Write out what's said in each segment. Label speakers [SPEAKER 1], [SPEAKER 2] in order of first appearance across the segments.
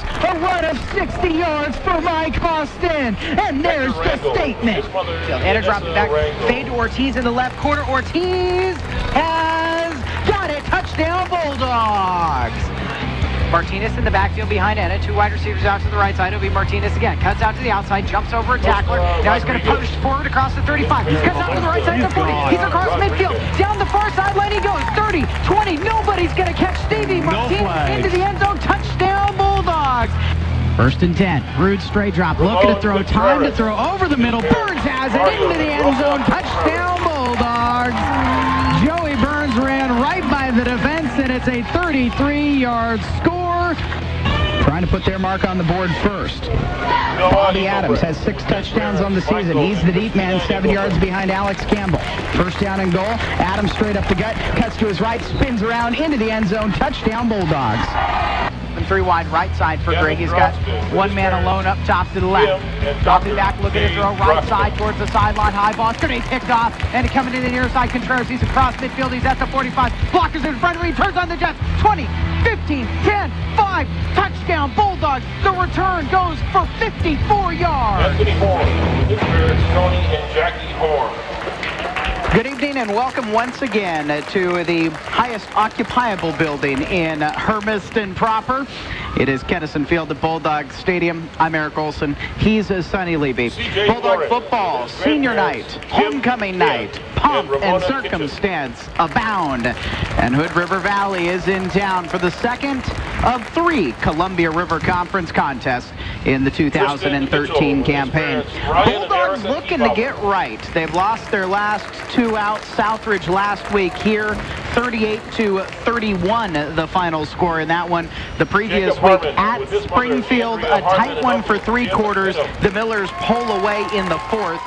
[SPEAKER 1] Bulldogs. A run of 60 yards for Mike Austin. And there's the statement.
[SPEAKER 2] And a drop it back. Fade to Ortiz in the left corner. Ortiz has got it. Touchdown, Bulldogs. Martinez in the backfield behind Enna. Two wide receivers out to the right side. It'll be Martinez again. Cuts out to the outside. Jumps over a tackler. Now he's going to push forward across the 35. He cuts out to the right side to the 40. He's across midfield. Down the far sideline he goes. 30, 20. Nobody's going to catch Stevie Martinez into the end zone. Touchdown, Bulldogs. First and 10. Rude straight drop. Looking to throw. Time to throw over the middle. Burns has it into the end zone. Touchdown, Bulldogs. Joey Burns ran right by the defense, and it's a 33-yard score. Trying to put their mark on the board first. Bobby Adams has 6 touchdowns on the season. He's the deep man, 7 yards behind Alex Campbell. First down and goal. Adams straight up the gut, cuts to his right, spins around into the end zone. Touchdown, Bulldogs. 3 wide right side for Greg. He's got one man alone up top to the left. Dropping back, looking to throw right side towards the sideline. High ball. It's going to be picked off. And coming to the near side, Contreras. He's across midfield. He's at the 45. Blockers in front of him. He turns on the Jets. 20, 15, 10, 5. Touchdown, Bulldogs. The return goes for 54 yards.
[SPEAKER 3] Anthony Horn. His parents, Tony and Jackie Horn.
[SPEAKER 2] Good evening and welcome once again to the highest occupiable building in Hermiston proper. It is Kennison Field at Bulldog Stadium. I'm Eric Olson. He's Sonny Levy. Bulldog football, senior night, homecoming night, pomp and circumstance abound. And Hood River Valley is in town for the second of 3 Columbia River Conference contests in the 2013 campaign. Bulldogs looking to get right. They've lost their last 2 out. Southridge last week here, 38-31 the final score in that one. The previous week at Springfield, a tight one for 3 quarters. The Millers pull away in the 4th.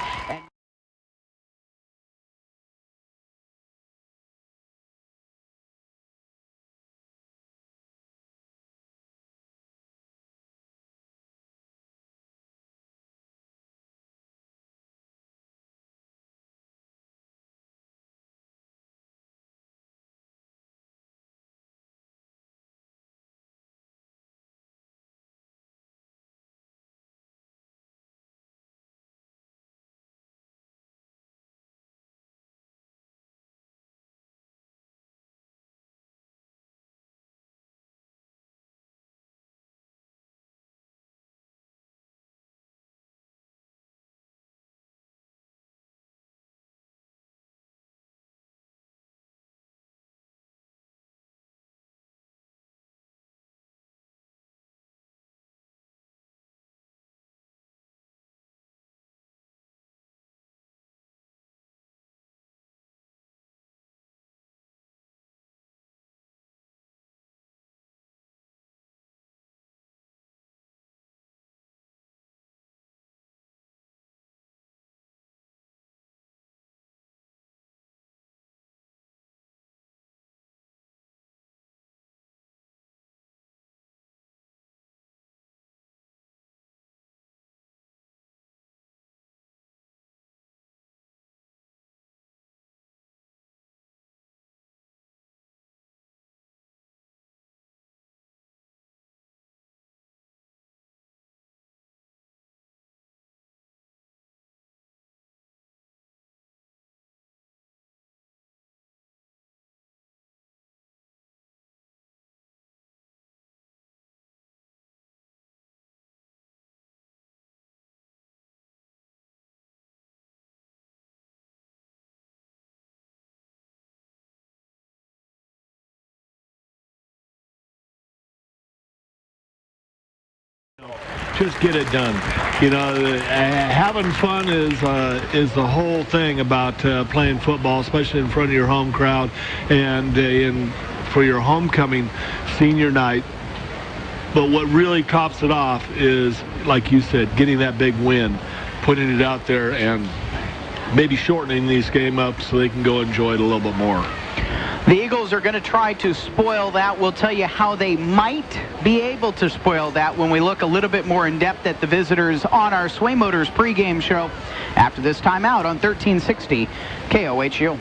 [SPEAKER 4] Just get it done. You know, having fun is the whole thing about playing football, especially in front of your home crowd, and for your homecoming senior night. But what really tops it off is, like you said, getting that big win, putting it out there, and maybe shortening these game up so they can go enjoy it a little bit more.
[SPEAKER 2] The Eagles are going to try to spoil that. We'll tell you how they might be able to spoil that when we look a little bit more in depth at the visitors on our Sway Motors pregame show after this timeout on 1360 KOHU.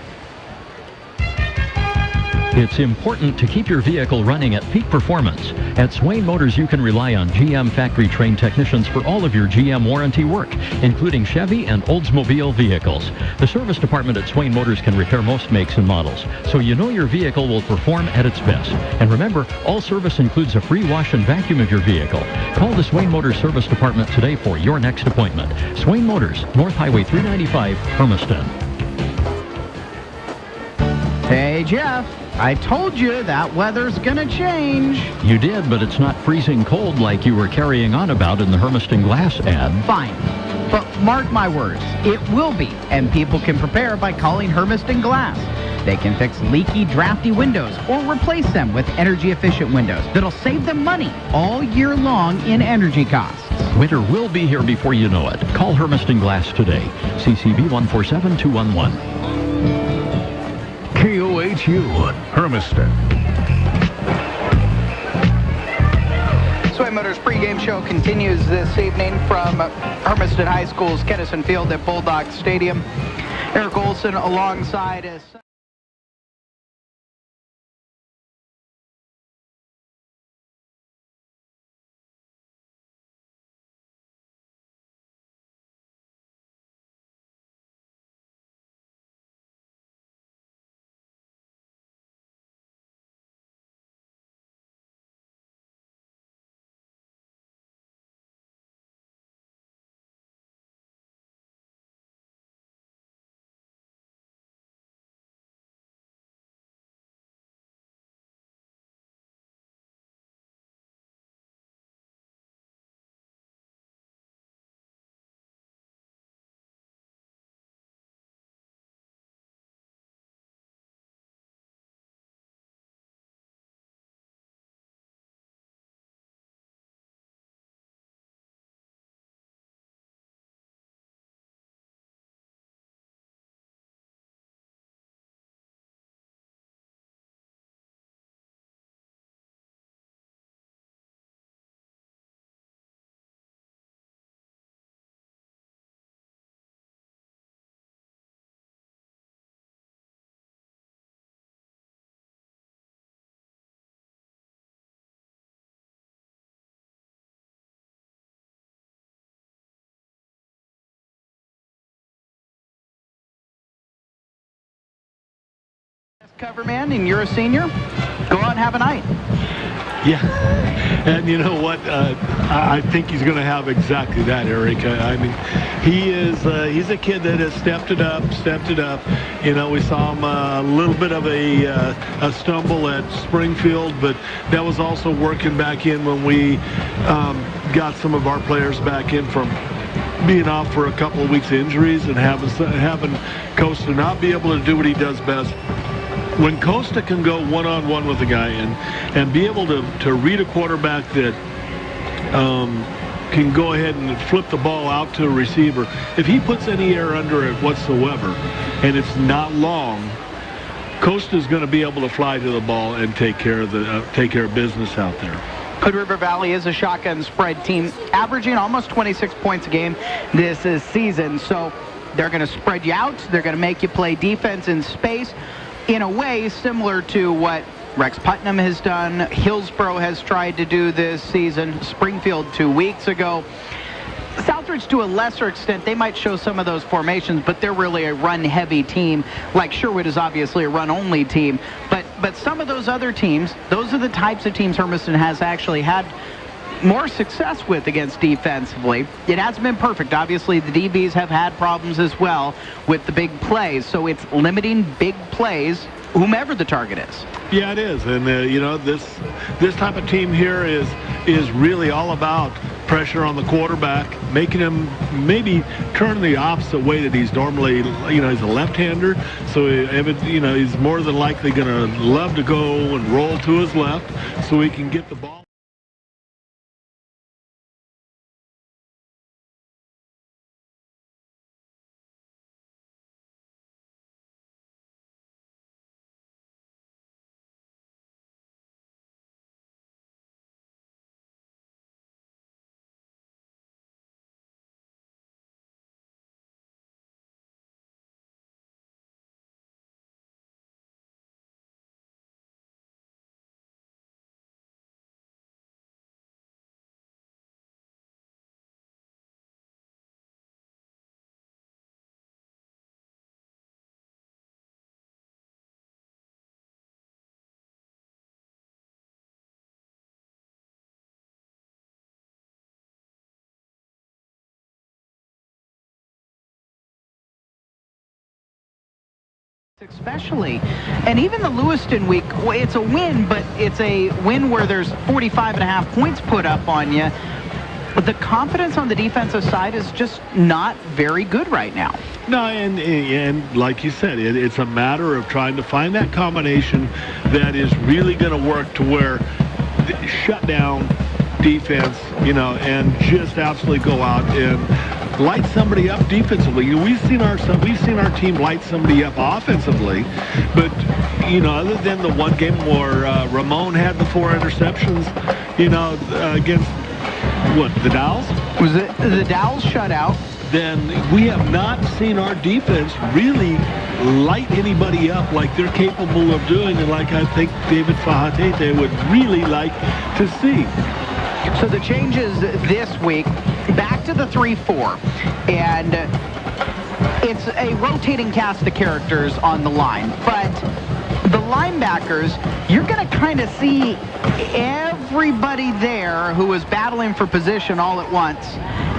[SPEAKER 5] It's important to keep your vehicle running at peak performance. At Swain Motors, you can rely on GM factory-trained technicians for all of your GM warranty work, including Chevy and Oldsmobile vehicles. The service department at Swain Motors can repair most makes and models, so you know your vehicle will perform at its best. And remember, all service includes a free wash and vacuum of your vehicle. Call the Swain Motors service department today for your next appointment. Swain Motors, North Highway 395, Hermiston.
[SPEAKER 2] Hey, Jeff, I told you that weather's gonna change.
[SPEAKER 5] You did, but it's not freezing cold like you were carrying on about in the Hermiston Glass ad.
[SPEAKER 2] Fine. But mark my words, it will be, and people can prepare by calling Hermiston Glass. They can fix leaky, drafty windows or replace them with energy-efficient windows that'll save them money all year long in energy costs.
[SPEAKER 5] Winter will be here before you know it. Call Hermiston Glass today. CCB 147-211.
[SPEAKER 6] KOHU, Hermiston.
[SPEAKER 2] Swain Motors pregame show continues this evening from Hermiston High School's Kennison Field at Bulldog Stadium. Eric Olson alongside us. Coverman, and you're a senior. Go out and have a night.
[SPEAKER 4] Yeah, and you know what? I think he's going to have exactly that, Eric. I mean, he's a kid that has stepped it up. You know, we saw him a little bit of a stumble at Springfield, but that was also working back in when we got some of our players back in from being off for a couple of weeks of injuries and having Costa not be able to do what he does best. When Costa can go one-on-one with a guy and be able to read a quarterback that can go ahead and flip the ball out to a receiver, if he puts any air under it whatsoever and it's not long, Costa's going to be able to fly to the ball and take care of business out there.
[SPEAKER 2] Hood River Valley is a shotgun spread team, averaging almost 26 points a game this season. So they're going to spread you out. They're going to make you play defense in space, in a way similar to what Rex Putnam has done, Hillsborough has tried to do this season, Springfield 2 weeks ago. Southridge, to a lesser extent, they might show some of those formations, but they're really a run-heavy team. Like Sherwood is obviously a run-only team. But some of those other teams, those are the types of teams Hermiston has actually had more success with against defensively. It hasn't been perfect. Obviously, the DBs have had problems as well with the big plays, so it's limiting big plays, whomever the target is.
[SPEAKER 4] Yeah, it is, and you know, this type of team here is really all about pressure on the quarterback, making him maybe turn the opposite way that he's normally. You know, he's a left-hander, so you know, he's more than likely going to love to go and roll to his left so he can get the ball.
[SPEAKER 2] Especially, and even the Lewiston week, well, it's a win, but it's a win where there's 45.5 points put up on you. The confidence on the defensive side is just not very good right now.
[SPEAKER 4] No, and like you said, it's a matter of trying to find that combination that is really going to work to where shut down defense, and just absolutely go out and light somebody up defensively. We've seen our team light somebody up offensively, but other than the one game where Ramon had the 4 interceptions, against the Dowels?
[SPEAKER 2] Was it the Dowels shutout?
[SPEAKER 4] Then we have not seen our defense really light anybody up like they're capable of doing, and like I think David Fahatete would really like to see.
[SPEAKER 2] So the changes this week, back to the 3-4, and it's a rotating cast of characters on the line, but the linebackers, you're going to kind of see everybody there who is battling for position all at once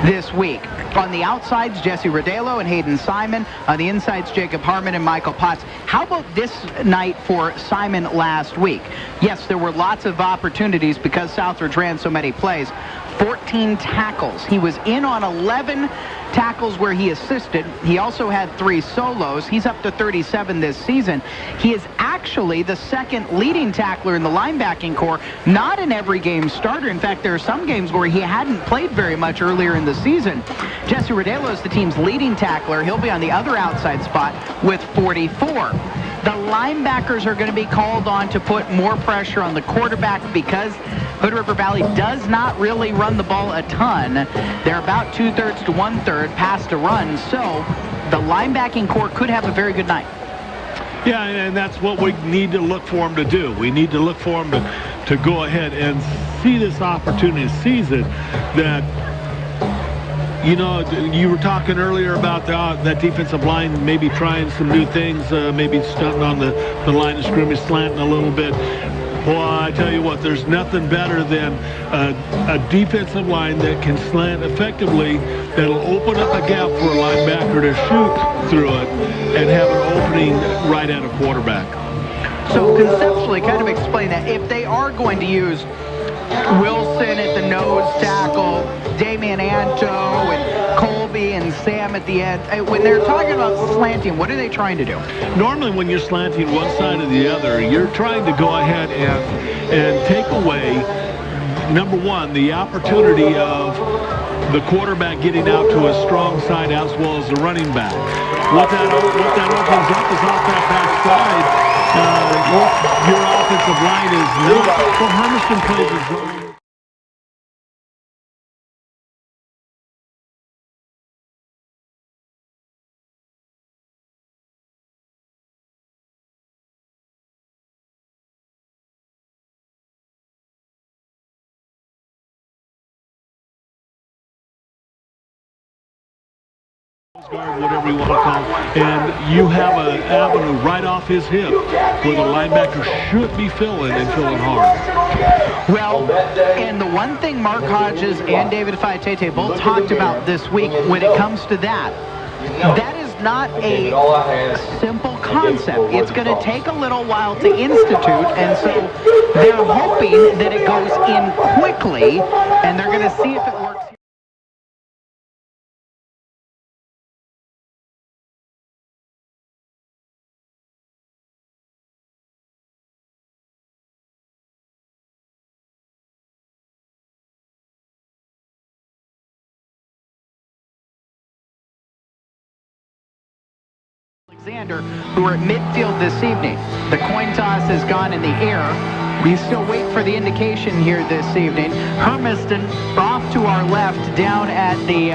[SPEAKER 2] this week. On the outsides, Jesse Rodelo and Hayden Simon. On the insides, Jacob Harmon and Michael Potts. How about this night for Simon last week? Yes, there were lots of opportunities because Southridge ran so many plays. 14 tackles. He was in on 11 tackles where he assisted. He also had 3 solos. He's up to 37 this season. He is actually the second leading tackler in the linebacking core, not an every game starter. In fact, there are some games where he hadn't played very much earlier in the season. Jesse Rodelo is the team's leading tackler. He'll be on the other outside spot with 44. The linebackers are going to be called on to put more pressure on the quarterback because Hood River Valley does not really run the ball a ton. They're about 2/3 to 1/3 pass to run, so the linebacking core could have a very good night.
[SPEAKER 4] Yeah, and that's what we need to look for them to do. We need to look for them to go ahead and see this opportunity, seize it, that you were talking earlier about that defensive line maybe trying some new things, maybe stunting on the line of scrimmage, slanting a little bit. Well, I tell you what, there's nothing better than a defensive line that can slant effectively, that'll open up a gap for a linebacker to shoot through it and have an opening right at a quarterback.
[SPEAKER 2] So conceptually, kind of explain that. If they are going to use Wilson at the nose tackle, Damian Anto and Colby and Sam at the end, when they're talking about slanting, what are they trying to do?
[SPEAKER 4] Normally when you're slanting one side or the other, you're trying to go ahead and take away, number one, the opportunity of the quarterback getting out to a strong side as well as the running back. What that opens up is off that back side. Your offensive line is not, well, Hermiston plays a zone. Guard, whatever you want to call it, and you have an avenue right off his hip where the linebacker should be filling and filling hard.
[SPEAKER 2] Well, and the one thing Mark Hodges and David Faitete both talked about this week when it comes to that is not a simple concept. It's going to take a little while to institute, and so they're hoping that it goes in quickly, and they're going to see if it works. Alexander, who are at midfield this evening. The coin toss has gone in the air. We still wait for the indication here this evening. Hermiston off to our left down at the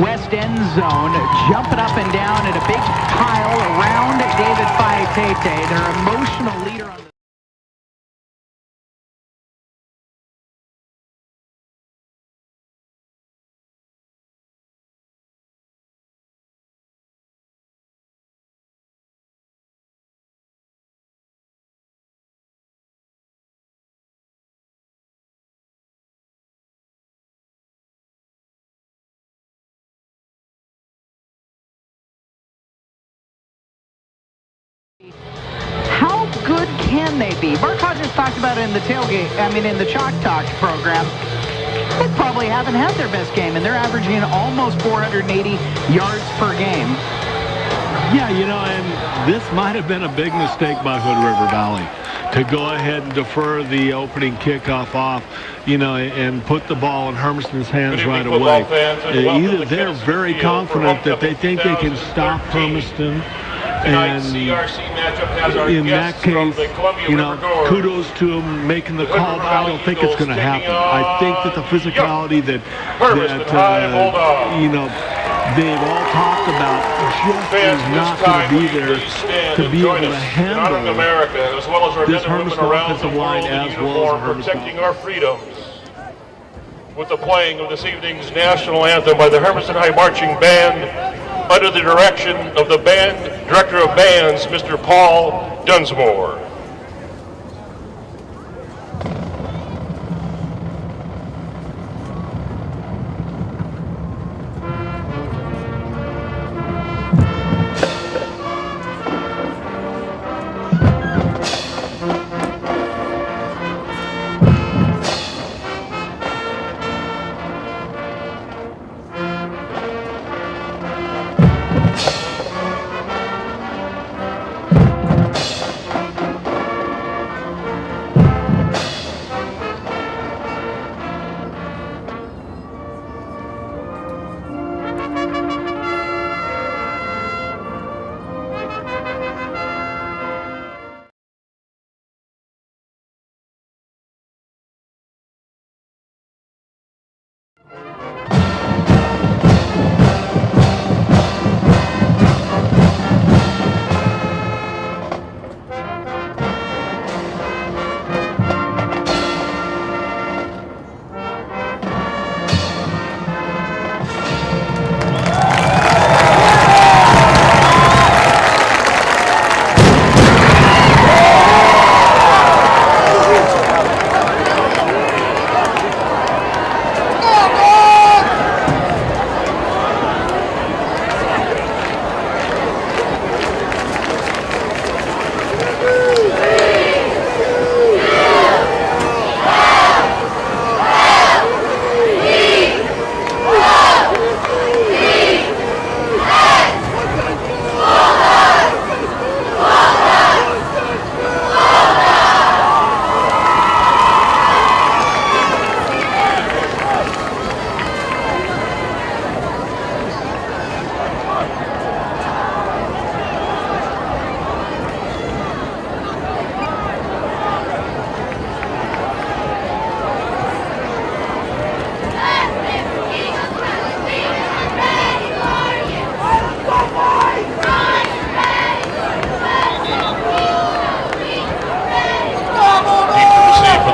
[SPEAKER 2] west end zone, jumping up and down at a big pile around David Faitete, their emotional leader on the can they be? Mark Hodges talked about it in the tailgate, in the Chalk Talk program. They probably haven't had their best game, and they're averaging almost 480 yards per game.
[SPEAKER 4] Yeah, and this might have been a big mistake by Hood River Valley to go ahead and defer the opening kickoff off, and put the ball in Hermiston's hands right away. Either they're very confident that they think they can stop Hermiston, and in that case, kudos to them making the call, but I don't think it's going to happen. I think that the physicality that they've all talked about just is not going to be there to be able to handle this Hermiston offensive line as well as Hermiston.
[SPEAKER 3] Protecting our freedoms with the playing of this evening's national anthem by the Hermiston High Marching Band under the direction of the band director of bands, Mr. Paul Dunsmore.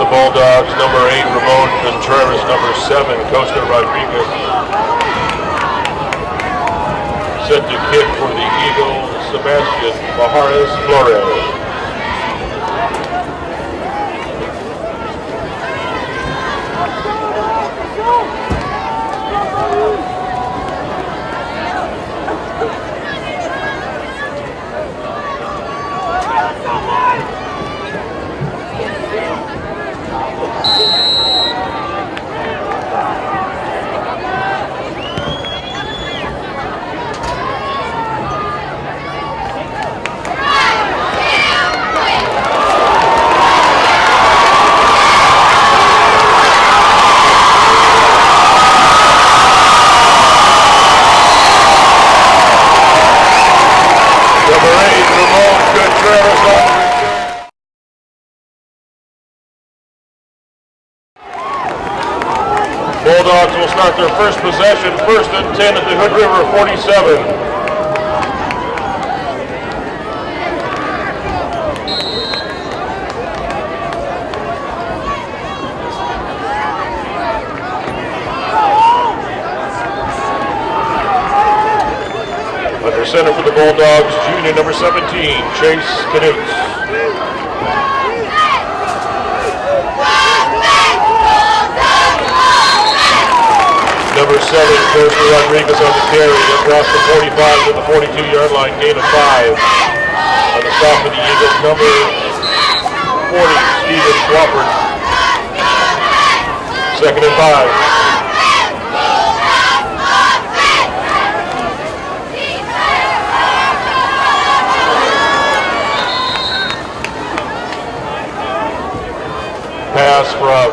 [SPEAKER 3] Bulldogs, number 8, Ramon Contreras, number 7, Costa Rodriguez. Set to kick for the Eagles, Sebastian Bajares Flores. Bulldogs will start their first possession, 1st and 10 at the Hood River 47. Under center for the Bulldogs, junior number 17, Chase Knutz. Number 7, Costa Rodriguez on the carry across the 45 to the 42-yard line, gain of 5. On the stop of the Eagles, number 40, Stephen Swafford. 2nd and 5. Pass from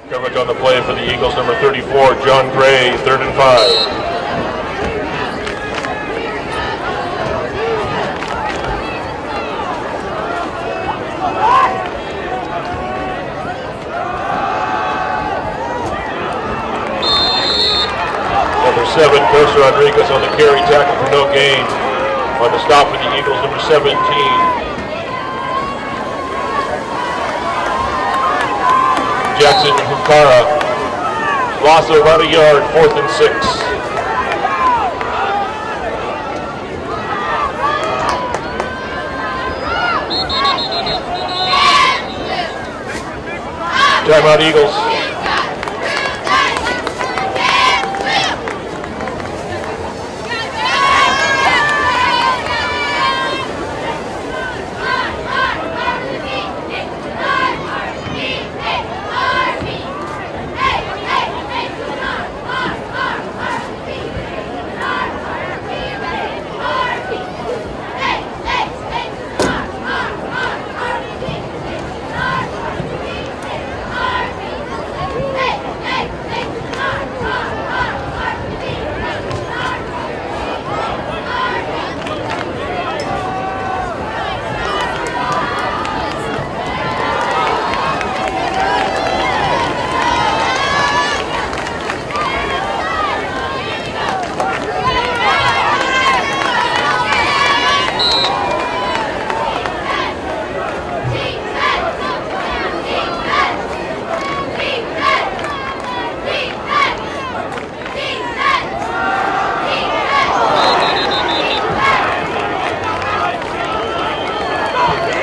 [SPEAKER 3] coverage on the play for the Eagles, number 34, John Gray, 3rd and 5. Number 7, Costa Rodriguez on the carry, tackle for no gain. On the stop for the Eagles, number 17. Jackson Hukara, loss of about a yard, 4th and 6. Timeout Eagles.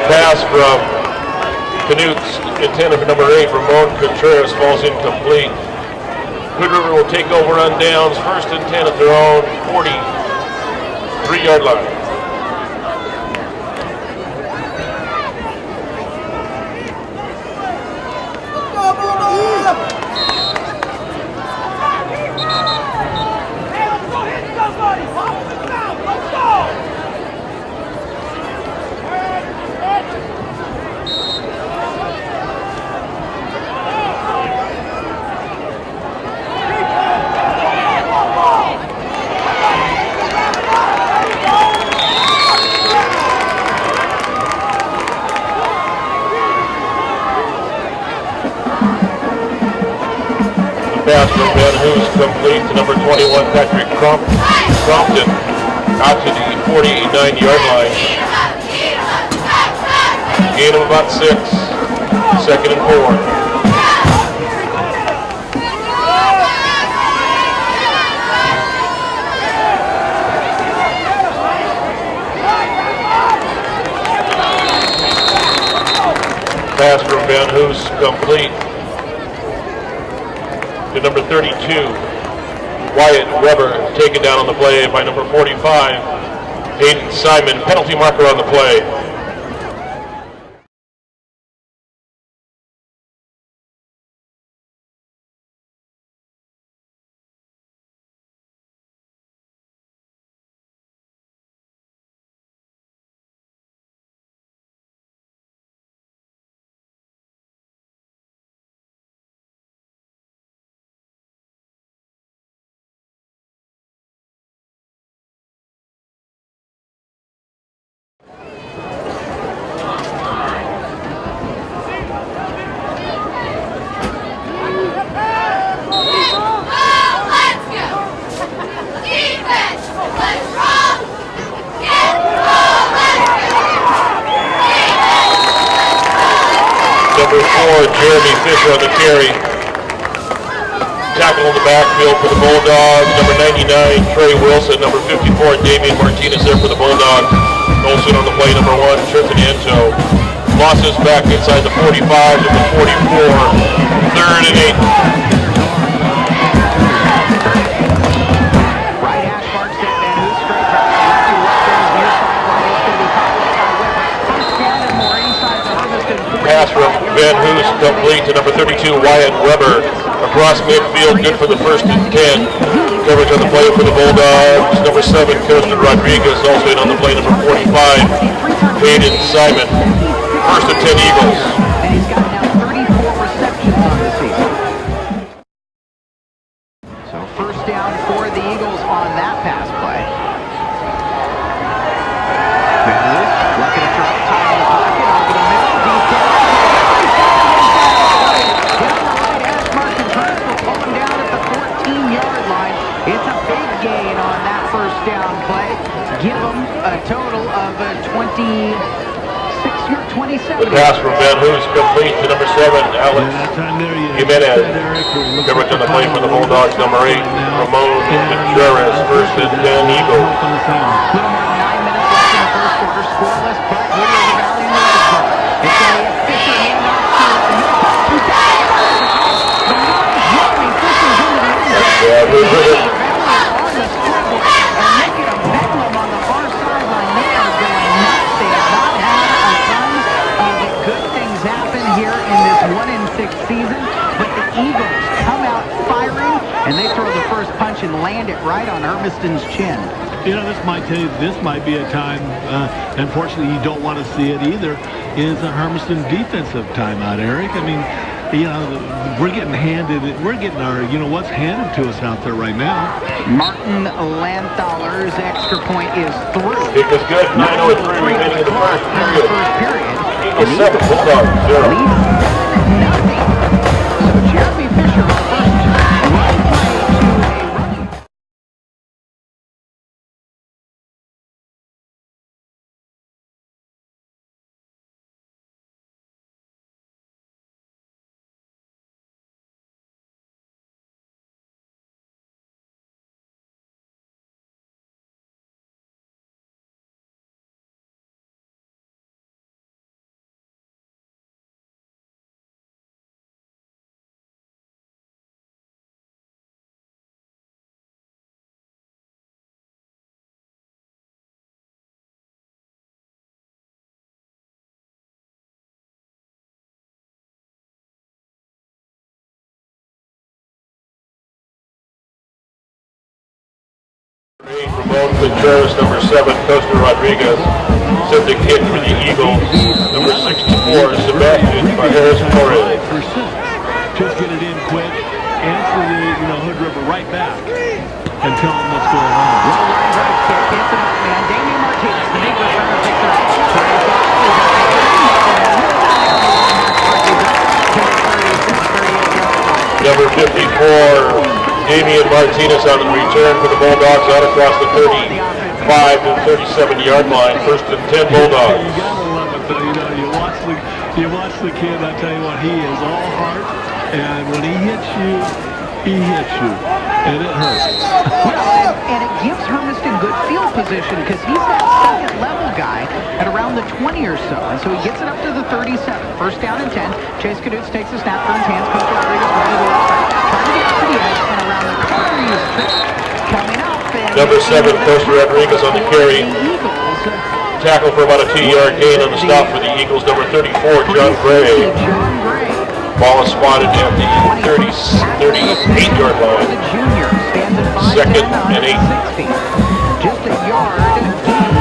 [SPEAKER 3] Pass from Canute's intended for number 8, Ramon Contreras, falls incomplete. Hood River will take over on downs, 1st and 10 at their own 43-yard line. Pass from Van Hoos complete to number 21, Patrick Crompton, out to the 49-yard line. Gain of about 6, 2nd and 4. Pass from Van Hoos complete to number 32, Wyatt Weber, taken down on the play by number 45, Hayden Simon. Penalty marker on the play. Number 4, Jeremy Fisher on the carry. Tackle in the backfield for the Bulldogs. Number 99, Trey Wilson. Number 54, Damian Martinez there for the Bulldogs. Olsen on the play, number 1, Tristan Anto. Losses back inside the 45 to the 44. 3rd and 8.
[SPEAKER 2] Right hash marks it, Van Hoos straight back.
[SPEAKER 3] pass from Van Hoos complete to number 32, Wyatt Weber. Across midfield, good for the first and 10. Coverage on the play for the Bulldogs. Number 7, Costa Rodriguez. Also in on the play, number 45, Hayden Simon. First and 10 Eagles.
[SPEAKER 2] And he's got now 34 receptions on the season. So first down for the Eagles on that pass play. Van Hoos looking to throw, time in the pocket, over the middle, deep down. Down the right hash mark, and Curtis will pull him down at the 14-yard line. It's a big gain on that first down play. Give them a total of 27.
[SPEAKER 3] The pass from Van Hoos complete to number 7, Alex Jimenez. Coverage on the play for the Bulldogs, number 8, Ramon Contreras. First and 10 Eagles.
[SPEAKER 2] A little more than 9 minutes left in the first quarter. Scoreless, but Woodward of the Valley in the red zone. It's going to be a Fisher handoff to Jeremy Fisher's into the end zone. On the scoreboard, and look at them bedlam on the far sideline. They are going nuts. They have not had a ton of good things happen here in this 1-6 season, but the Eagles come out firing, and they throw the first punch and land it right on Hermiston's chin.
[SPEAKER 4] You know, this might be a time, unfortunately you don't want to see it either, is a Hermiston defensive timeout, Eric. I mean, you know, we're getting our, you know, what's handed to us out there right now.
[SPEAKER 2] Martin Lanthaler's extra point is through.
[SPEAKER 3] It was good, 9:03 remaining in the first period. Eagles 7, Bulldogs 0.
[SPEAKER 2] Nothing. So Jeremy Fisher on the first run play to a running.
[SPEAKER 3] Ramon Contreras, number 7, Costa Rodriguez, sent the kick for the Eagles. Number 64, Sebastian Harris Torres.
[SPEAKER 4] Just get it in quick, answer the, you know, Hood River right back, and tell them what's going on.
[SPEAKER 2] Well, line drive kick, hits him up, man. Damian Martinez, the big returner, picks it up.
[SPEAKER 3] Number 54, Damian Martinez on the return for the Bulldogs out across the 35 to 37-yard line. First and 10 Bulldogs.
[SPEAKER 4] You gotta love it, though. You know, you watch the kid. I tell you what, he is all heart, and when he hits you, and it hurts.
[SPEAKER 2] Well, and it gives Hermiston good field position because he's that second-level guy at around the 20 or so, and so he gets it up to the 37. First down and 10. Chase Cadutz takes the snap from his hands. Costa Rodriguez running to the left side, trying to get to the edge, and around the corner he is tripped. Coming up, and
[SPEAKER 3] Number 7, Costa Rodriguez on the carry. Tackle for about a 2-yard gain on the stop for the Eagles. Number 34, John Gray. Ball is spotted at the 38-yard line. Second and 8.
[SPEAKER 2] Just a yard gained,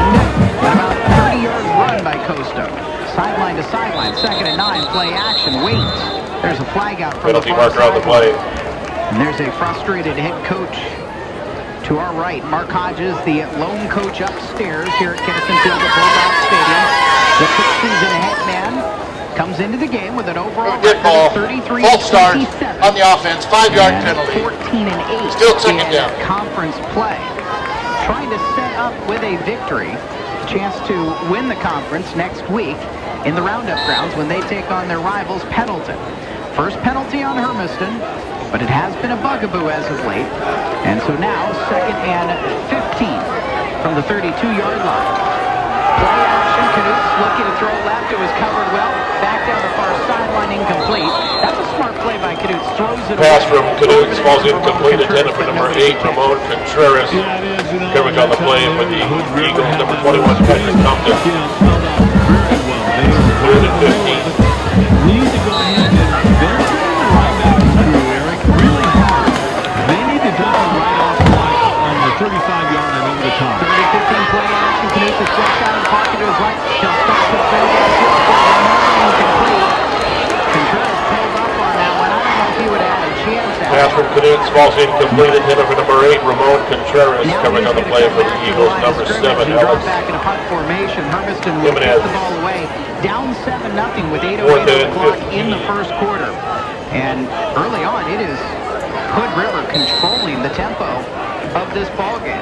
[SPEAKER 2] and about a 30-yard run by Costa. Sideline to sideline, second and 9, play action, waits. There's a flag out for
[SPEAKER 3] penalty
[SPEAKER 2] the far
[SPEAKER 3] marker on the play.
[SPEAKER 2] And there's a frustrated head coach to our right. Mark Hodges, the lone coach upstairs here at Kinnison Field at Bulldog Stadium. The six-season head man comes into the game with an overall
[SPEAKER 7] Good ball.
[SPEAKER 2] 33
[SPEAKER 7] False start on the offense. 5-yard penalty.
[SPEAKER 2] 14 and 8.
[SPEAKER 7] Still second down.
[SPEAKER 2] Conference play. Trying to set up with a victory. Chance to win the conference next week in the Roundup grounds when they take on their rivals Pendleton. First penalty on Hermiston, but it has been a bugaboo as of late. And so now, second and 15 from the 32-yard line. Play action, Cadutz looking to throw left. It was covered well. Back down the far sideline, incomplete. That's a smart play by Cadutz. Throws it
[SPEAKER 3] Pass
[SPEAKER 2] away.
[SPEAKER 3] from Cadutz falls incomplete. Intended for number 8, Ramon Contreras. Coverage on the play for the Eagles. Number 21, Patrick Compton. Third and 15. pass from Canucks falls incomplete. Intended for number 8, Ramon Contreras, covering on the play for the Eagles. Number 7, Alex.
[SPEAKER 2] Back in a punt formation. Hermiston will
[SPEAKER 3] Jimenez.
[SPEAKER 2] kick the ball away. Down 7-0 with 8:08 on the clock in the first quarter. And early on, it is Hood River controlling the tempo of this ball game.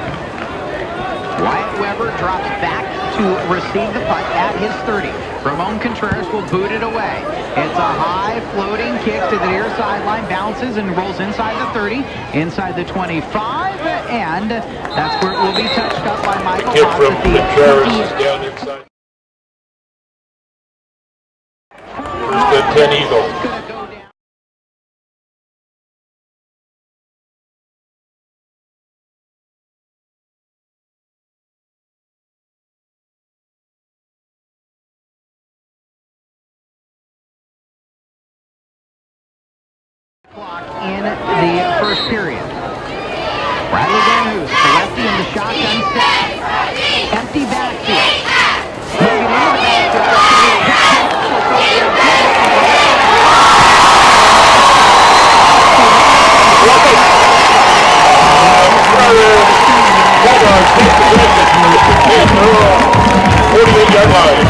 [SPEAKER 2] Wyatt Weber drops back to receive the punt at his 30. Ramon Contreras will boot it away. It's a high floating kick to the near sideline, bounces and rolls inside the 30, inside the 25, and that's where it will be touched up by Michael
[SPEAKER 3] Kick
[SPEAKER 2] Haas
[SPEAKER 3] from
[SPEAKER 2] at the
[SPEAKER 3] Contreras is down inside. First and 10 Eagles.
[SPEAKER 2] In the first period. Bradley Van Hoos, the lefty in the shotgun set. Empty backfield. Moving into the backfield.
[SPEAKER 3] Bulldogs take possession at 48-yard line.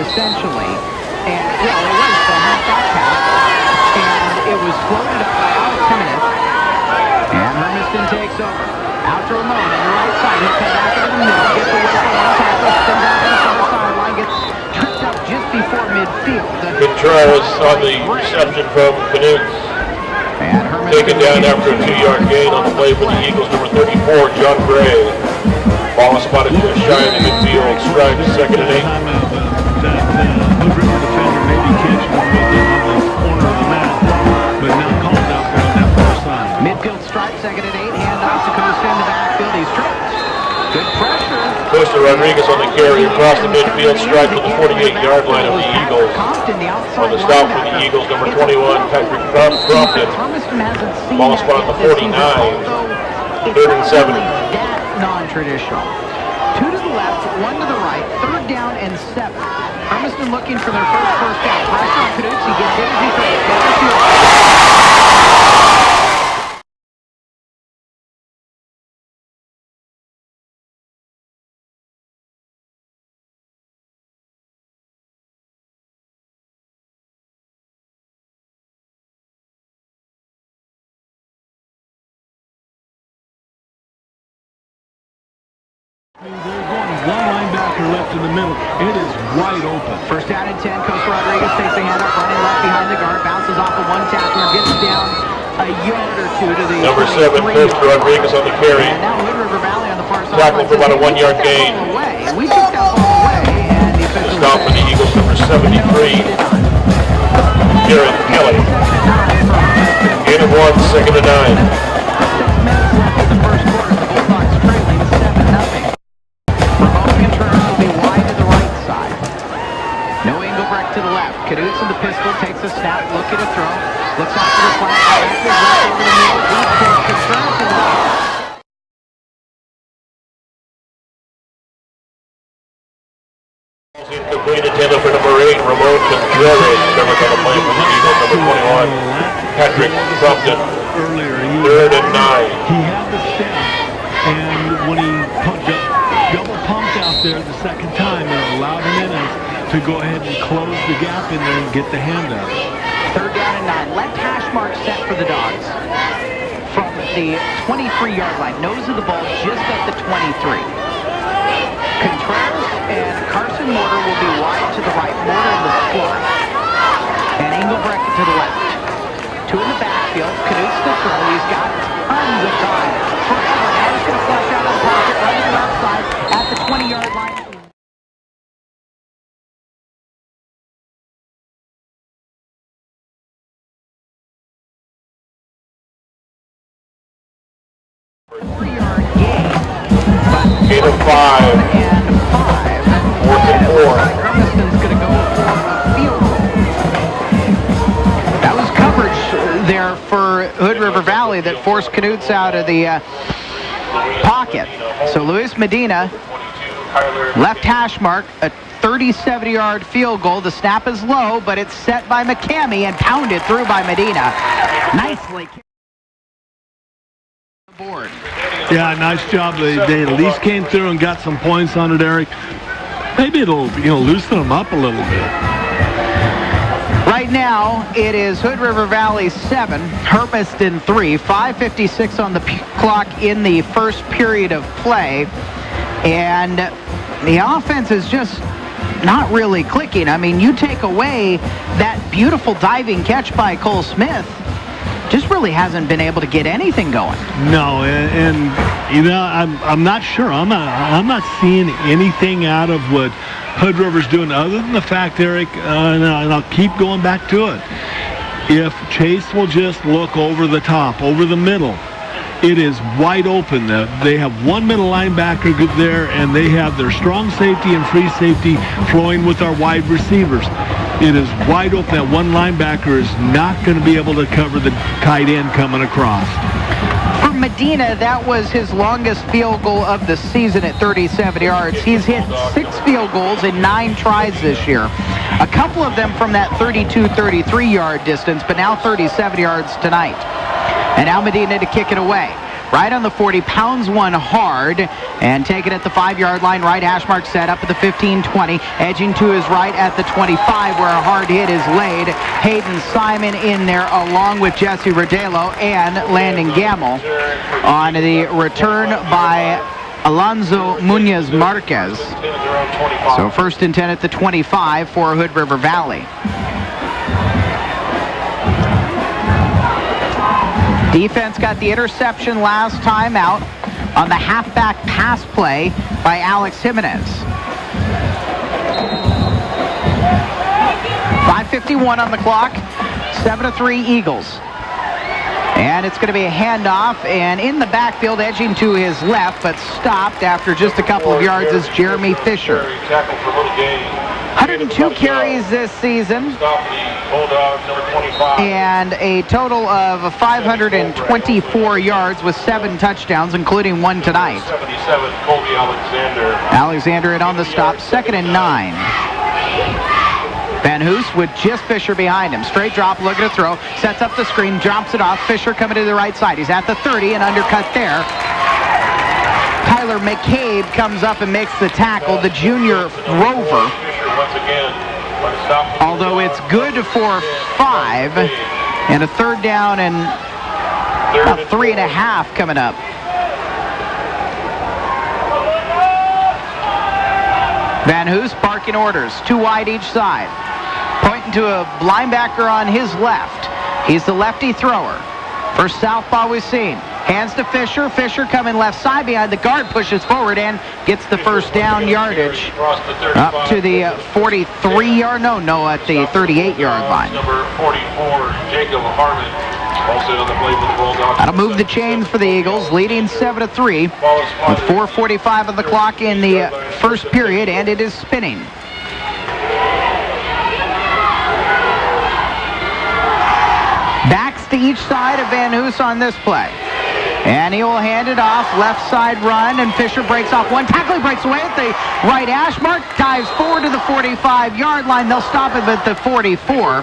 [SPEAKER 2] Essentially, and well, it was the half-back pass, and it was floated up by Alex Jimenez, and Hermiston takes over. Out to Ramon on the right side, he'll come back into the middle, gets away from one tackle, spins out to the far sideline, gets tripped up just before midfield.
[SPEAKER 3] Contreras on the reception from Canucks. Taken down after a 2-yard gain on the play for the Eagles, number 34, John Gray. Ball is spotted just shy of the midfield, strike 2nd and 8.
[SPEAKER 4] Hood River defender maybe catching him with it on the corner of the mat, but now called out there on that far side.
[SPEAKER 2] Midfield strike, 2nd and 8, handoff to Costa in the backfield, he's tripped. Good pressure.
[SPEAKER 3] Costa Rodriguez on the carry across the midfield, strike to the 48-yard line of the Eagles. On the stop for the Eagles, number 21, Patrick Crompton. Ball spot on the 49, 3rd and 7.
[SPEAKER 2] Non-traditional. 2 to the left, 1 to the right, 3rd down and 7. Hermiston looking for their first down. Pressure on Canucks, he gets hit as he throws.
[SPEAKER 4] They're going one linebacker left in the middle. It is wide open.
[SPEAKER 2] First down and 10. Costa Rodriguez takes a hand up, running left behind the guard, bounces off of one tackler, gets down a yard or two to the
[SPEAKER 3] number 7, Costa Rodriguez on the carry.
[SPEAKER 2] And now Hood River Valley on the far side.
[SPEAKER 3] Tackle for about a 1-yard gain.
[SPEAKER 2] We took that ball away, and the official
[SPEAKER 3] Stop for the Eagles, number 73, Garrett Kelly. Gain of 1, 2nd and 9.
[SPEAKER 2] 6 minutes left in the first quarter. The Bulldogs trailing 7-0. Ramon Contreras will be wide to the right side. No Engelbrecht to the left. Canucks in the pistol, takes a snap, looking to throw. Looks out to the flat, back to the left over the middle. Deep kick, Contreras in the
[SPEAKER 3] Incomplete intended for number 8, Ramon Contreras, covered on the play for the Eagles, number 21, Patrick Crompton.
[SPEAKER 4] Earlier,
[SPEAKER 3] 3rd and 9.
[SPEAKER 4] He had the step, and when he double pumped out there the second time, it allowed him to go ahead and close the gap in there and get the hand up.
[SPEAKER 2] 3rd down and 9. Left hash mark set for the Dogs. From the 23-yard line. Nose of the ball just at the 23. Contreras and Carson Mortar will be wide to the right. Mortar in the slot. And Engelbrecht to the left. 2 in the backfield. Canucks to throw. He's got tons of time. Forever. Now he's going to flush out of the pocket. Running to the outside at the 20-yard line.
[SPEAKER 3] Gain of 5.
[SPEAKER 2] And 5.
[SPEAKER 3] 4th and 4.
[SPEAKER 2] Hermiston's going to go for a field goal. That was coverage there for Hood River Valley that forced Knuts out of the pocket. So Luis Medina, left hash mark, a 37-yard field goal. The snap is low, but it's set by McCamey and pounded through by Medina. Nicely board.
[SPEAKER 4] Yeah, nice job. They at least came through and got some points on it, Eric. Maybe it'll loosen them up a little bit.
[SPEAKER 2] Right now, it is Hood River Valley 7, Hermiston 3, 5:56 on the clock in the first period of play. And the offense is just not really clicking. I mean, you take away that beautiful diving catch by Cole Smith, just really hasn't been able to get anything going. No,
[SPEAKER 4] and I'm not sure. I'm not seeing anything out of what Hood River's doing, other than the fact, Eric, and I'll keep going back to it. If Chase will just look over the top, over the middle, it is wide open. They have one middle linebacker there, and they have their strong safety and free safety flowing with our wide receivers. It is wide open. That one linebacker is not going to be able to cover the tight end coming across.
[SPEAKER 2] For Medina, that was his longest field goal of the season at 37 yards. He's hit 6 field goals in 9 tries this year. A couple of them from that 32, 33-yard distance, but now 37 yards tonight. And now Medina to kick it away. Right on the 40, pounds one hard, and take it at the 5-yard line. Right hash mark set up at the 15-20, edging to his right at the 25, where a hard hit is laid. Hayden Simon in there, along with Jesse Rodelo and Landon Gamble on the return by Alonzo Munoz Marquez. So 1st and 10 at the 25 for Hood River Valley. Defense got the interception last time out on the halfback pass play by Alex Jimenez. 5:51 on the clock, 7-3 Eagles. And it's going to be a handoff, and in the backfield, edging to his left, but stopped after just a couple of yards, is Jeremy Fisher. 102 carries this season, and a total of 524 yards with 7 touchdowns, including 1 tonight. Alexander in on the stop, 2nd and 9. Van Hoos with just Fisher behind him. Straight drop, looking to throw, sets up the screen, drops it off. Fisher coming to the right side. He's at the 30 and undercut there. Tyler McCabe comes up and makes the tackle, the junior rover. Although it's good for 5, and a 3rd down and about 3.5 coming up. Van Hoos barking orders, 2 wide each side. Pointing to a linebacker on his left. He's the lefty thrower. First southpaw we've seen. Hands to Fisher. Fisher coming left side behind the guard, pushes forward and gets the 1st down yardage up to the 43-yard, no, at the 38-yard line.
[SPEAKER 3] Number 44, Jacob Harmon, also on the play for the Bulldogs.
[SPEAKER 2] That'll move the chains for the Eagles, leading 7-3 with 4:45 on the clock in the first period, and it is spinning. Backs to each side of Van Hoos on this play. And he will hand it off, left side run, and Fisher breaks off one tackle. He breaks away at the right hash mark, dives forward to the 45-yard line. They'll stop him at the 44.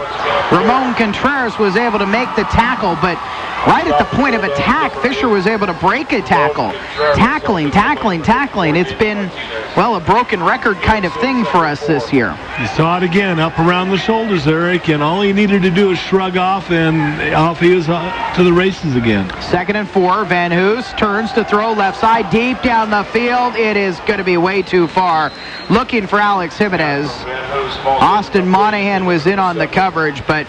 [SPEAKER 2] Ramon Contreras was able to make the tackle, but right at the point of attack, Fisher was able to break a tackle. Tackling. It's been, well, a broken record kind of thing for us this year.
[SPEAKER 4] You saw it again, up around the shoulders, Eric, and all he needed to do was shrug off, and off he was to the races again. 2nd
[SPEAKER 2] and 4, Van Hoos turns to throw left side, deep down the field. It is going to be way too far. Looking for Alex Jimenez. Austin Monahan was in on the coverage, but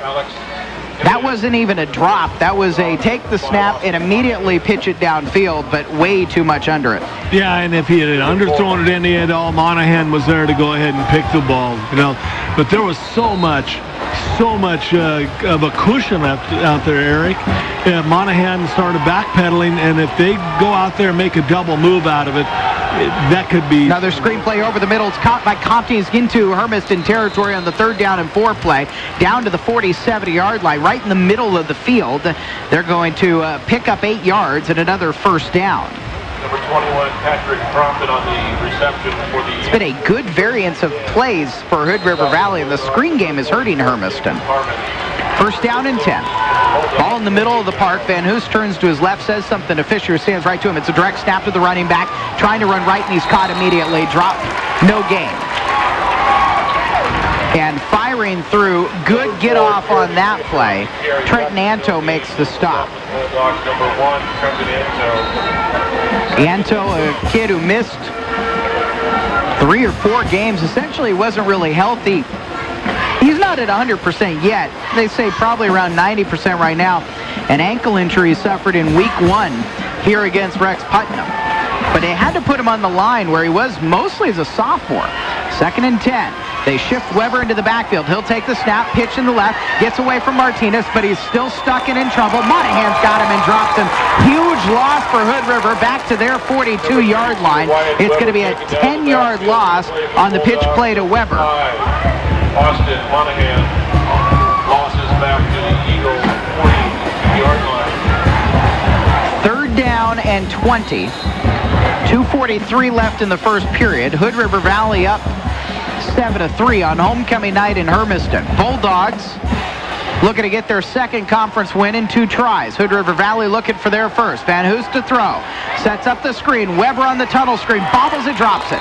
[SPEAKER 2] that wasn't even a drop. That was a take the snap and immediately pitch it downfield, but way too much under it.
[SPEAKER 4] Yeah, and if he had underthrown it any at all, Monahan was there to go ahead and pick the ball, But there was so much of a cushion out there, Eric. Monahan started backpedaling, and if they go out there and make a double move out of it, that could be...
[SPEAKER 2] Another screenplay over the middle. It's caught by Compton's into Hermiston territory on the 3rd down and 4 play, down to the 40-70-yard line, right in the middle of the field. They're going to pick up 8 yards and another 1st down.
[SPEAKER 3] Number 21, Patrick Crompton on the reception for the...
[SPEAKER 2] It's been a good variance of plays for Hood River Valley, and the screen game is hurting Hermiston. 1st down and 10. Ball in the middle of the park. Van Hoos turns to his left, says something to Fisher, stands right to him. It's a direct snap to the running back, trying to run right, and he's caught immediately. Drop, no gain. And firing through, good get off on that play. Trenton Anto makes the stop.
[SPEAKER 3] Bulldogs number 1, Trenton
[SPEAKER 2] Anto, a kid who missed 3 or 4 games, essentially wasn't really healthy. He's not at 100% yet. They say probably around 90% right now. An ankle injury suffered in week 1 here against Rex Putnam. But they had to put him on the line where he was mostly as a sophomore. 2nd and 10. They shift Weber into the backfield. He'll take the snap, pitch in the left, gets away from Martinez, but he's still stuck and in trouble. Monahan's got him and drops him. Huge loss for Hood River back to their 42-yard line. It's going to be a 10-yard loss on the pitch play to Weber.
[SPEAKER 3] Austin Monahan losses back to the Eagles 42-yard line.
[SPEAKER 2] 3rd down and 20. 2:43 left in the 1st period. Hood River Valley up 7-3 on homecoming night in Hermiston. Bulldogs looking to get their 2nd conference win in 2 tries. Hood River Valley looking for their 1st. Van Hoos to throw. Sets up the screen. Weber on the tunnel screen. Bobbles it, drops it.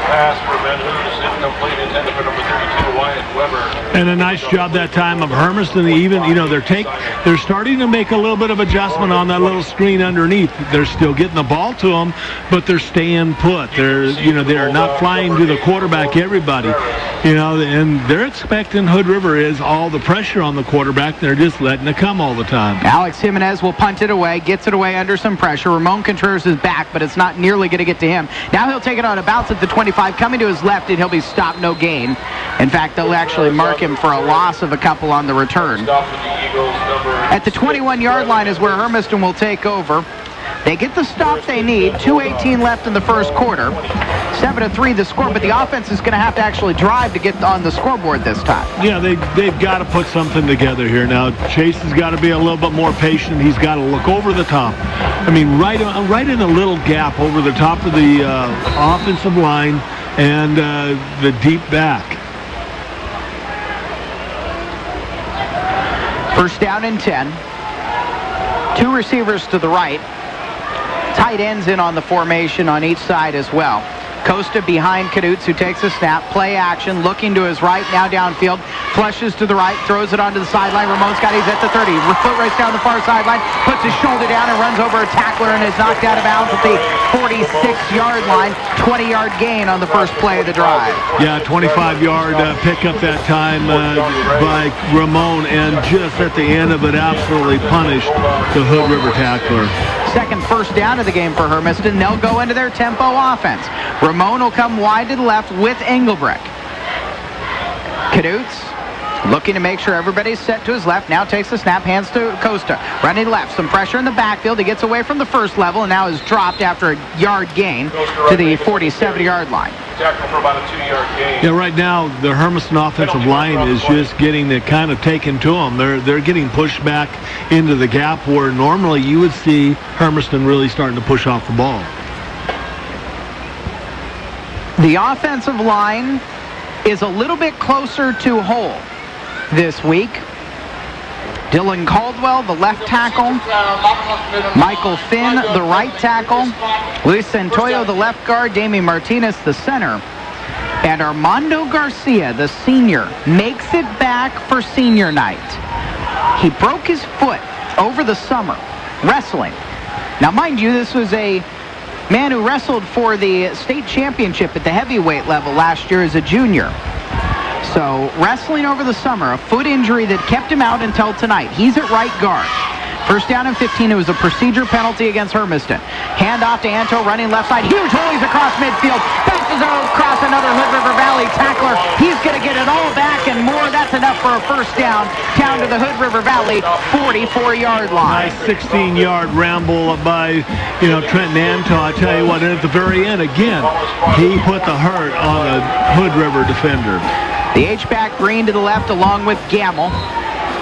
[SPEAKER 3] Pass for Van Hoos, incomplete, intended for number 32, Wyatt Weber.
[SPEAKER 4] And a nice job that time of Hermiston. Even, they're starting to make a little bit of adjustment on that little screen underneath. They're still getting the ball to them, but they're staying put. They're not flying to the quarterback, everybody. And they're expecting Hood River is all the pressure on the quarterback. They're just letting it come all the time.
[SPEAKER 2] Alex Jimenez will punt it away, gets it away under some pressure. Ramon Contreras is back, but it's not nearly going to get to him. Now he'll take it on a bounce at the 25, coming to his left, and he'll be stopped, no gain. In fact, they'll actually mark him for a loss of a couple on the return. At the 21-yard line is where Hermiston will take over. They get the stop they need. 2:18 left in the 1st quarter. 7-3 the score, but the offense is going to have to actually drive to get on the scoreboard this time.
[SPEAKER 4] Yeah, they've got to put something together here. Now, Chase has got to be a little bit more patient. He's got to look over the top. I mean, right in a little gap over the top of the offensive line and the deep back.
[SPEAKER 2] 1st down and 10. 2 receivers to the right. Tight ends in on the formation on each side as well. Costa behind Knutz, who takes a snap. Play action, looking to his right, now downfield. Flushes to the right, throws it onto the sideline. Ramon's got his at the 30. Foot race down the far sideline, puts his shoulder down and runs over a tackler and is knocked out of bounds at the 46-yard line. 20-yard gain on the 1st play of the drive.
[SPEAKER 4] Yeah, 25-yard pickup that time by Ramon, and just at the end of it, absolutely punished the Hood River tackler.
[SPEAKER 2] 2nd 1st down of the game for Hermiston. They'll go into their tempo offense. Ramon will come wide to the left with Engelbrecht. Knutz looking to make sure everybody's set to his left. Now takes the snap, hands to Costa. Running left, some pressure in the backfield. He gets away from the 1st level and now is dropped after a yard gain to the 47-yard line.
[SPEAKER 3] Tackle for about a 2-yard gain.
[SPEAKER 4] Yeah, right now the Hermiston offensive line is just getting it kind of taken to them. They're getting pushed back into the gap where normally you would see Hermiston really starting to push off the ball.
[SPEAKER 2] The offensive line is a little bit closer to whole this week. Dylan Caldwell, the left tackle. Michael Finn, the right tackle. Luis Santoyo, the left guard. Damian Martinez, the center. And Armando Garcia, the senior, makes it back for senior night. He broke his foot over the summer, wrestling. Now, mind you, this was a man who wrestled for the state championship at the heavyweight level last year as a junior. So, wrestling over the summer, a foot injury that kept him out until tonight. He's at right guard. 1st down and 15. It was a procedure penalty against Hermiston. Hand off to Anto, running left side. Huge hole. He's across midfield. Bounces across another Hood River Valley tackler. He's going to get it all back and more. That's enough for a first down to the Hood River Valley 44-yard line.
[SPEAKER 4] Nice 16-yard ramble by, Trenton Anto. I tell you what, and at the very end, again, he put the hurt on a Hood River defender.
[SPEAKER 2] The H-back Green to the left along with Gamble.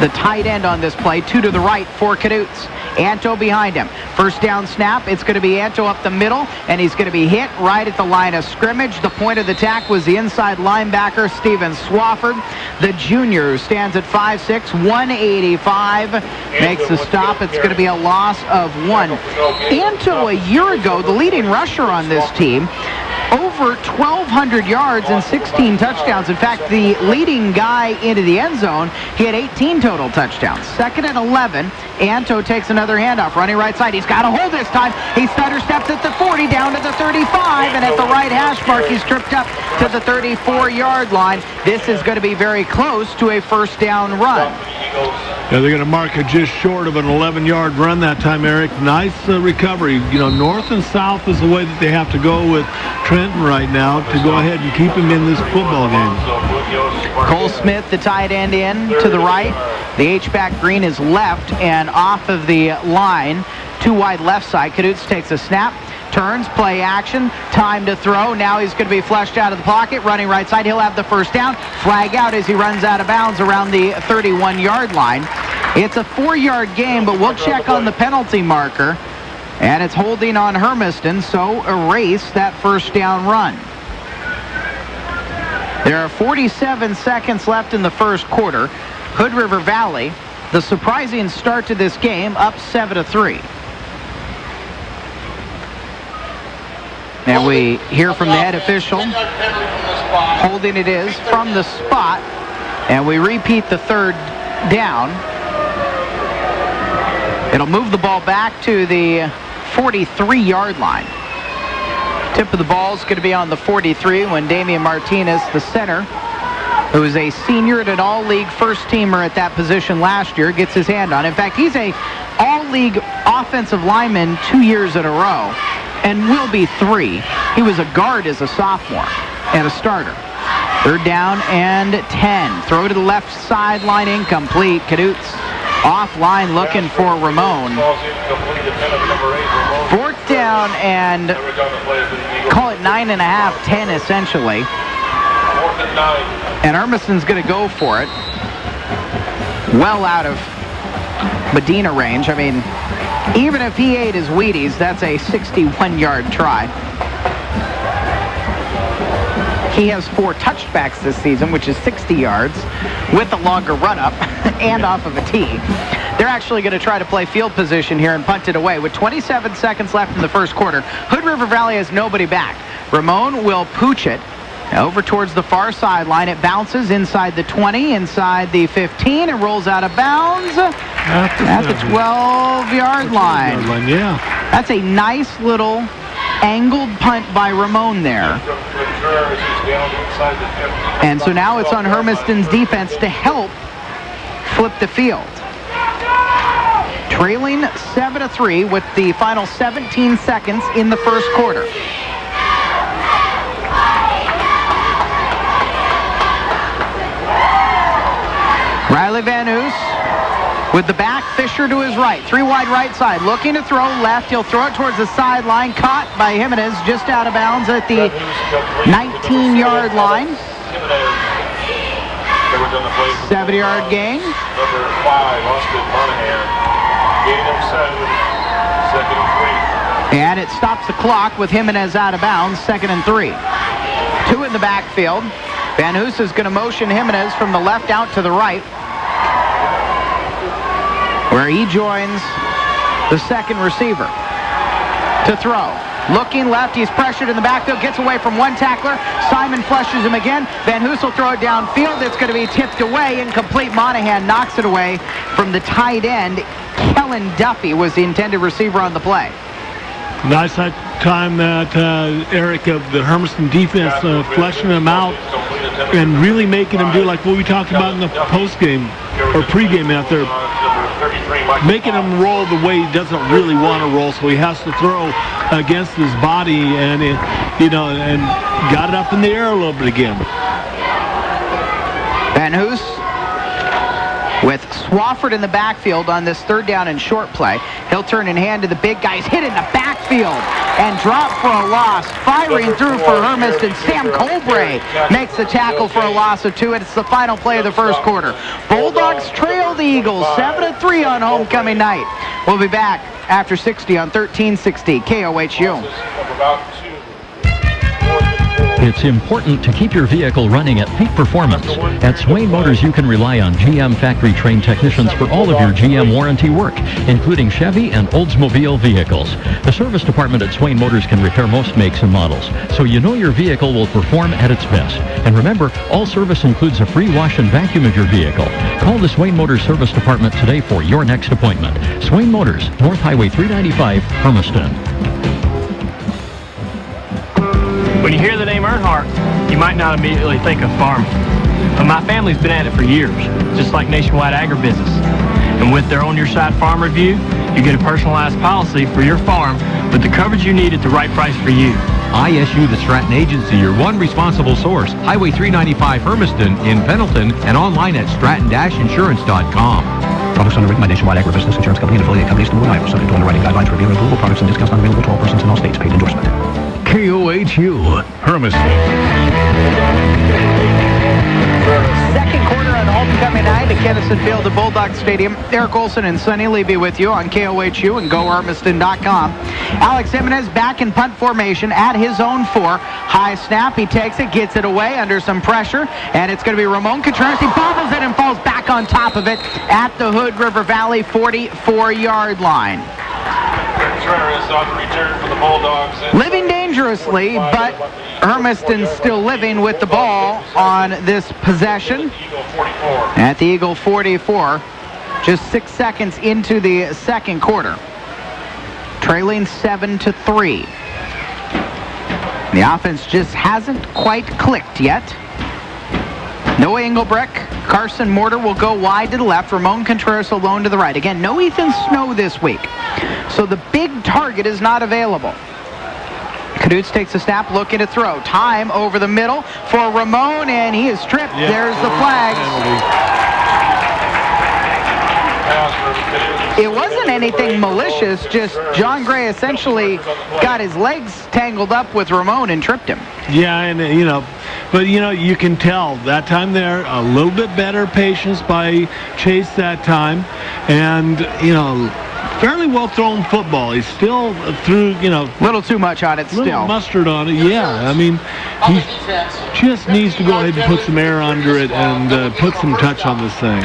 [SPEAKER 2] The tight end on this play, 2 to the right for Cadutes. Anto behind him. First down snap. It's going to be Anto up the middle, and he's going to be hit right at the line of scrimmage. The point of the attack was the inside linebacker, Steven Swafford, the junior, who stands at 5'6", 185, makes the stop. It's going to be a loss of 1. Anto, a year ago, the leading rusher on this team, over 1,200 yards and 16 touchdowns. In fact, the leading guy into the end zone, he had 18 total touchdowns. Second and 11, Anto takes another handoff, running right side. He's got a hold this time. He stutter steps at the 40, down to the 35, and at the right hash mark, he's tripped up to the 34-yard line. This is going to be very close to a first down run.
[SPEAKER 4] Yeah, they're going to mark it just short of an 11-yard run that time, Eric. Nice recovery. North and south is the way that they have to go with Trenton right now to go ahead and keep him in this football game.
[SPEAKER 2] Cole Smith, the tight end, in to the right. The H-back Green is left and off of the line. 2 wide left side. Cadutes takes a snap. Turns, play action, time to throw. Now he's going to be flushed out of the pocket, running right side. He'll have the first down. Flag out as he runs out of bounds around the 31-yard line. It's a 4-yard game, but we'll check on the penalty marker. And it's holding on Hermiston, so erase that first down run. There are 47 seconds left in the first quarter. Hood River Valley, the surprising start to this game, up 7-3. And we hear from the head official, holding it is from the spot, and we repeat the third down. It'll move the ball back to the 43-yard line. Tip of the ball is going to be on the 43 when Damian Martinez, the center, who is a senior and an all-league first-teamer at that position last year, gets his hand on. In fact, he's a all-league offensive lineman 2 years in a row, and will be 3. He was a guard as a sophomore and a starter. Third down and 10. Throw to the left sideline, incomplete. Cadutes offline looking for Ramon. Fourth down and call it 9.5, 10 essentially. And Hermiston's going to go for it. Well out of Medina range. I mean, even if he ate his Wheaties, that's a 61-yard try. He has 4 touchbacks this season, which is 60 yards, with a longer run-up and off of a tee. They're actually going to try to play field position here and punt it away. With 27 seconds left in the first quarter, Hood River Valley has nobody back. Ramon will pooch it over towards the far sideline. It bounces inside the 20, inside the 15, and rolls out of bounds at the 12-yard line.
[SPEAKER 4] Yeah.
[SPEAKER 2] That's a nice little angled punt by Ramon there. And so now it's on Hermiston's defense to help flip the field. Trailing 7-3 with the final 17 seconds in the first quarter. Riley Van Oos with the back, Fisher to his right. 3 wide right side, looking to throw left. He'll throw it towards the sideline. Caught by Jimenez, just out of bounds at the 19-yard line. 7-yard gain.
[SPEAKER 3] Number 5, Austin Monahan. Gain of 7, second and 3.
[SPEAKER 2] And it stops the clock with Jimenez out of bounds, 2nd and 3. 2 in the backfield. Van Oos is going to motion Jimenez from the left out to the right, where he joins the second receiver to throw. Looking left, he's pressured in the backfield, gets away from one tackler. Simon flushes him again. Van Oos will throw it downfield. It's going to be tipped away. Incomplete. Monahan knocks it away from the tight end. Kellen Duffy was the intended receiver on the play.
[SPEAKER 4] Nice time that Eric of the Hermiston defense fleshing him out and really making him do like what we talked about in the post-game or pre-game out there, making him roll the way he doesn't really want to roll, so he has to throw against his body, and and got it up in the air a little bit again.
[SPEAKER 2] Van Oos with Swafford in the backfield on this third down and short play. He'll turn and hand to the big guys, hit in the backfield and drop for a loss. Firing through for Hermiston. Sam Colbray makes the tackle for a loss of 2, and it's the final play of the first quarter. Bulldogs trail the Eagles 7-3 on homecoming night. We'll be back after 60 on 1360 KOHU.
[SPEAKER 5] It's important to keep your vehicle running at peak performance. At Swain Motors, you can rely on GM factory-trained technicians for all of your GM warranty work, including Chevy and Oldsmobile vehicles. The service department at Swain Motors can repair most makes and models, so you know your vehicle will perform at its best. And remember, all service includes a free wash and vacuum of your vehicle. Call the Swain Motors service department today for your next appointment. Swain Motors, North Highway 395, Hermiston.
[SPEAKER 8] When you hear the name Earnhardt, you might not immediately think of farming. But my family's been at it for years, just like Nationwide Agribusiness. And with their On Your Side Farm Review, you get a personalized policy for your farm with the coverage you need at the right price for you.
[SPEAKER 9] ISU, the Stratton Agency, your one responsible source. Highway 395 Hermiston in Pendleton and online at stratton-insurance.com.
[SPEAKER 10] Products underwritten by Nationwide Agribusiness Insurance Company and affiliate companies through Iowa, subject to underwriting guidelines, review and approval. Products and discounts not available to all persons in all states. Paid endorsement.
[SPEAKER 6] KOHU, Hermiston.
[SPEAKER 2] Second quarter on homecoming night at Kennison Field at Bulldog Stadium. Eric Olson and Sonny Lee be with you on KOHU and GoHermiston.com. Alex Jimenez back in punt formation at his own 4. High snap, he takes it, gets it away under some pressure, and it's going to be Ramon Contreras. He bobbles it and falls back on top of it at the Hood River Valley 44-yard line.
[SPEAKER 3] Contreras on the return for the Bulldogs.
[SPEAKER 2] Living dangerously, but Hermiston's still living with the ball on this possession at the Eagle 44. Just 6 seconds into the second quarter. Trailing 7-3. The offense just hasn't quite clicked yet. Noah Engelbrecht, Carson Mortar will go wide to the left. Ramon Contreras alone to the right. Again, no Ethan Snow this week. So the big target is not available. Knudts takes a snap, looking to throw. Time over the middle for Ramon, and he is tripped. Yep. There's the flag. It wasn't anything malicious, just John Gray essentially got his legs tangled up with Ramon and tripped him.
[SPEAKER 4] Yeah, and but you can tell that time there a little bit better patience by Chase that time, and fairly well thrown football. He's still threw
[SPEAKER 2] little too much on it still.
[SPEAKER 4] Little mustard on it. Yeah, I mean he just needs to go ahead and put some air under it and put some touch on this thing.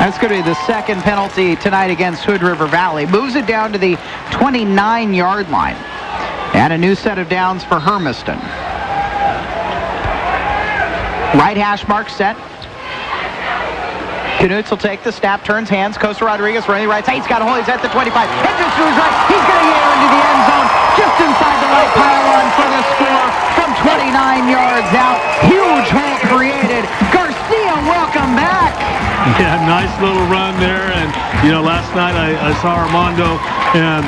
[SPEAKER 2] That's going to be the second penalty tonight against Hood River Valley. Moves it down to the 29-yard line. And a new set of downs for Hermiston. Right hash mark set. Knudts will take the snap, turns hands. Costa Rodriguez running right side. He's got a hole. He's at the 25. Hedges to his right. He's going to get into the end zone. Just inside the right pylon for the score from 29 yards out. Huge hole created. Garcia, welcome back.
[SPEAKER 4] Yeah, nice little run there. And, last night I saw Armando, and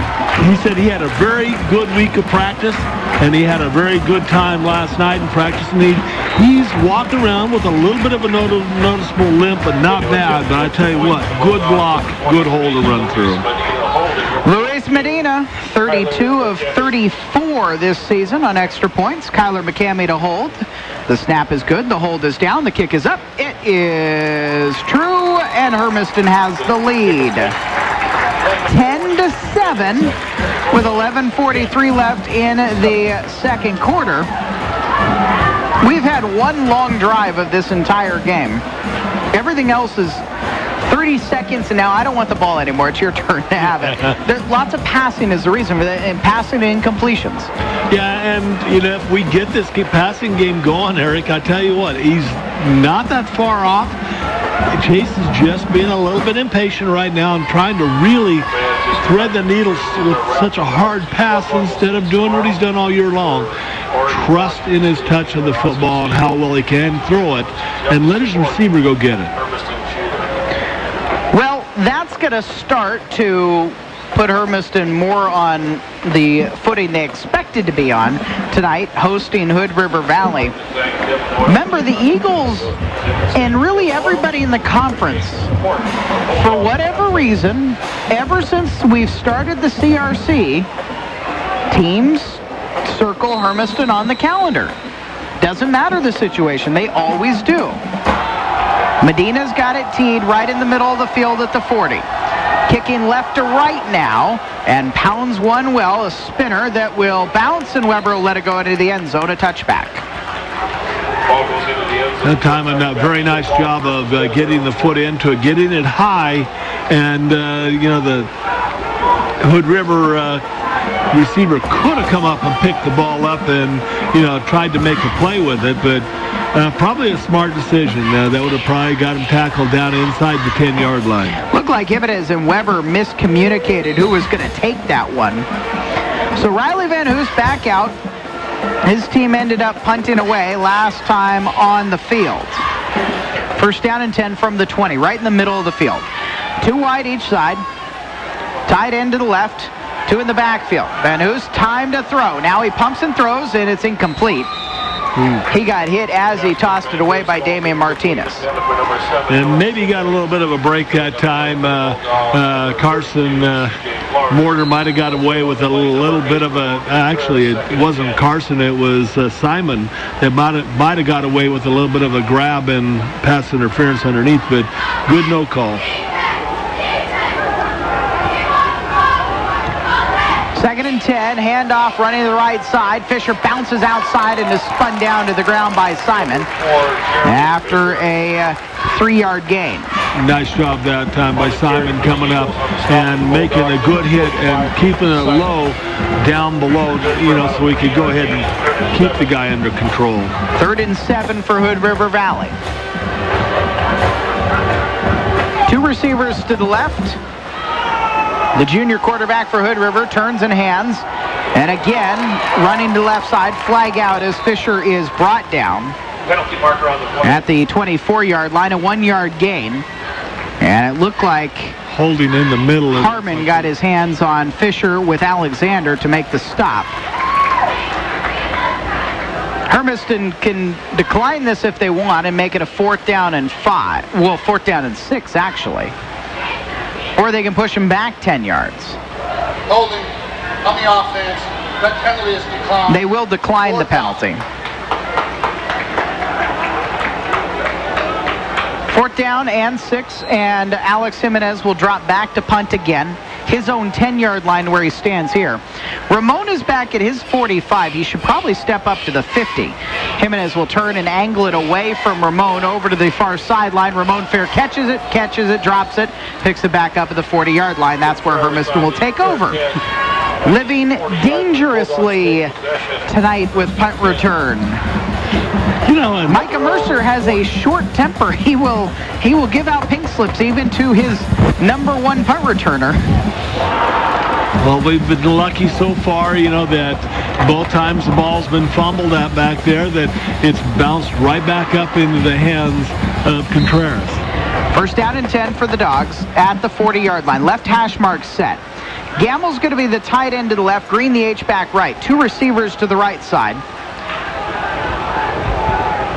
[SPEAKER 4] he said he had a very good week of practice, and he had a very good time last night in practice. And he's walked around with a little bit of a noticeable limp, but not bad. But I tell you what, good block, good hole to run through.
[SPEAKER 2] Luis Medina, 32 of 34 this season on extra points. Kyler McCamey to hold. The snap is good. The hold is down. The kick is up. It is true, and Hermiston has the lead. 10-7 with 11:43 left in the second quarter. We've had one long drive of this entire game. Everything else is 30 seconds, and now I don't want the ball anymore. It's your turn to have it. There's lots of passing is the reason for that, and passing and incompletions.
[SPEAKER 4] Yeah, and if we get this passing game going, Eric, I tell you what, he's not that far off. Chase is just being a little bit impatient right now and trying to really thread the needle with such a hard pass instead of doing what he's done all year long. Trust in his touch of the football and how well he can throw it, and let his receiver go get it.
[SPEAKER 2] Well, that's going to start to put Hermiston more on the footing they expected to be on tonight, hosting Hood River Valley. Remember, the Eagles and really everybody in the conference, for whatever reason, ever since we've started the CRC, teams circle Hermiston on the calendar. Doesn't matter the situation, they always do. Medina's got it teed right in the middle of the field at the 40. Kicking left to right now, and pounds one well, a spinner that will bounce, and Weber will let it go into the end zone, a touchback.
[SPEAKER 4] That time, a very nice job of getting the foot into it, getting it high, and, the Hood River receiver could have come up and picked the ball up and, tried to make a play with it, but probably a smart decision. That would have probably got him tackled down inside the 10-yard line.
[SPEAKER 2] Looked like Jimenez and Weber miscommunicated who was going to take that one. So Riley Van Hoos back out. His team ended up punting away last time on the field. First down and 10 from the 20, right in the middle of the field. 2 wide each side. Tight end to the left, 2 in the backfield. Van Hoos, time to throw. Now he pumps and throws, and it's incomplete. He got hit as he tossed it away by Damian Martinez.
[SPEAKER 4] And maybe got a little bit of a break that time. Carson Mortar might have got away with a little bit of a, actually it wasn't Carson, it was Simon that might have got away with a little bit of a grab and pass interference underneath, but good no call.
[SPEAKER 2] Second and 10, handoff running to the right side. Fisher bounces outside and is spun down to the ground by Simon after a 3-yard gain.
[SPEAKER 4] Nice job that time by Simon coming up and making a good hit and keeping it low down below, so we could go ahead and keep the guy under control.
[SPEAKER 2] 3rd and 7 for Hood River Valley. 2 receivers to the left. The junior quarterback for Hood River turns and hands. And again, running to the left side, flag out as Fisher is brought down.
[SPEAKER 3] Penalty marker on the play.
[SPEAKER 2] At the 24-yard line, a 1-yard gain. And it looked like
[SPEAKER 4] holding in the middle.
[SPEAKER 2] Harmon got his hands on Fisher with Alexander to make the stop. Hermiston can decline this if they want and make it a 4th down and 5. Well, 4th down and 6, actually. Or they can push him back 10 yards.
[SPEAKER 7] Holding on the offense. That penalty is declined.
[SPEAKER 2] They will decline the penalty. 4th down and 6, and Alex Jimenez will drop back to punt again. His own 10-yard line where he stands here. Ramon is back at his 45. He should probably step up to the 50. Jimenez will turn and angle it away from Ramon over to the far sideline. Ramon Fair catches it, drops it, picks it back up at the 40-yard line. That's where Hermiston will take over. Living dangerously tonight with punt return. Micah Mercer has a short temper. He will give out pink slips even to his #1 punt returner.
[SPEAKER 4] Well, we've been lucky so far, that both times the ball's been fumbled at back there, that it's bounced right back up into the hands of Contreras.
[SPEAKER 2] First down and 10 for the Dogs at the 40-yard line. Left hash mark set. Gamble's going to be the tight end to the left, Green the H-back right. 2 receivers to the right side.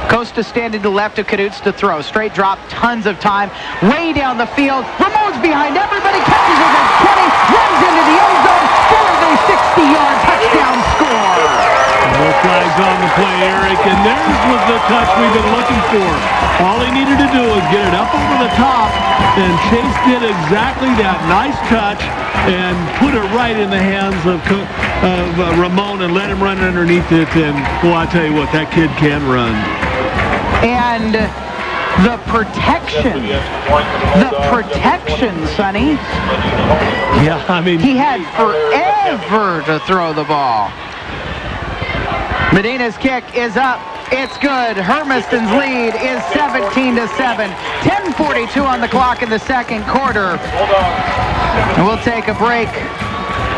[SPEAKER 2] Costa standing to the left of Caduce to throw. Straight drop, tons of time. Way down the field. Ramon's behind everybody. Catches it at 20. Runs into the end zone for the 60-yard touchdown score.
[SPEAKER 4] No flags on the play, Eric. And there's was the touch we've been looking for. All he needed to do was get it up over the top. And Chase did exactly that. Nice touch. And put it right in the hands of Ramon and let him run underneath it. And, boy, I tell you what, that kid can run.
[SPEAKER 2] And the protection, Sonny.
[SPEAKER 4] Yeah, I mean,
[SPEAKER 2] he had forever to throw the ball. Medina's kick is up. It's good. Hermiston's lead is 17-7. 10:42 on the clock in the second quarter. And we'll take a break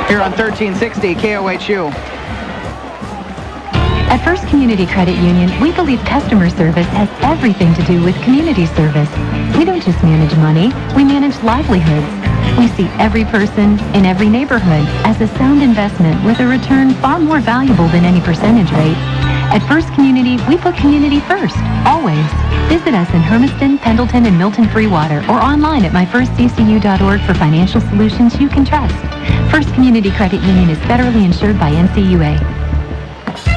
[SPEAKER 2] here on 1360 KOHU.
[SPEAKER 11] At First Community Credit Union, we believe customer service has everything to do with community service. We don't just manage money, we manage livelihoods. We see every person in every neighborhood as a sound investment with a return far more valuable than any percentage rate. At First Community, we put community first, always. Visit us in Hermiston, Pendleton, and Milton-Freewater, or online at myfirstccu.org for financial solutions you can trust. First Community Credit Union is federally insured by NCUA.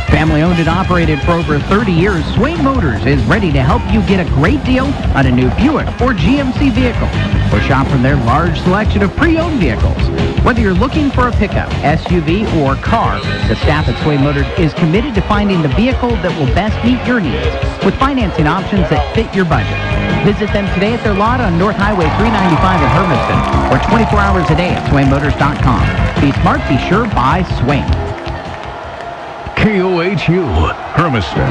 [SPEAKER 12] Family owned and operated for over 30 years, Swain Motors is ready to help you get a great deal on a new Buick or GMC vehicle, or shop from their large selection of pre-owned vehicles. Whether you're looking for a pickup, SUV, or car, the staff at Swain Motors is committed to finding the vehicle that will best meet your needs, with financing options that fit your budget. Visit them today at their lot on North Highway 395 in Hermiston, or 24 hours a day at SwainMotors.com. Be smart, be sure, buy Swain.
[SPEAKER 6] KOHU, Hermiston.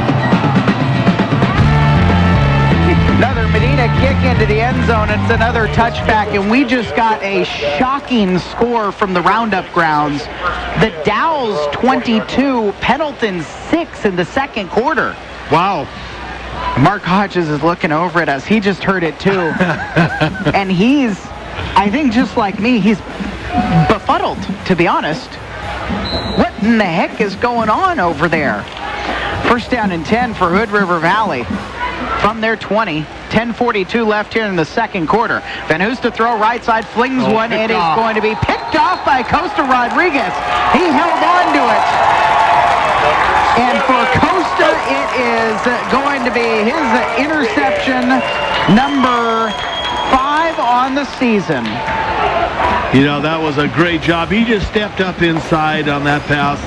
[SPEAKER 2] Another Medina kick into the end zone. It's another touchback, and we just got a shocking score from the Roundup grounds. The Dow's 22, Pendleton 6 in the second quarter.
[SPEAKER 4] Wow.
[SPEAKER 2] Mark Hodges is looking over at us. He just heard it too. And he's, I think just like me, he's befuddled, to be honest. What in the heck is going on over there? First down and 10 for Hood River Valley from their 20. 10:42 left here in the second quarter. Van Hoos to throw right side, flings one. It is going to be picked off by Costa Rodriguez. He held on to it. And for Costa, it is going to be his interception number 5 on the season.
[SPEAKER 4] You know, that was a great job. He just stepped up inside on that pass.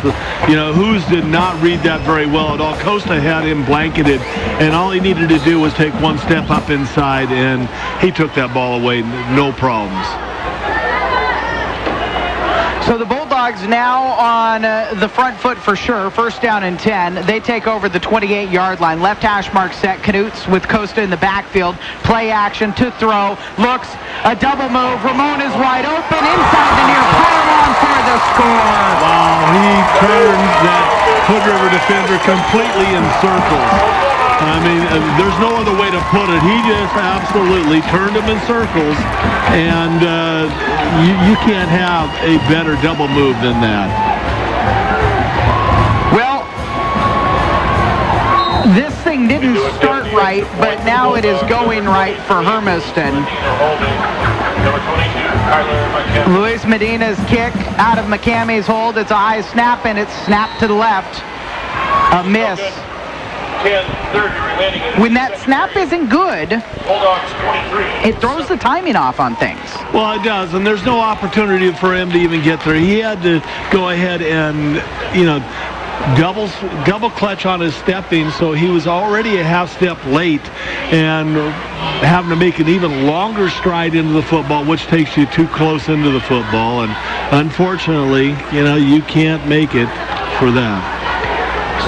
[SPEAKER 4] You know, Hoos did not read that very well at all. Costa had him blanketed, and all he needed to do was take one step up inside, and he took that ball away, no problems.
[SPEAKER 2] So the Bulldogs now on the front foot for sure. First down and 10. They take over the 28-yard line. Left hash mark set. Knutz with Costa in the backfield. Play action to throw. Looks. A double move. Ramon is wide open. Inside the near pylon for the score.
[SPEAKER 4] Wow, he turned that Hood River defender completely in circles. I mean, there's no other way to put it. He just absolutely turned him in circles, and you can't have a better double move than that.
[SPEAKER 2] Well, this thing didn't start right, but now it is going right for Hermiston. Luis Medina's kick out of McCammy's hold. It's a high snap, and it's snapped to the left. A miss. When that snap isn't good, it throws the timing off on things.
[SPEAKER 4] Well, it does, and there's no opportunity for him to even get there. He had to go ahead and, you know, double clutch on his stepping, so he was already a half step late, and having to make an even longer stride into the football, which takes you too close into the football, and unfortunately, you know, you can't make it for that.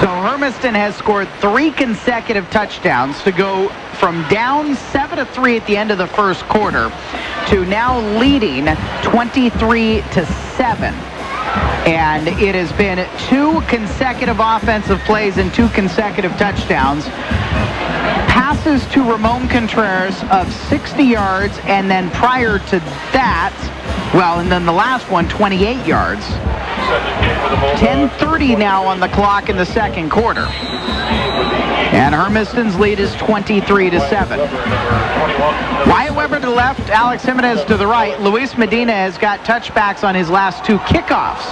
[SPEAKER 2] So Hermiston has scored 3 consecutive touchdowns to go from down 7-3 at the end of the first quarter to now leading 23-7. And it has been 2 consecutive offensive plays and 2 consecutive touchdowns. Passes to Ramon Contreras of 60 yards, and then prior to that, well, and then the last one, 28 yards. 10:30 now on the clock in the second quarter. And Hermiston's lead is 23-7. Wyatt Weber to the left, Alex Jimenez to the right. Luis Medina has got touchbacks on his last 2 kickoffs.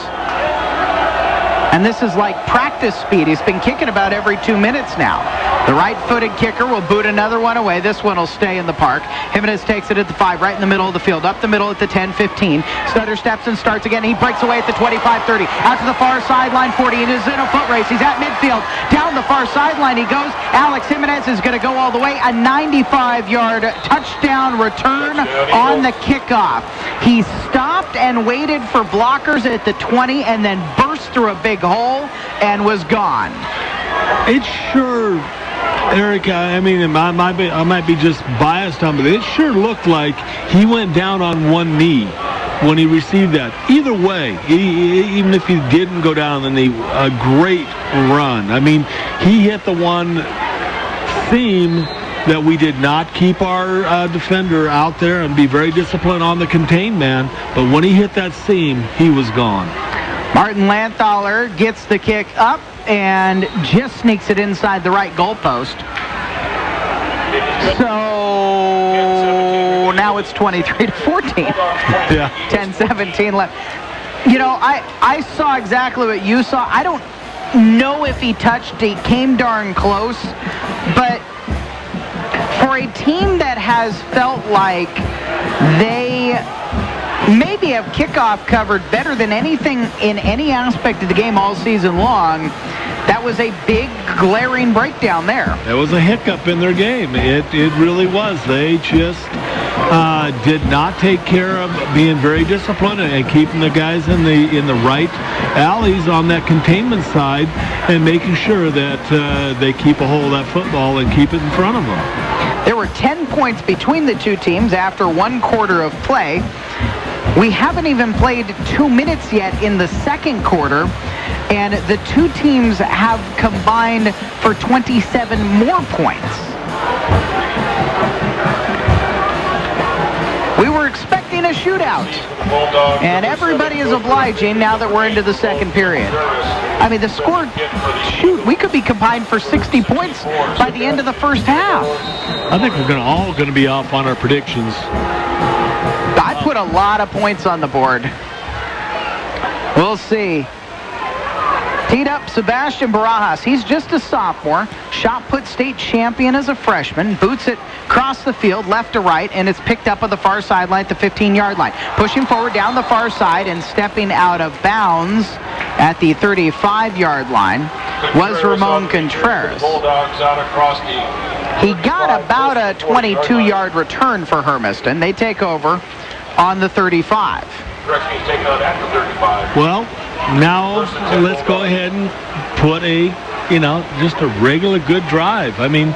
[SPEAKER 2] And this is like practice speed. He's been kicking about every 2 minutes now. The right-footed kicker will boot another one away. This one will stay in the park. Jimenez takes it at the 5, right in the middle of the field. Up the middle at the 10-15. Stutter steps and starts again. He breaks away at the 25-30. Out to the far sideline, 40. It is in a foot race. He's at midfield. Down the far sideline he goes. Alex Jimenez is going to go all the way. A 95-yard touchdown return on the kickoff. He stopped and waited for blockers at the 20 and then burst through a big hole and was gone.
[SPEAKER 4] It sure, Eric, I mean, I might be just biased on, but it sure looked like he went down on one knee. when he received that. Either way, even if he didn't go down, then a great run. I mean, he hit the one seam that we did not keep our defender out there and be very disciplined on the contained man. But when he hit that seam, he was gone.
[SPEAKER 2] Martin Lanthaler gets the kick up and just sneaks it inside the right goalpost. So now it's 23-14.
[SPEAKER 4] Yeah.
[SPEAKER 2] 10-17 left. You know, I saw exactly what you saw. I don't know if he touched. He came darn close. But for a team that has felt like they maybe have kickoff covered better than anything in any aspect of the game all season long, that was a big, glaring breakdown there.
[SPEAKER 4] It was a hiccup in their game. It really was. They just did not take care of being very disciplined and keeping the guys in the right alleys on that containment side and making sure that they keep a hold of that football and keep it in front of them.
[SPEAKER 2] There were 10 points between the two teams after 1 quarter of play. We haven't even played 2 minutes yet in the second quarter, and the two teams have combined for 27 more points. We were expecting a shootout, and everybody is obliging now that we're into the second period. I mean, the score, shoot, we could be combined for 60 points by the end of the first half.
[SPEAKER 4] I think we're all going to be off on our predictions.
[SPEAKER 2] I put a lot of points on the board. We'll see. Teed up Sebastian Barajas. He's just a sophomore. Shot put state champion as a freshman. Boots it across the field, left to right, and it's picked up on the far sideline at the 15-yard line. Pushing forward down the far side and stepping out of bounds at the 35-yard line was Ramon Contreras. He got about a 22-yard return for Hermiston. They take over on the 35.
[SPEAKER 4] Well, now let's go ahead and put just a regular good drive. I mean,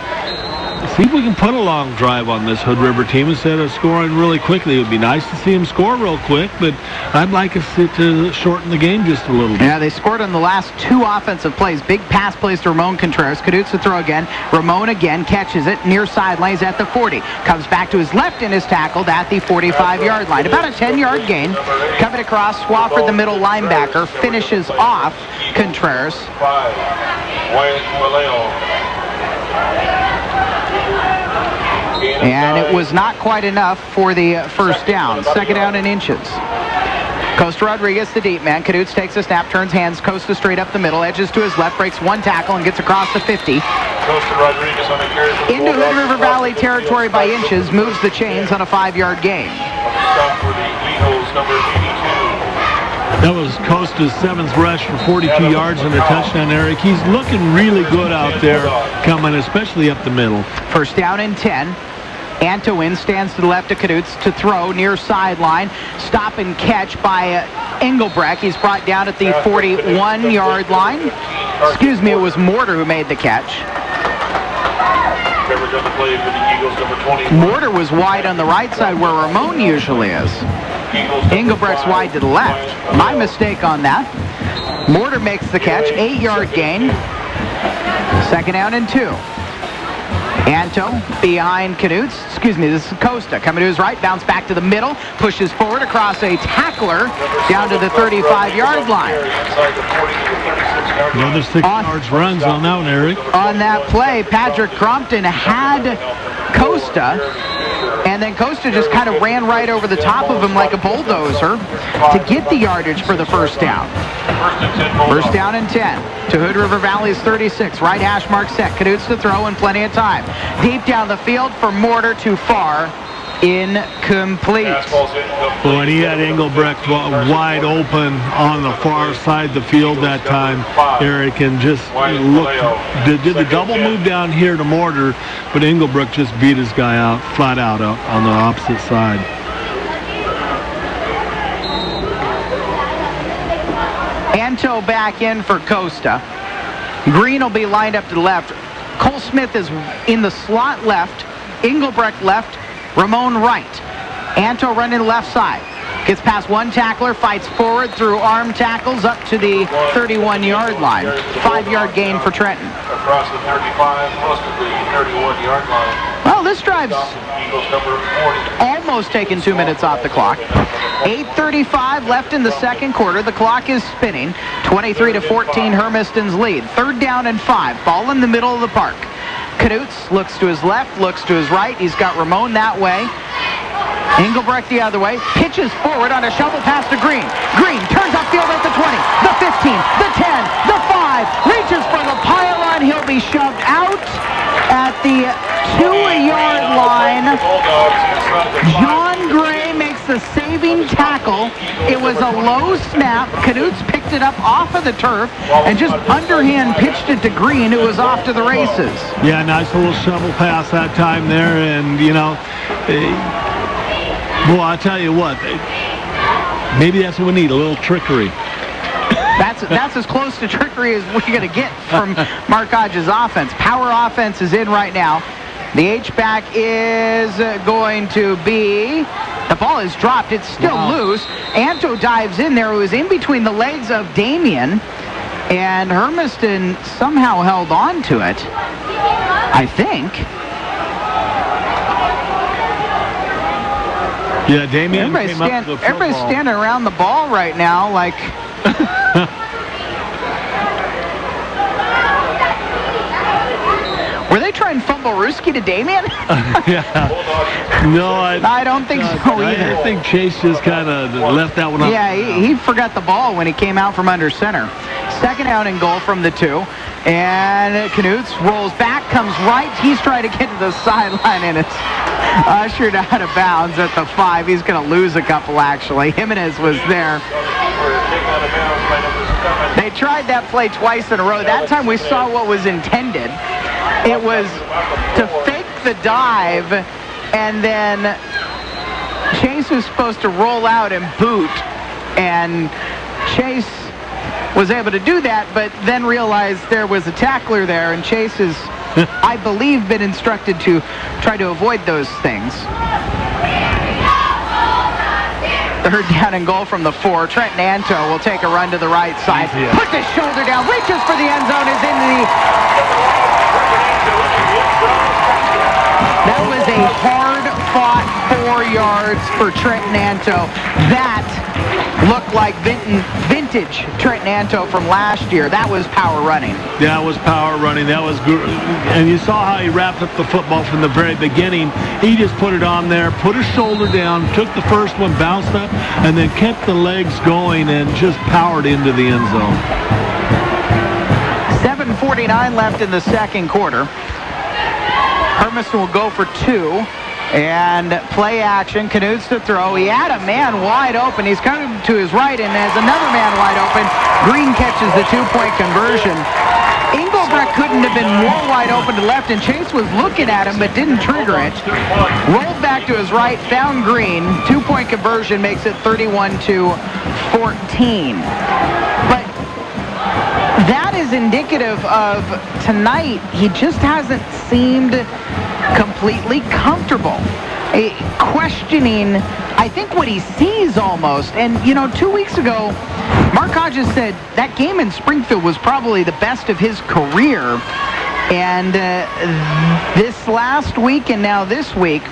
[SPEAKER 4] see if we can put a long drive on this Hood River team instead of scoring really quickly. It would be nice to see them score real quick, but I'd like us to shorten the game just a little bit.
[SPEAKER 2] Yeah, they scored on the last 2 offensive plays. Big pass plays to Ramon Contreras. Cadutes to throw again. Ramon again catches it near sidelines at the 40. Comes back to his left and is tackled at the 45-yard line. About a 10-yard gain. Coming across, Swafford, the middle linebacker, finishes off Contreras. And it was not quite enough for the first down. Second down and inches. Costa Rodriguez, the deep man. Cadutes takes a snap, turns hands. Costa straight up the middle, edges to his left, breaks 1 tackle, and gets across the 50.
[SPEAKER 3] Costa Rodriguez on the carry for the
[SPEAKER 2] into Hood River Valley territory by inches, moves the chains on a 5-yard gain.
[SPEAKER 3] Stop for the Eagles, number 82.
[SPEAKER 4] That was Costa's 7th rush for 42 yards and a touchdown, Eric. He's looking really good out there coming, especially up the middle.
[SPEAKER 2] First down and 10. Antowin stands to the left of Cadutes to throw near sideline. Stop and catch by Engelbrecht. He's brought down at the 41-yard line. Excuse me, it was Mortar who made the catch. Mortar was wide on the right side where Ramon usually is. Engelbrecht's wide to the left. My mistake on that. Mortar makes the catch, 8-yard gain. Second down and 2. Anto behind Cadutes. Excuse me, this is Costa. Coming to his right, bounce back to the middle, pushes forward across a tackler down to the 35-yard line.
[SPEAKER 4] Another 6 yards runs on that one, Eric.
[SPEAKER 2] On that play, Patrick Crompton had Costa, and then Costa just kind of ran right over the top of him like a bulldozer to get the yardage for the first down. First down and 10 to Hood River Valley's 36. Right hash mark set. Cadutes to throw and plenty of time. Deep down the field for Mortar, too far. Incomplete.
[SPEAKER 4] Boy, and he had Engelbrecht wide open on the far side of the field that time, Eric, and just did the double move down here to Mortar, but Engelbrecht just beat his guy out, flat out on the opposite side.
[SPEAKER 2] Anto back in for Costa. Green will be lined up to the left. Cole Smith is in the slot left. Engelbrecht left. Ramon right. Anto running left side. Gets past one tackler, fights forward through arm tackles up to the 31-yard line. 5-yard gain for Trenton.
[SPEAKER 3] Across the 35, close to the 31-yard line.
[SPEAKER 2] Well, this drive's
[SPEAKER 3] Eagles number 40.
[SPEAKER 2] almost taking 2 minutes off the clock. 8:35 left in the second quarter. The clock is spinning. 23-14, Hermiston's lead. 3rd down and 5. Ball in the middle of the park. Knutz looks to his left, looks to his right. He's got Ramon that way. Engelbrecht the other way. Pitches forward on a shovel pass to Green. Green turns upfield at the 20, the 15, the 10, the 5. Reaches for the pylon. He'll be shoved out at the 2-yard line. John Gray makes the saving tackle. It was a low snap. Knutz picked it up off of the turf and just underhand pitched it to Green, who was off to the races.
[SPEAKER 4] Yeah, nice little shovel pass that time there, and well, I tell you what, maybe that's what we need, a little trickery.
[SPEAKER 2] That's as close to trickery as we're going to get from Mark Hodges' offense. Power offense is in right now. The H-back is going to be... The ball is dropped. It's still loose. Anto dives in there. It was in between the legs of Damien, and Hermiston somehow held on to it, I think.
[SPEAKER 4] Yeah, Damien came up to the football.
[SPEAKER 2] Everybody's standing around the ball right now like... Were they trying Fumblerooski to Damien?
[SPEAKER 4] No,
[SPEAKER 2] I don't think so either.
[SPEAKER 4] I think Chase just kind of left that one up.
[SPEAKER 2] Yeah, he forgot the ball when he came out from under center. 2nd down and goal from the 2. And Knutz rolls back, comes right. He's trying to get to the sideline, and it's ushered out of bounds at the 5. He's going to lose a couple, actually. Jimenez was there. They tried that play twice in a row. That time we saw what was intended. It was to fake the dive, and then Chase was supposed to roll out and boot, and Chase was able to do that, but then realized there was a tackler there, and Chase has, I believe, been instructed to try to avoid those things. 3rd down and goal from the 4. Trenton Anto will take a run to the right side. Puts his shoulder down, reaches for the end zone, is into the... That was a hard-fought 4 yards for Trenton Anto. That looked like vintage Trenton Anto from last year. That was power running.
[SPEAKER 4] Yeah, it was power running. That was good. And you saw how he wrapped up the football from the very beginning. He just put it on there, put his shoulder down, took the first one, bounced up, and then kept the legs going and just powered into the end zone.
[SPEAKER 2] 7:49 left in the second quarter. Hermiston will go for 2. And play action. Knutz to throw. He had a man wide open. He's coming to his right and has another man wide open. Green catches the 2-point conversion. Engelbrecht couldn't have been more wide open to left, and Chase was looking at him but didn't trigger it. Rolled back to his right, found Green. 2-point conversion makes it 31-14. But that is indicative of tonight. He just hasn't seemed completely comfortable. Questioning, I think, what he sees almost. And, 2 weeks ago, Mark Hodges said that game in Springfield was probably the best of his career. And this last week and now this week,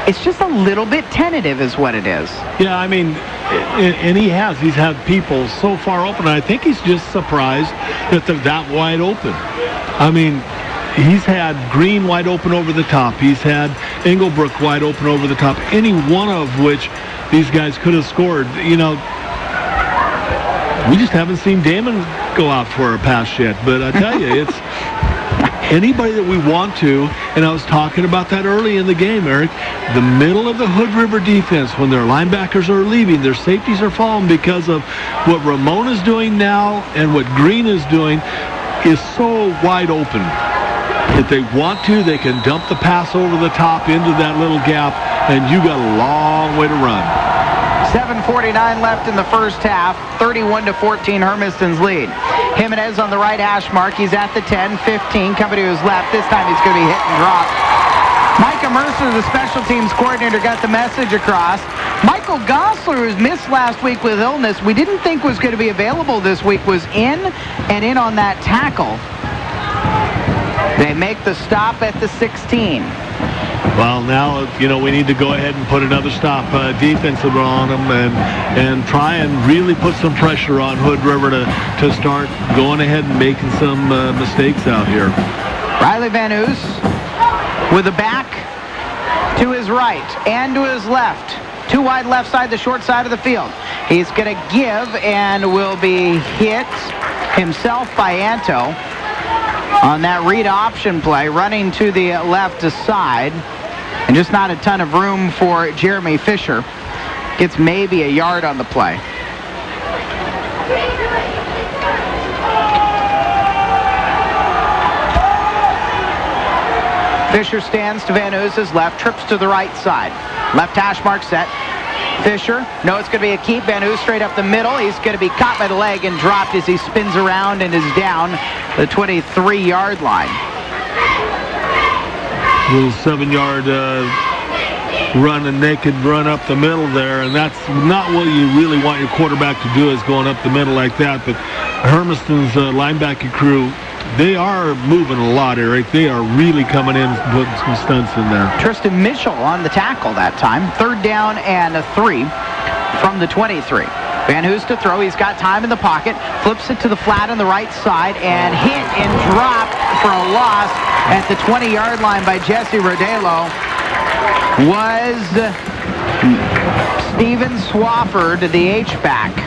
[SPEAKER 2] it's just a little bit tentative is what it is.
[SPEAKER 4] Yeah, I mean, and he's had people so far open. I think he's just surprised that they're that wide open. I mean, he's had Green wide open over the top. He's had Engelbrecht wide open over the top. Any one of which these guys could have scored. We just haven't seen Damon go out for a pass yet. But I tell you, it's anybody that we want to, and I was talking about that early in the game, Eric, the middle of the Hood River defense, when their linebackers are leaving, their safeties are falling because of what Ramon is doing now and what Green is doing is so wide open. If they want to, they can dump the pass over the top into that little gap, and you got a long way to run.
[SPEAKER 2] 7:49 left in the first half. 31-14, Hermiston's lead. Jimenez on the right hash mark. He's at the 10, 15. Coming to his left. This time he's going to be hit and drop. Micah Mercer, the special teams coordinator, got the message across. Michael Gosler, who's missed last week with illness, we didn't think was going to be available this week, was in on that tackle. They make the stop at the 16.
[SPEAKER 4] Well, now, we need to go ahead and put another stop defensive on them and try and really put some pressure on Hood River to start going ahead and making some mistakes out here.
[SPEAKER 2] Riley Van Oos with a back to his right and to his left. Too wide left side, the short side of the field. He's going to give and will be hit himself by Anto on that read option play, running to the left side. And just not a ton of room for Jeremy Fisher. Gets maybe a yard on the play. Fisher stands to Van Oos's left, trips to the right side. Left hash mark set. Fisher, no, it's going to be a keep. Van Oos straight up the middle. He's going to be caught by the leg and dropped as he spins around and is down the 23-yard line.
[SPEAKER 4] Little 7-yard run, a naked run up the middle there, and that's not what you really want your quarterback to do, is going up the middle like that. But Hermiston's linebacker crew, they are moving a lot, Eric. They are really coming in and putting some stunts in there.
[SPEAKER 2] Tristan Mitchell on the tackle that time. 3rd down and a 3 from the 23. Van Oos to throw. He's got time in the pocket. Flips it to the flat on the right side and hit and dropped for a loss at the 20-yard line by Jesse Rodelo was Steven Swafford, the H-back.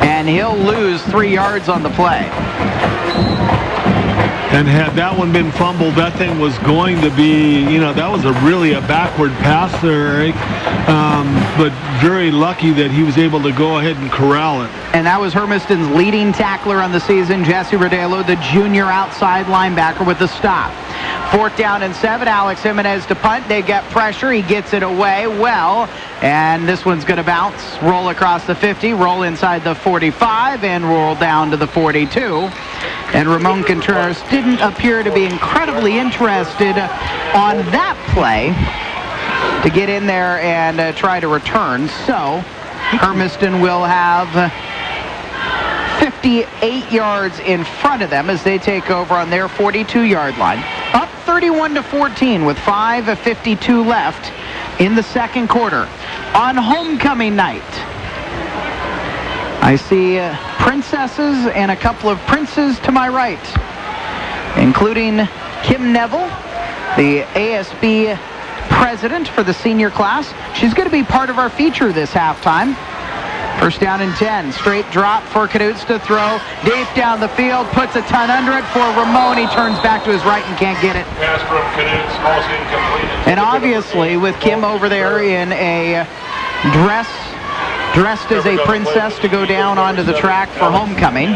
[SPEAKER 2] And he'll lose 3 yards on the play.
[SPEAKER 4] And had that one been fumbled, that thing was going to be, that was a backward pass there, Eric. But very lucky that he was able to go ahead and corral it.
[SPEAKER 2] And that was Hermiston's leading tackler on the season, Jesse Rodelo, the junior outside linebacker, with the stop. 4th down and 7. Alex Jimenez to punt. They get pressure. He gets it away well. And this one's going to bounce, roll across the 50, roll inside the 45, and roll down to the 42. And Ramon Contreras didn't appear to be incredibly interested on that play to get in there and try to return. So Hermiston will have 58 yards in front of them as they take over on their 42-yard line. Up 31-14 with 5:52 left in the second quarter. On homecoming night, I see princesses and a couple of princes to my right, including Kim Neville, the ASB president for the senior class. She's going to be part of our feature this halftime. 1st down and 10. Straight drop for Knutz to throw. Deep down the field. Puts a ton under it for Ramon. He turns back to his right and can't get it.
[SPEAKER 3] Pass from Knutz, almost incomplete.
[SPEAKER 2] And obviously with Kim over there in a dressed as a princess to go down onto the track for homecoming.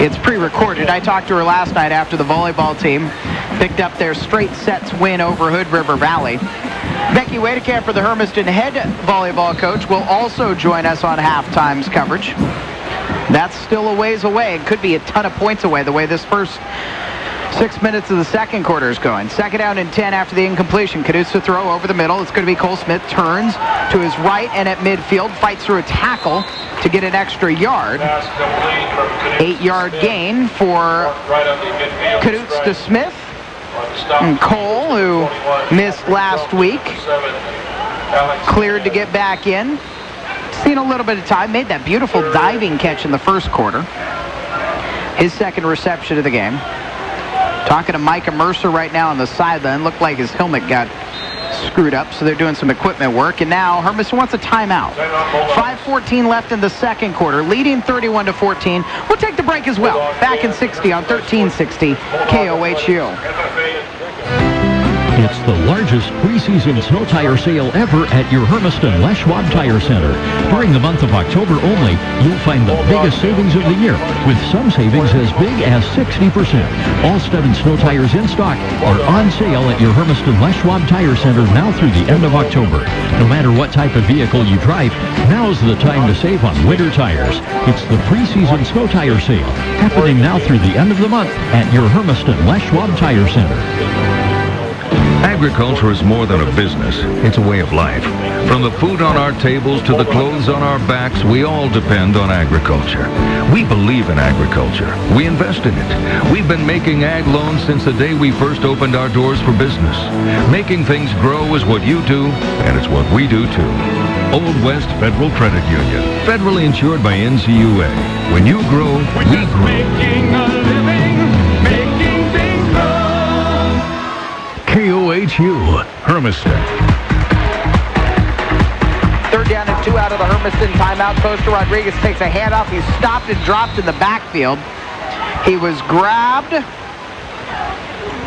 [SPEAKER 2] It's pre-recorded. I talked to her last night after the volleyball team picked up their straight sets win over Hood River Valley. Becky Wadekamp, the Hermiston head volleyball coach, will also join us on halftime's coverage. That's still a ways away. It could be a ton of points away the way this first 6 minutes of the second quarter is going. 2nd down and 10 after the incompletion. Knutz to throw over the middle. It's going to be Cole Smith. Turns to his right and at midfield. Fights through a tackle to get an extra yard. 8-yard gain for Knutz to Smith. And Cole, who missed last week, cleared to get back in. Seen a little bit of time. Made that beautiful diving catch in the first quarter. His second reception of the game. Talking to Micah Mercer right now on the sideline. Looked like his helmet got screwed up, so they're doing some equipment work. And now Hermiston wants a timeout. 5:14 left in the second quarter, leading 31-14. We'll take the break as well. Back in 60 on 1360 KOHU.
[SPEAKER 5] It's the largest preseason snow tire sale ever at your Hermiston Les Schwab Tire Center. During the month of October only, you'll find the biggest savings of the year, with some savings as big as 60%. All studded snow tires in stock are on sale at your Hermiston Les Schwab Tire Center now through the end of October. No matter what type of vehicle you drive, now's the time to save on winter tires. It's the preseason snow tire sale, happening now through the end of the month at your Hermiston Les Schwab Tire Center.
[SPEAKER 6] Agriculture is more than a business. It's a way of life. From the food on our tables to the clothes on our backs, we all depend on agriculture. We believe in agriculture. We invest in it. We've been making ag loans since the day we first opened our doors for business. Making things grow is what you do, and it's what we do too. Old West Federal Credit Union. Federally insured by NCUA. When you grow, we grow.
[SPEAKER 1] Making a living, making things grow.
[SPEAKER 6] KOHU, Hermiston.
[SPEAKER 2] Third down and 2 out of the Hermiston timeout. Costa Rodriguez takes a handoff. He's stopped and dropped in the backfield. He was grabbed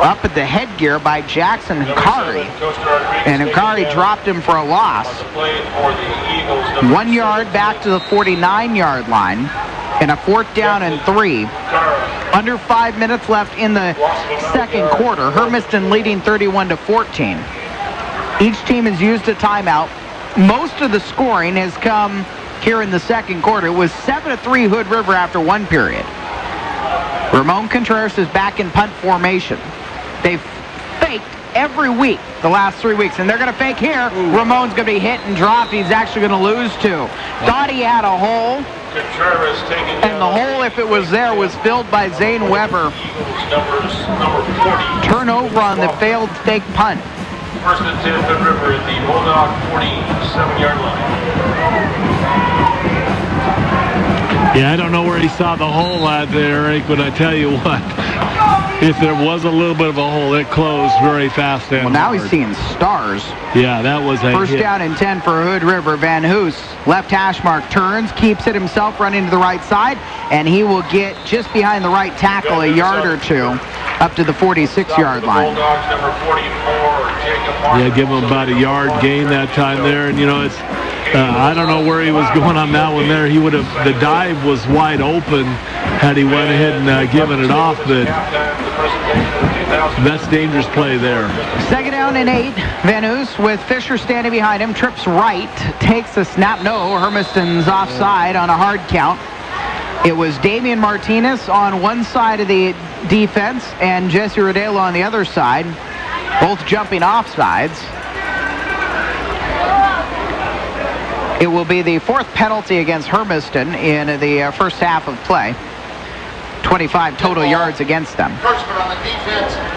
[SPEAKER 2] up at the headgear by Jackson Hikari. And Hikari dropped him for a loss. 1 yard back to the 49-yard line. And a 4th down and 3. Under 5 minutes left in the second quarter. Hermiston leading 31-14. Each team has used a timeout. Most of the scoring has come here in the second quarter. It was 7-3 Hood River after one period. Ramon Contreras is back in punt formation. They've faked every week the last 3 weeks, and they're going to fake here. Ramon's going to be hit and dropped. He's actually going to lose 2. Thought he had a hole, and the hole, if it was there, was filled by Zane Weber. Turnover on the failed fake punt.
[SPEAKER 3] First and 10, Hood River at the Bulldog 47-yard line.
[SPEAKER 4] Yeah, I don't know where he saw the hole at there, Eric, but I tell you what, if there was a little bit of a hole, it closed very fast and
[SPEAKER 2] Well, now
[SPEAKER 4] hard.
[SPEAKER 2] he's seeing stars.
[SPEAKER 4] Yeah, that was a
[SPEAKER 2] First
[SPEAKER 4] hit.
[SPEAKER 2] down and 10 for Hood River. Van Hoos, left hash mark, turns, keeps it himself, running to the right side, and he will get just behind the right tackle, a yard or two, up to the 46-yard line.
[SPEAKER 4] Yeah, give him about a yard gain that time there, and you know, it's I don't know where he was going on that one there. He would have, the dive was wide open had he went ahead and given it off, but that's dangerous play there.
[SPEAKER 2] Second down and 8. Van Hoos with Fisher standing behind him, trips right, takes a snap. No, Hermiston's offside on a hard count. It was Damian Martinez on one side of the defense and Jesse Rodelo on the other side, both jumping off sides. It will be the 4th penalty against Hermiston in the first half of play. 25 total yards against them.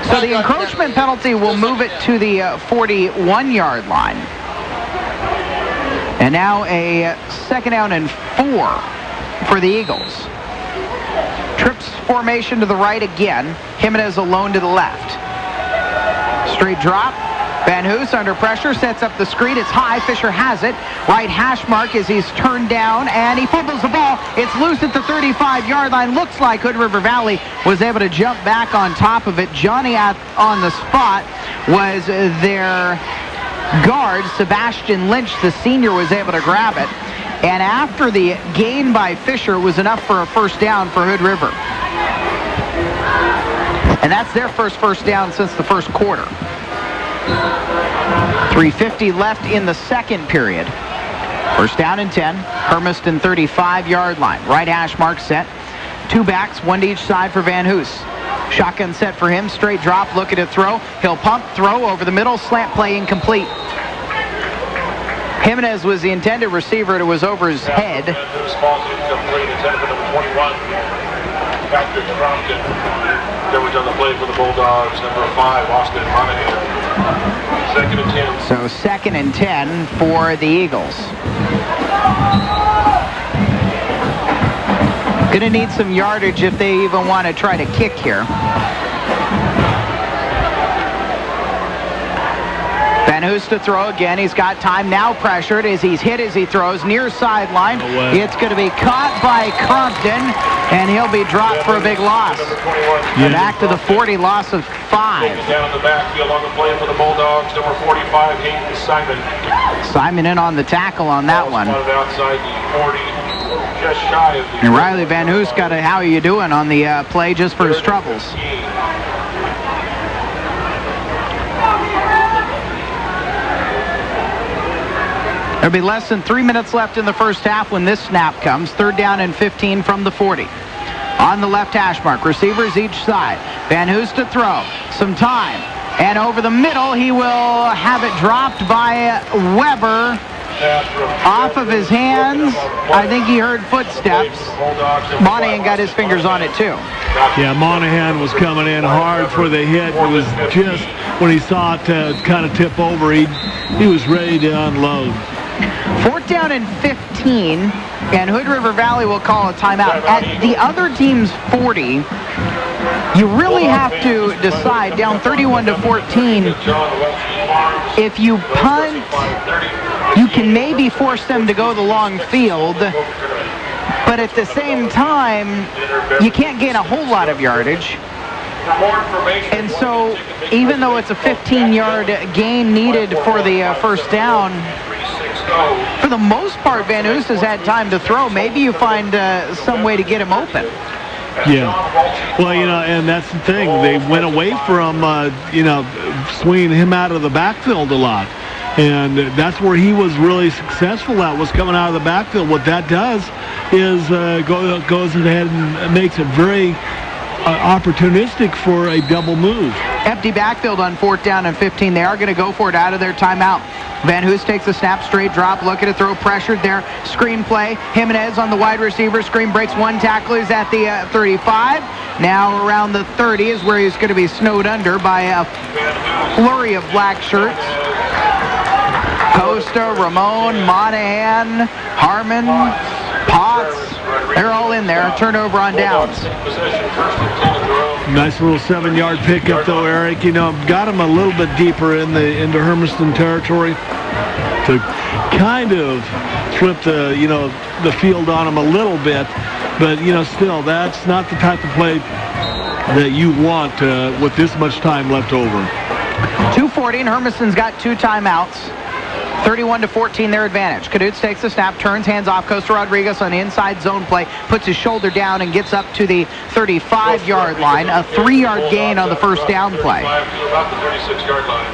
[SPEAKER 2] So the encroachment penalty will move it to the 41-yard line. And now a second down and 4 for the Eagles. Trips formation to the right again. Jimenez alone to the left. Straight drop. Van Hoos under pressure, sets up the screen. It's high. Fisher has it. Right hash mark as he's turned down, and he fumbles the ball. It's loose at the 35-yard line. Looks like Hood River Valley was able to jump back on top of it. Johnny on the spot was their guard. Sebastian Lynch, the senior, was able to grab it. And after the gain by Fisher was enough for a first down for Hood River. And that's their first down since the first quarter. 3:50 left in the second period. First down and 10. Hermiston 35-yard line. Right hash mark set. 2 backs, 1 to each side for Van Hoos. Shotgun set for him. Straight drop, looking to throw. He'll pump, throw over the middle. Slant play incomplete. Jimenez was the intended receiver. It was over his head.
[SPEAKER 3] Patrick Crompton. Coverage on the play for the Bulldogs. Number 5, Austin Monahan. Second and 10.
[SPEAKER 2] So second and 10 for the Eagles. Gonna need some yardage if they even want to try to kick here. Van Hoos to throw again. He's got time now, pressured as he's hit as he throws near sideline. It's going to be caught by Crompton, and he'll be dropped for a big loss. And back to the 40, loss of 5.
[SPEAKER 3] Down the backfield on the play for the Bulldogs. Number 45, Hayden Simon.
[SPEAKER 2] Simon in on the tackle on that one.
[SPEAKER 3] Outside the 40, just shy of the.
[SPEAKER 2] And Riley Van Hoos got a how are you doing on the play just for his troubles. There'll be less than 3 minutes left in the first half when this snap comes. Third down and 15 from the 40. On the left hash mark, receivers each side. Van Hoos to throw. Some time. And over the middle, he will have it dropped by Weber. Off of his hands. I think he heard footsteps. Monahan got his fingers on it too.
[SPEAKER 4] Yeah, Monahan was coming in hard for the hit. It was just when he saw it kind of tip over, he was ready to unload.
[SPEAKER 2] 4th down and 15, and Hood River Valley will call a timeout. At the other team's 40, you really have to decide, down 31-14, if you punt, you can maybe force them to go the long field, but at the same time, you can't gain a whole lot of yardage. And so, even though it's a 15-yard gain needed for the first down, for the most part, Van Hoos has had time to throw. Maybe you find some way to get him open.
[SPEAKER 4] Yeah. Well, and that's the thing. They went away from, swinging him out of the backfield a lot. And that's where he was really successful at, was coming out of the backfield. What that does is goes ahead and makes it very opportunistic for a double move.
[SPEAKER 2] Empty backfield on 4th down and 15. They are going to go for it out of their timeout. Van Hoos takes a snap, straight drop, looking to throw, pressured there. Screen play. Jimenez on the wide receiver. Screen breaks one tackle. He's at the 35. Now around the 30 is where he's going to be snowed under by a flurry of black shirts. Costa, Ramon, Monahan, Harmon, Potts, they're all in there. Turnover on downs.
[SPEAKER 4] Nice little 7-yard pickup though, Eric. Got him a little bit deeper into Hermiston territory to kind of flip the field on him a little bit. But still, that's not the type of play that you want with this much time left over.
[SPEAKER 2] 2:40, and Hermiston's got 2 timeouts. 31-14, their advantage. Knudts takes the snap, turns, hands off. Costa Rodriguez on the inside zone play, puts his shoulder down and gets up to the 35-yard line. A 3-yard gain on the first down play.
[SPEAKER 3] About the 36-yard line.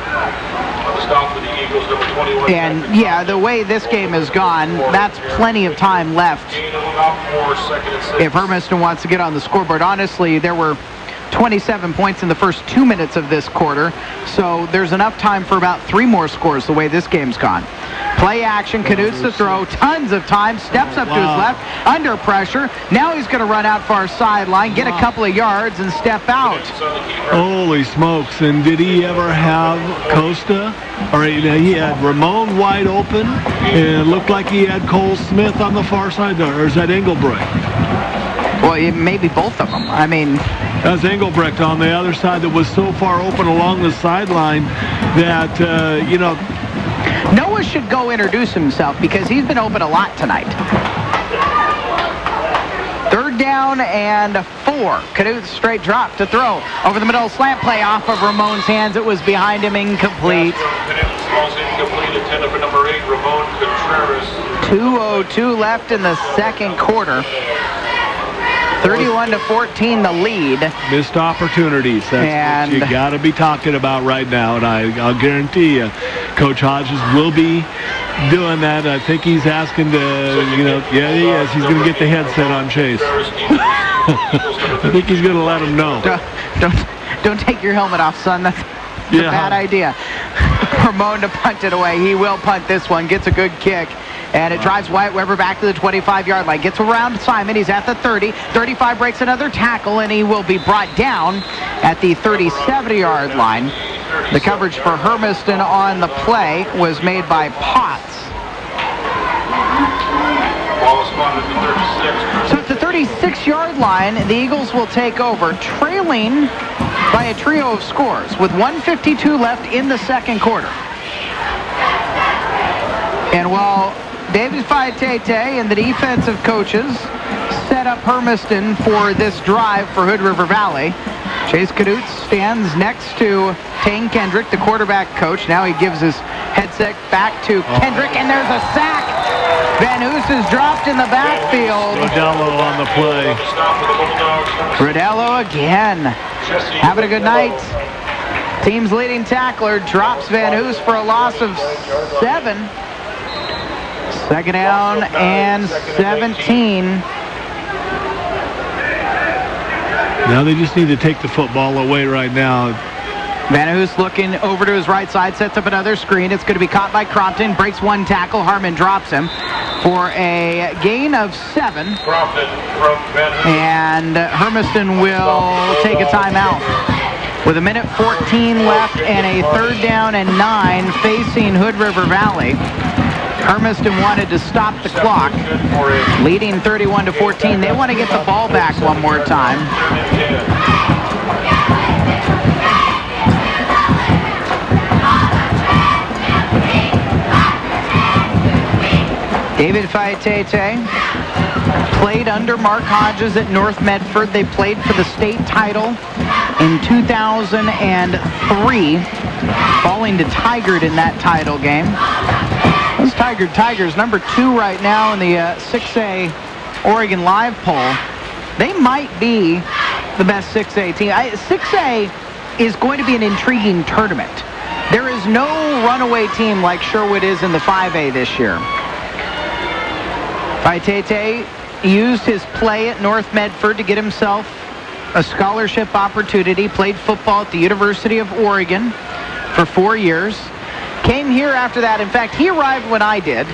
[SPEAKER 3] On the stop for the Eagles, number 21.
[SPEAKER 2] And yeah, the way this game has gone, that's plenty of time left if Hermiston wants to get on the scoreboard. Honestly, there were 27 points in the first 2 minutes of this quarter, so there's enough time for about 3 more scores the way this game's gone. Play action, Knudts to throw, tons of time, steps up to his left, under pressure. Now he's going to run out far sideline, get a couple of yards, and step out.
[SPEAKER 4] Holy smokes, and did he ever have Costa? Or he had Ramon wide open, and it looked like he had Cole Smith on the far side there, or is that Engelbrecht?
[SPEAKER 2] Well, maybe both of them. I mean,
[SPEAKER 4] that was Engelbrecht on the other side that was so far open along the sideline that,
[SPEAKER 2] Noah should go introduce himself because he's been open a lot tonight. 3rd down and 4. Knudts straight drop to throw. Over the middle, slant play off of Ramon's hands. It was behind him, incomplete. 2:02 left in the second quarter. 31-14 the lead.
[SPEAKER 4] Missed opportunities. That's what you got to be talking about right now, and I'll guarantee you Coach Hodges will be doing that. I think he's asking to, yeah, he is. He's going to get the headset on Chase. I think he's going to let him know.
[SPEAKER 2] Don't take your helmet off, son. That's a bad idea. Ramon to punt it away. He will punt this one. Gets a good kick. And it drives Wyatt Weber back to the 25-yard line. Gets around Simon. He's at the 30. 35 breaks another tackle, and he will be brought down at the 37-yard line. The coverage for Hermiston on the play was made by Potts. So at the 36-yard line, the Eagles will take over, trailing by a trio of scores with 1:52 left in the second quarter. And while David Faitete and the defensive coaches set up Hermiston for this drive for Hood River Valley, Chase Knudts stands next to Tane Kendrick, the quarterback coach. Now he gives his headset back to Kendrick, and there's a sack. Van Hoos is dropped in the backfield.
[SPEAKER 4] Rodello on the play.
[SPEAKER 2] Rodello again. Having a good night. Team's leading tackler drops Van Hoos for a loss of 7. 2nd down and 17.
[SPEAKER 4] Now they just need to take the football away right now.
[SPEAKER 2] Van Hoos looking over to his right side, sets up another screen. It's going to be caught by Crompton, breaks one tackle. Harmon drops him for a gain of 7.
[SPEAKER 3] Crompton from Van Hoos.
[SPEAKER 2] And Hermiston will take a timeout. With 1:14 left and a 3rd down and 9 facing Hood River Valley. Hermiston wanted to stop the clock, leading 31-14. They want to get the ball back one more time. David Faitete played under Mark Hodges at North Medford. They played for the state title in 2003, falling to Tigard in that title game. Those Tigard Tigers, number 2 right now in the 6A Oregon Live poll. They might be the best 6A team. 6A is going to be an intriguing tournament. There is no runaway team like Sherwood is in the 5A this year. Faitete used his play at North Medford to get himself a scholarship opportunity, played football at the University of Oregon for 4 years. Came here after that. In fact, he arrived when I did.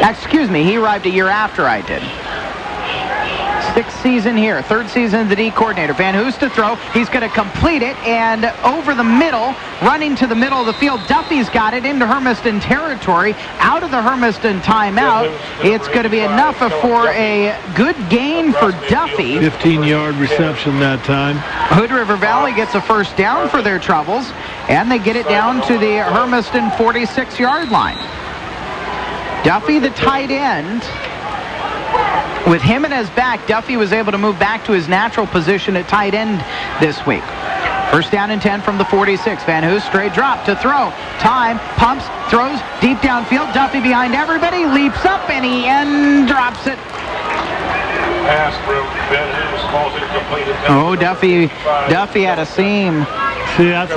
[SPEAKER 2] Excuse me, he arrived a year after I did. 6th season here, 3rd season as the D coordinator. Van Hoos to throw. He's going to complete it, and over the middle, running to the middle of the field. Duffy's got it into Hermiston territory. Out of the Hermiston timeout. It's going to be enough for a good gain for Duffy.
[SPEAKER 4] 15-yard reception that time.
[SPEAKER 2] Hood River Valley gets a 1st down for their troubles, and they get it down to the Hermiston 46-yard line. Duffy, the tight end. With Jimenez back, Duffy was able to move back to his natural position at tight end this week. 1st down and 10 from the 46. Van Hoos straight drop to throw. Time, pumps, throws deep downfield. Duffy behind everybody, leaps up, and he drops it.
[SPEAKER 3] Pass from Van Hoos, falls incomplete.
[SPEAKER 2] Oh, Duffy had a seam.
[SPEAKER 4] See, that's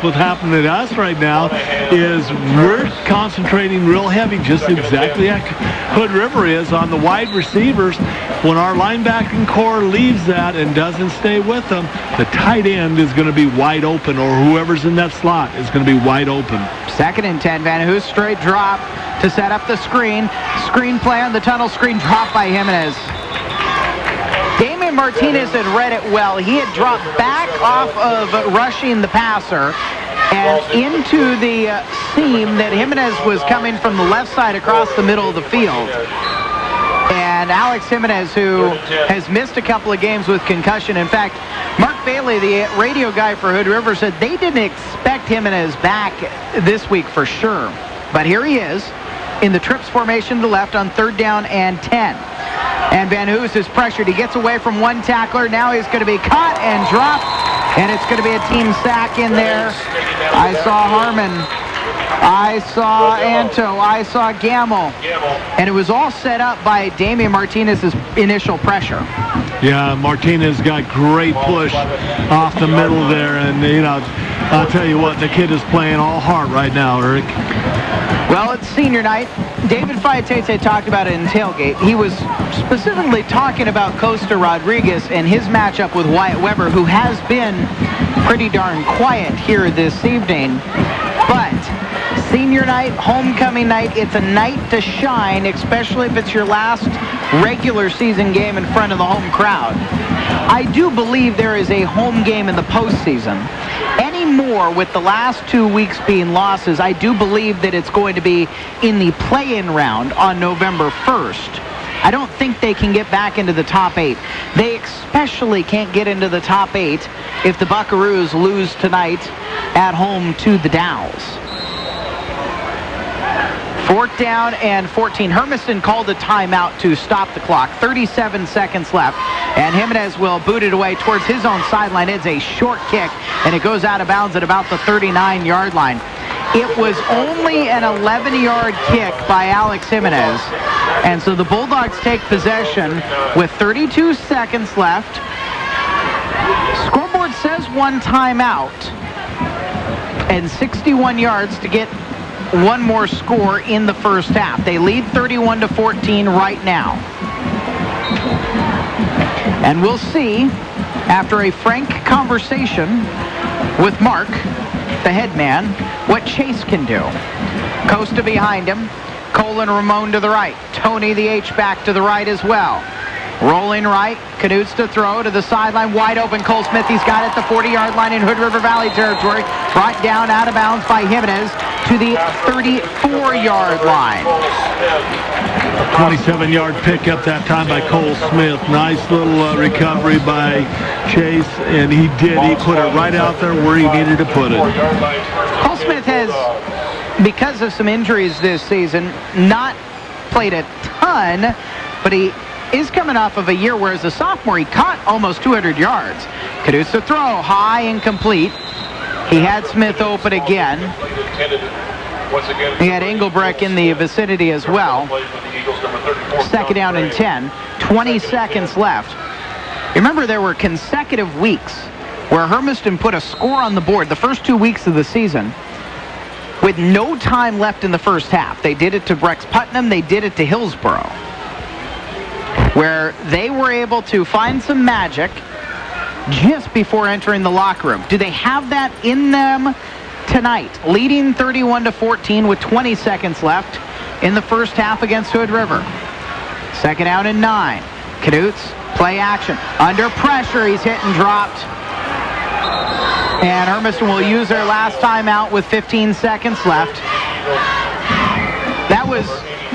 [SPEAKER 4] what's happening to us right now is we're concentrating real heavy, just exactly like Hood River is on the wide receivers. When our linebacking core leaves that and doesn't stay with them, the tight end is going to be wide open, or whoever's in that slot is going to be wide open.
[SPEAKER 2] 2nd and 10. Van Hoos straight drop to set up the screen. Screen play on the tunnel screen, drop by Jimenez. Damian Martinez had read it well. He had dropped back off of rushing the passer and into the seam that Jimenez was coming from the left side across the middle of the field. And Alex Jimenez, who has missed a couple of games with concussion. In fact, Mark Bailey, the radio guy for Hood River, said they didn't expect Jimenez back this week for sure. But here he is in the trips formation to the left on 3rd down and 10. And Van Hoos is pressured. He gets away from one tackler. Now he's going to be caught and dropped. And it's going to be a team sack in there. I saw Harmon. I saw Anto. I saw Gamble. And it was all set up by Damian Martinez's initial pressure.
[SPEAKER 4] Yeah, Martinez got great push off the middle there. And, I'll tell you what, the kid is playing all heart right now, Eric.
[SPEAKER 2] Well, it's senior night. David Faitete talked about it in tailgate. He was specifically talking about Costa Rodriguez and his matchup with Wyatt Weber, who has been pretty darn quiet here this evening. But senior night, homecoming night, it's a night to shine, especially if it's your last regular season game in front of the home crowd. I do believe there is a home game in the postseason. Anymore, with the last 2 weeks being losses, I do believe that it's going to be in the play-in round on November 1st. I don't think they can get back into the top 8. They especially can't get into the top 8 if the Buckaroos lose tonight at home to the Dows. 4th down and 14. Hermiston called a timeout to stop the clock. 37 seconds left. And Jimenez will boot it away towards his own sideline. It's a short kick, and it goes out of bounds at about the 39-yard line. It was only an 11-yard kick by Alex Jimenez. And so the Bulldogs take possession with 32 seconds left. Scoreboard says one timeout and 61 yards to get one more score in the first half. They lead 31-14 right now. And we'll see after a frank conversation with Mark, the head man, what Chase can do. Costa behind him. Cole and Ramon to the right. Tony, the H-back, to the right as well. Rolling right, Knudts to throw to the sideline, wide open. Cole Smith, he's got it at the 40-yard line in Hood River Valley territory. Brought down out of bounds by Jimenez to the 34-yard line.
[SPEAKER 4] 27-yard pickup that time by Cole Smith. Nice little recovery by Chase, and he put it right out there where he needed to put it.
[SPEAKER 2] Cole Smith has, because of some injuries this season, not played a ton, but he is coming off of a year where as a sophomore he caught almost 200 yards. Knudts to throw, high and complete. He had Smith open again. He had Engelbrecht in the vicinity as well. Second down and 10. 20 seconds left. Remember, there were consecutive weeks where Hermiston put a score on the board the first 2 weeks of the season with no time left in the first half. They did it to Brex Putnam. They did it to Hillsboro, where they were able to find some magic just before entering the locker room. Do they have that in them tonight? Leading 31-14 with 20 seconds left in the first half against Hood River. Second down and 9. Knudts, play action. Under pressure, he's hit and dropped. And Hermiston will use their last timeout with 15 seconds left. That was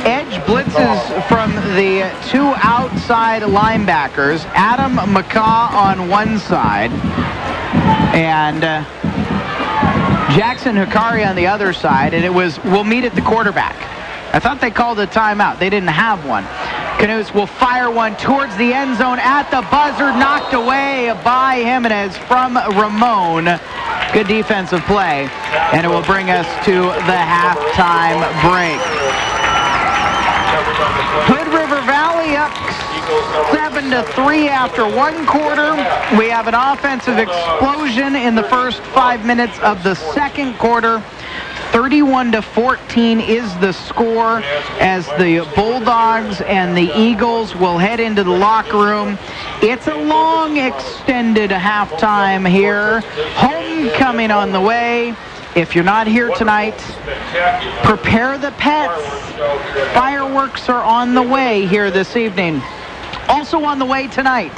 [SPEAKER 2] edge blitzes from the two outside linebackers. Adam McCaw on one side and Jackson Hikari on the other side. And it was, we'll meet at the quarterback. I thought they called a timeout. They didn't have one. Knudts will fire one towards the end zone at the buzzer, knocked away by Jimenez from Ramon. Good defensive play, and it will bring us to the halftime break. Hood River Valley up 7-3 after one quarter. We have an offensive explosion in the first 5 minutes of the second quarter. 31-14 is the score as the Bulldogs and the Eagles will head into the locker room. It's a long extended halftime here. Homecoming on the way. If you're not here tonight, prepare the pets. Fireworks are on the way here this evening. Also on the way tonight,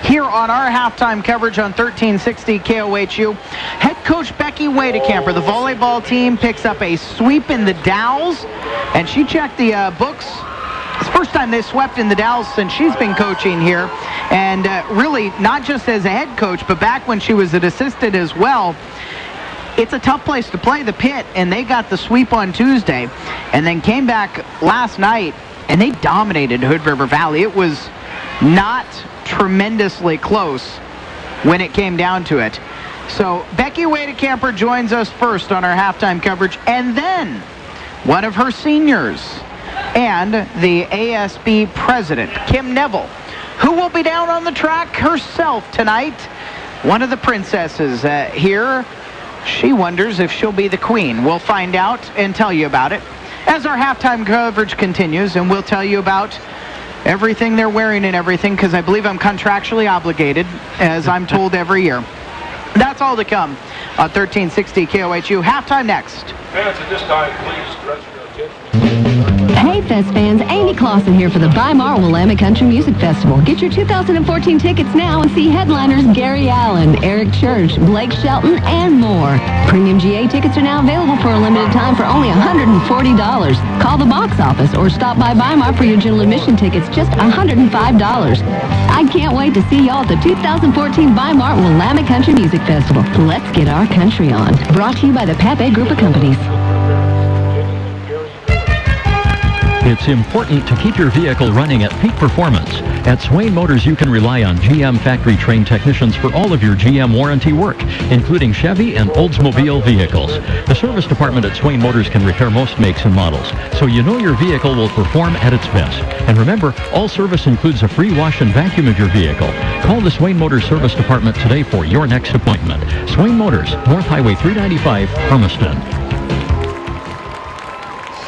[SPEAKER 2] here on our halftime coverage on 1360 KOHU, head coach Becky Wadecamper, the volleyball team, picks up a sweep in the Dowels, and she checked the books. It's the first time they swept in the Dowels since she's been coaching here, and really not just as a head coach, but back when she was an assistant as well. It's a tough place to play, the Pit, and they got the sweep on Tuesday, and then came back last night, and they dominated Hood River Valley. It was not tremendously close when it came down to it. So Becky Wadecamper joins us first on our halftime coverage, and then one of her seniors and the ASB president, Kim Neville, who will be down on the track herself tonight. One of the princesses here. She wonders if she'll be the queen. We'll find out and tell you about it as our halftime coverage continues, and we'll tell you about everything they're wearing and everything, because I believe I'm contractually obligated, as I'm told every year. That's all to come on 1360 KOHU. Halftime next.
[SPEAKER 3] Fans, at this time, please stretch your attention.
[SPEAKER 13] Hey Fest fans, Amy Clausen here for the Weimar Willamette Country Music Festival. Get your 2014 tickets now and see headliners Gary Allen, Eric Church, Blake Shelton, and more. Premium GA tickets are now available for a limited time for only $140. Call the box office or stop by Weimar for your general admission tickets, just $105. I can't wait to see y'all at the 2014 Weimar Willamette Country Music Festival. Let's get our country on. Brought to you by the Pape Group of Companies.
[SPEAKER 5] It's important to keep your vehicle running at peak performance. At Swain Motors, you can rely on GM factory-trained technicians for all of your GM warranty work, including Chevy and Oldsmobile vehicles. The service department at Swain Motors can repair most makes and models, so you know your vehicle will perform at its best. And remember, all service includes a free wash and vacuum of your vehicle. Call the Swain Motors service department today for your next appointment. Swain Motors, North Highway 395, Hermiston.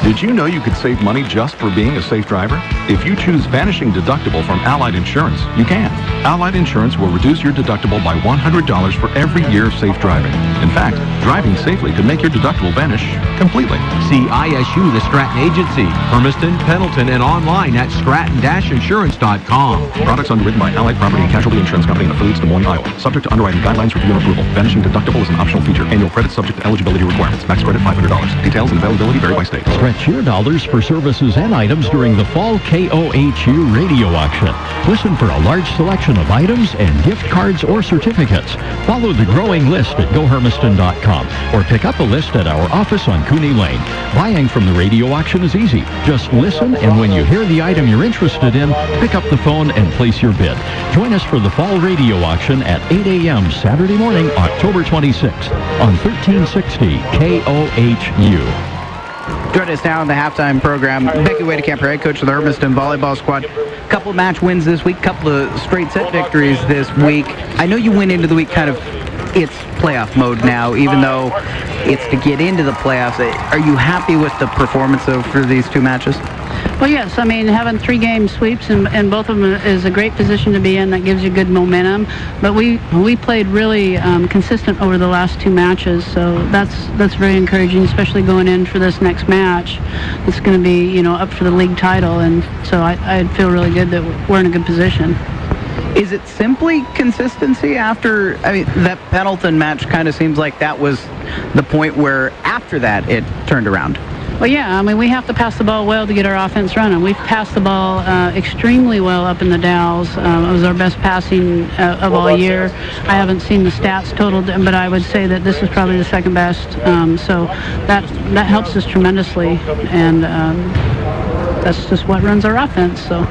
[SPEAKER 14] Did you know you could save money just for being a safe driver? If you choose Vanishing Deductible from Allied Insurance, you can. Allied Insurance will reduce your deductible by $100 for every year of safe driving. In fact, driving safely could make your deductible vanish completely.
[SPEAKER 9] See ISU, the Stratton Agency, Hermiston, Pendleton, and online at stratton-insurance.com.
[SPEAKER 14] Products underwritten by Allied Property and Casualty Insurance Company and affiliates, Des Moines, Iowa. Subject to underwriting guidelines, review, and approval. Vanishing Deductible is an optional feature. Annual credit subject to eligibility requirements. Max credit $500. Details and availability vary by state.
[SPEAKER 5] Stretch your dollars for services and items during the fall KOHU radio auction. Listen for a large selection of items and gift cards or certificates. Follow the growing list at GoHermiston.com or pick up a list at our office on Cooney Lane. Buying from the radio auction is easy. Just listen, and when you hear the item you're interested in, pick up the phone and place your bid. Join us for the fall radio auction at 8 a.m. Saturday morning, October 26th on 1360 KOHU.
[SPEAKER 12] Join us now in the halftime program. Becky Wadekamp, head coach of the Hermiston volleyball squad. Couple of match wins this week, couple of straight set victories this week. I know you went into the week kind of, it's playoff mode now, even though it's to get into the playoffs. Are you happy with the performance, though, for these two matches?
[SPEAKER 15] Well, yes. I mean, having 3-game sweeps and both of them is a great position to be in. That gives you good momentum. But we played really consistent over the last 2 matches, so that's very encouraging, especially going in for this next match. It's going to be, up for the league title, and so I feel really good that we're in a good position.
[SPEAKER 12] Is it simply consistency after, that Pendleton match kind of seems like that was the point where after that it turned around?
[SPEAKER 15] Well, yeah, we have to pass the ball well to get our offense running. We've passed the ball extremely well up in the Dalles. It was our best passing of all year. I haven't seen the stats totaled, but I would say that this is probably the second best. So that helps us tremendously, and that's just what runs our offense. So.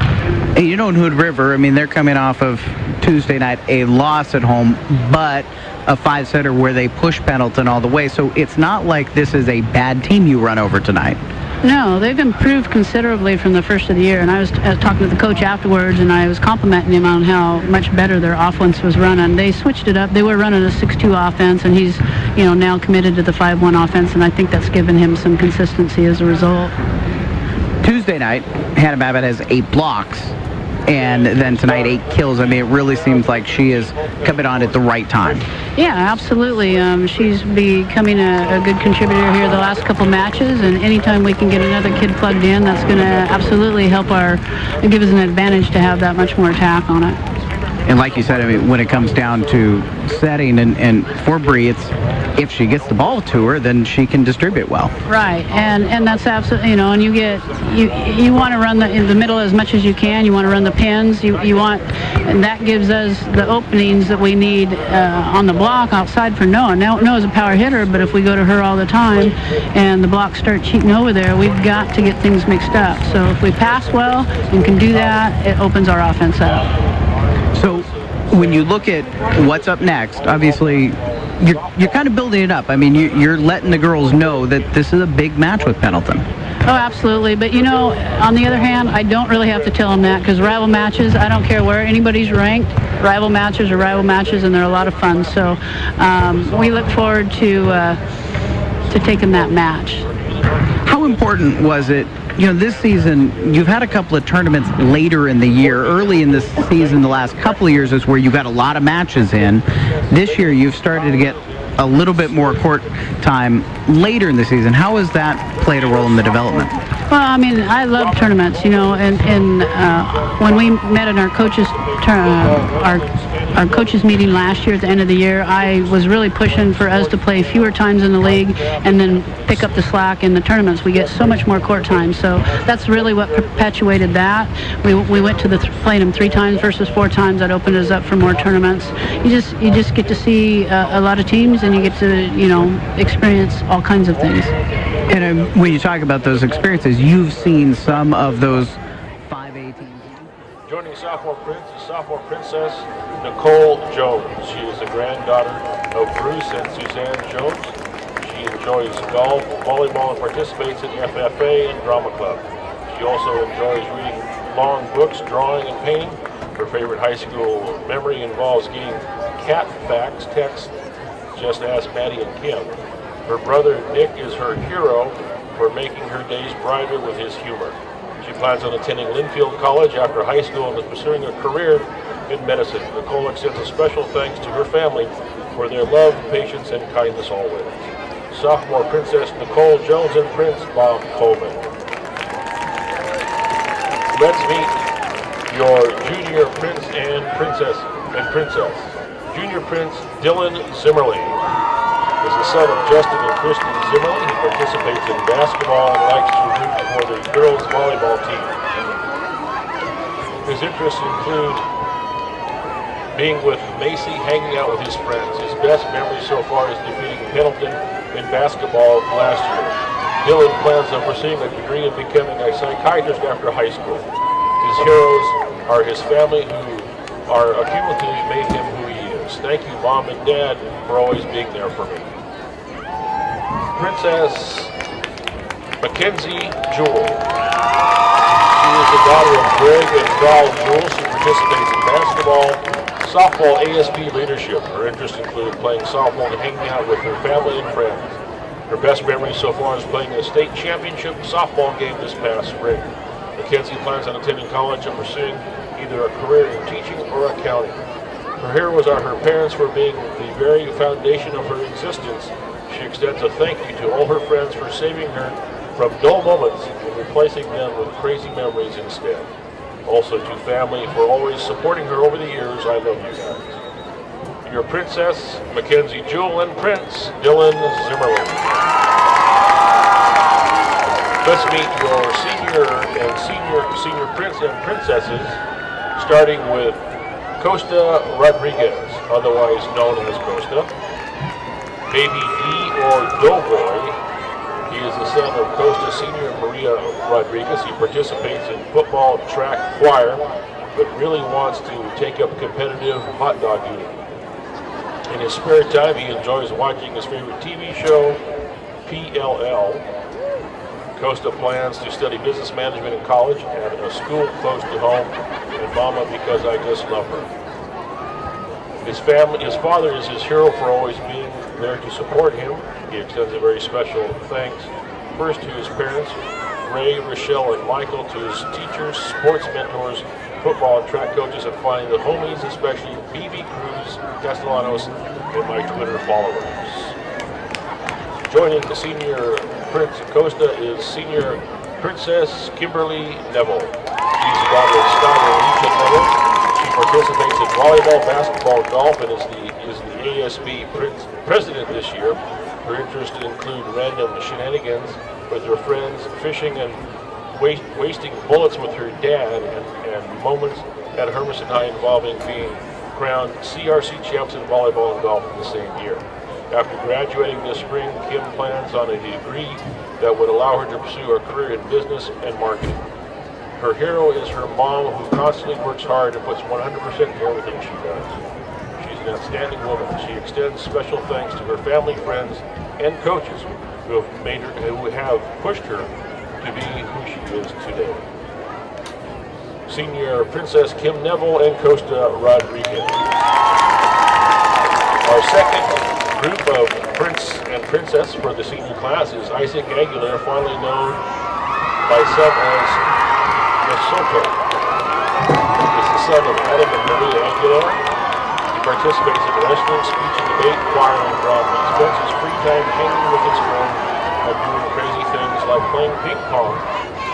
[SPEAKER 12] Hey, in Hood River, they're coming off of Tuesday night a loss at home, but a 5-setter where they push Pendleton all the way. So it's not like this is a bad team you run over tonight.
[SPEAKER 15] No, they've improved considerably from the first of the year, and I was talking to the coach afterwards, and I was complimenting him on how much better their offense was running. They switched it up. They were running a 6-2 offense, and he's now committed to the 5-1 offense, and I think that's given him some consistency as a result.
[SPEAKER 12] Tuesday night, Hannah Babbitt has 8 blocks, and then tonight 8 kills. It really seems like she is coming on at the right time.
[SPEAKER 15] Yeah, absolutely. She's becoming a good contributor here the last couple matches, and anytime we can get another kid plugged in, that's going to absolutely help give us an advantage to have that much more attack on it.
[SPEAKER 12] And like you said, when it comes down to setting, and for Bree, it's if she gets the ball to her, then she can distribute well.
[SPEAKER 15] Right, and that's absolutely, and you want to run in the middle as much as you can. You want to run the pins. And that gives us the openings that we need on the block outside for Noah. Now, Noah's a power hitter, but if we go to her all the time and the blocks start cheating over there, we've got to get things mixed up. So if we pass well and can do that, it opens our offense up.
[SPEAKER 12] So when you look at what's up next, obviously you're kind of building it up. You're letting the girls know that this is a big match with Pendleton.
[SPEAKER 15] Oh, absolutely. But, on the other hand, I don't really have to tell them that, because rival matches, I don't care where anybody's ranked, rival matches are rival matches, and they're a lot of fun. So we look forward to taking that match.
[SPEAKER 12] How important was it? This season, you've had a couple of tournaments later in the year. Early in this season, the last couple of years is where you got a lot of matches in. This year, you've started to get a little bit more court time later in the season. How has that played a role in the development?
[SPEAKER 15] Well, I love tournaments, and when we met in our coaches meeting last year at the end of the year, I was really pushing for us to play fewer times in the league and then pick up the slack in the tournaments. We get so much more court time, so that's really what perpetuated that. We went to playing them 3 times versus 4 times. That opened us up for more tournaments. You just get to see a lot of teams, and you get to experience all kinds of things.
[SPEAKER 12] And when you talk about those experiences, you've seen some of those 5A teams.
[SPEAKER 3] Joining sophomore princess Nicole Jones. She is the granddaughter of Bruce and Suzanne Jones. She enjoys golf, volleyball, and participates in FFA and drama club. She also enjoys reading long books, drawing, and painting. Her favorite high school memory involves getting cat facts text. Just ask Maddie and Kim. Her brother Nick is her hero, for making her days brighter with his humor. She plans on attending Linfield College after high school and is pursuing a career in medicine. Nicole extends a special thanks to her family for their love, patience, and kindness always. Sophomore Princess Nicole Jones and Prince Bob Coleman. Let's meet your junior prince and princess. Junior Prince Dylan Zimmerly is the son of Justin and Kristen Zimmerly. He participates in basketball and likes to root for the girls' volleyball team. His interests include being with Macy, hanging out with his friends. His best memory so far is defeating Pendleton in basketball last year. Dylan plans on pursuing a degree and becoming a psychiatrist after high school. His heroes are his family, who are cumulatively made him who he is. Thank you, Mom and Dad, for always being there for me. Princess Mackenzie Jewell. She is the daughter of Greg and Val Jewell. She participates in basketball, softball, ASB leadership. Her interests include playing softball and hanging out with her family and friends. Her best memory so far is playing a state championship softball game this past spring. Mackenzie plans on attending college and pursuing either a career in teaching or accounting. Her heroes are her parents for being the very foundation of her existence. She extends a thank you to all her friends for saving her from dull moments and replacing them with crazy memories instead. Also to family for always supporting her over the years. I love you guys. Your Princess Mackenzie Jewell and Prince Dylan Zimmerman. Let's meet your senior prince and princesses, starting with Costa Rodriguez, otherwise known as Costa. Baby D or Doughboy. He is the son of Costa Senior Maria Rodriguez. He participates in football, track, choir, but really wants to take up competitive hot dog eating. In his spare time, he enjoys watching his favorite TV show, PLL. Costa plans to study business management in college at a school close to home, and Mama because I just love her. His father is his hero for always being there to support him. He extends a very special thanks first to his parents, Ray, Rochelle, and Michael, to his teachers, sports mentors, football and track coaches, and finally the homies, especially BB Cruz, Castellanos, and my Twitter followers. Joining the senior Prince Costa is senior Princess Kimberly Neville. She's the daughter of Scott and Lisa Neville. She participates in volleyball, basketball, golf, and is the ASB president this year. Her interests include random shenanigans with her friends, fishing, and wasting bullets with her dad, and moments at Hermiston High involving being crowned CRC champs in volleyball and golf in the same year. After graduating this spring, Kim plans on a degree that would allow her to pursue a career in business and marketing. Her hero is her mom, who constantly works hard and puts 100% in everything she does. She's an outstanding woman. She extends special thanks to her family, friends, and coaches who have pushed her to be who she is today. Senior Princess Kim Neville and Costa Rodriguez. Our second group of prince and princess for the senior class is Isaac Aguilar, formerly known by some as Lesotho. He's the son of Adam and Maria Aguilar. He participates in wrestling, speech and debate, choir, and drama. He spends his free time hanging with his friends and doing crazy things like playing ping pong.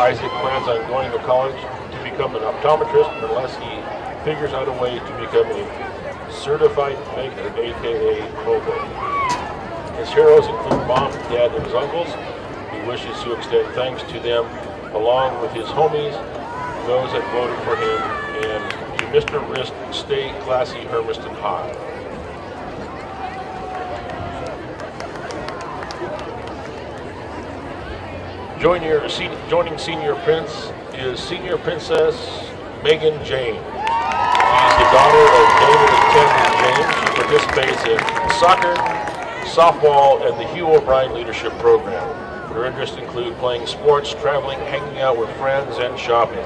[SPEAKER 3] Isaac plans on going to college to become an optometrist unless he figures out a way to become a certified maker, aka hobo. His heroes include Mom, Dad, and his uncles. He wishes to extend thanks to them, along with his homies, those that voted for him, and to Mr. Wrist, stay classy, Hermiston High. Joining Senior Prince is Senior Princess Megan James. She's the daughter of David and Tammy James. She participates in soccer, softball, and the Hugh O'Brien Leadership Program. Her interests include playing sports, traveling, hanging out with friends, and shopping.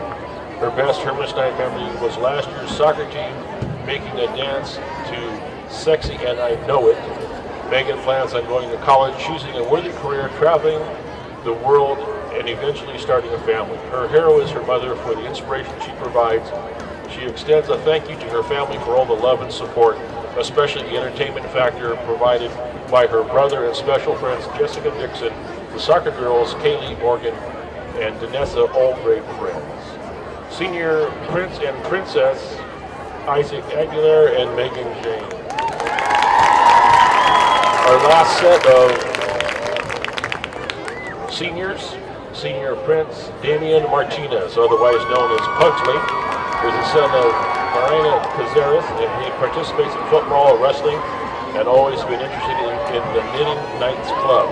[SPEAKER 3] Her best Hermiston High memory was last year's soccer team making a dance to Sexy and I Know It. Megan plans on going to college, choosing a worthy career, traveling the world, and eventually starting a family. Her hero is her mother for the inspiration she provides. She extends a thank you to her family for all the love and support, especially the entertainment factor provided by her brother and special friends Jessica Dixon, the soccer girls Kaylee Morgan, and Danessa, all great friends. Senior Prince and Princess Isaac Aguilar and Megan Jane. Our last set of seniors, Senior Prince Damian Martinez, otherwise known as Pugsley, is the son of Marina Cazares, and he participates in football, wrestling, and always been interested in the Knitting Knights Club.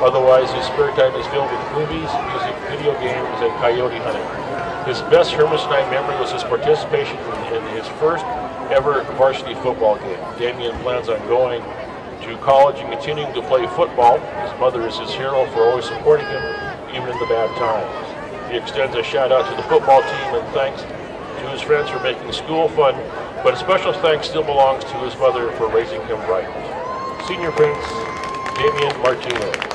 [SPEAKER 3] Otherwise, his spare time is filled with movies, music, video games, and coyote hunting. His best Hermiston memory was his participation in his first ever varsity football game. Damian plans on going to college and continuing to play football. His mother is his hero for always supporting him, even in the bad times. He extends a shout out to the football team and thanks to his friends for making school fun, but a special thanks still belongs to his mother for raising him right. Senior Prince Damian Martinez.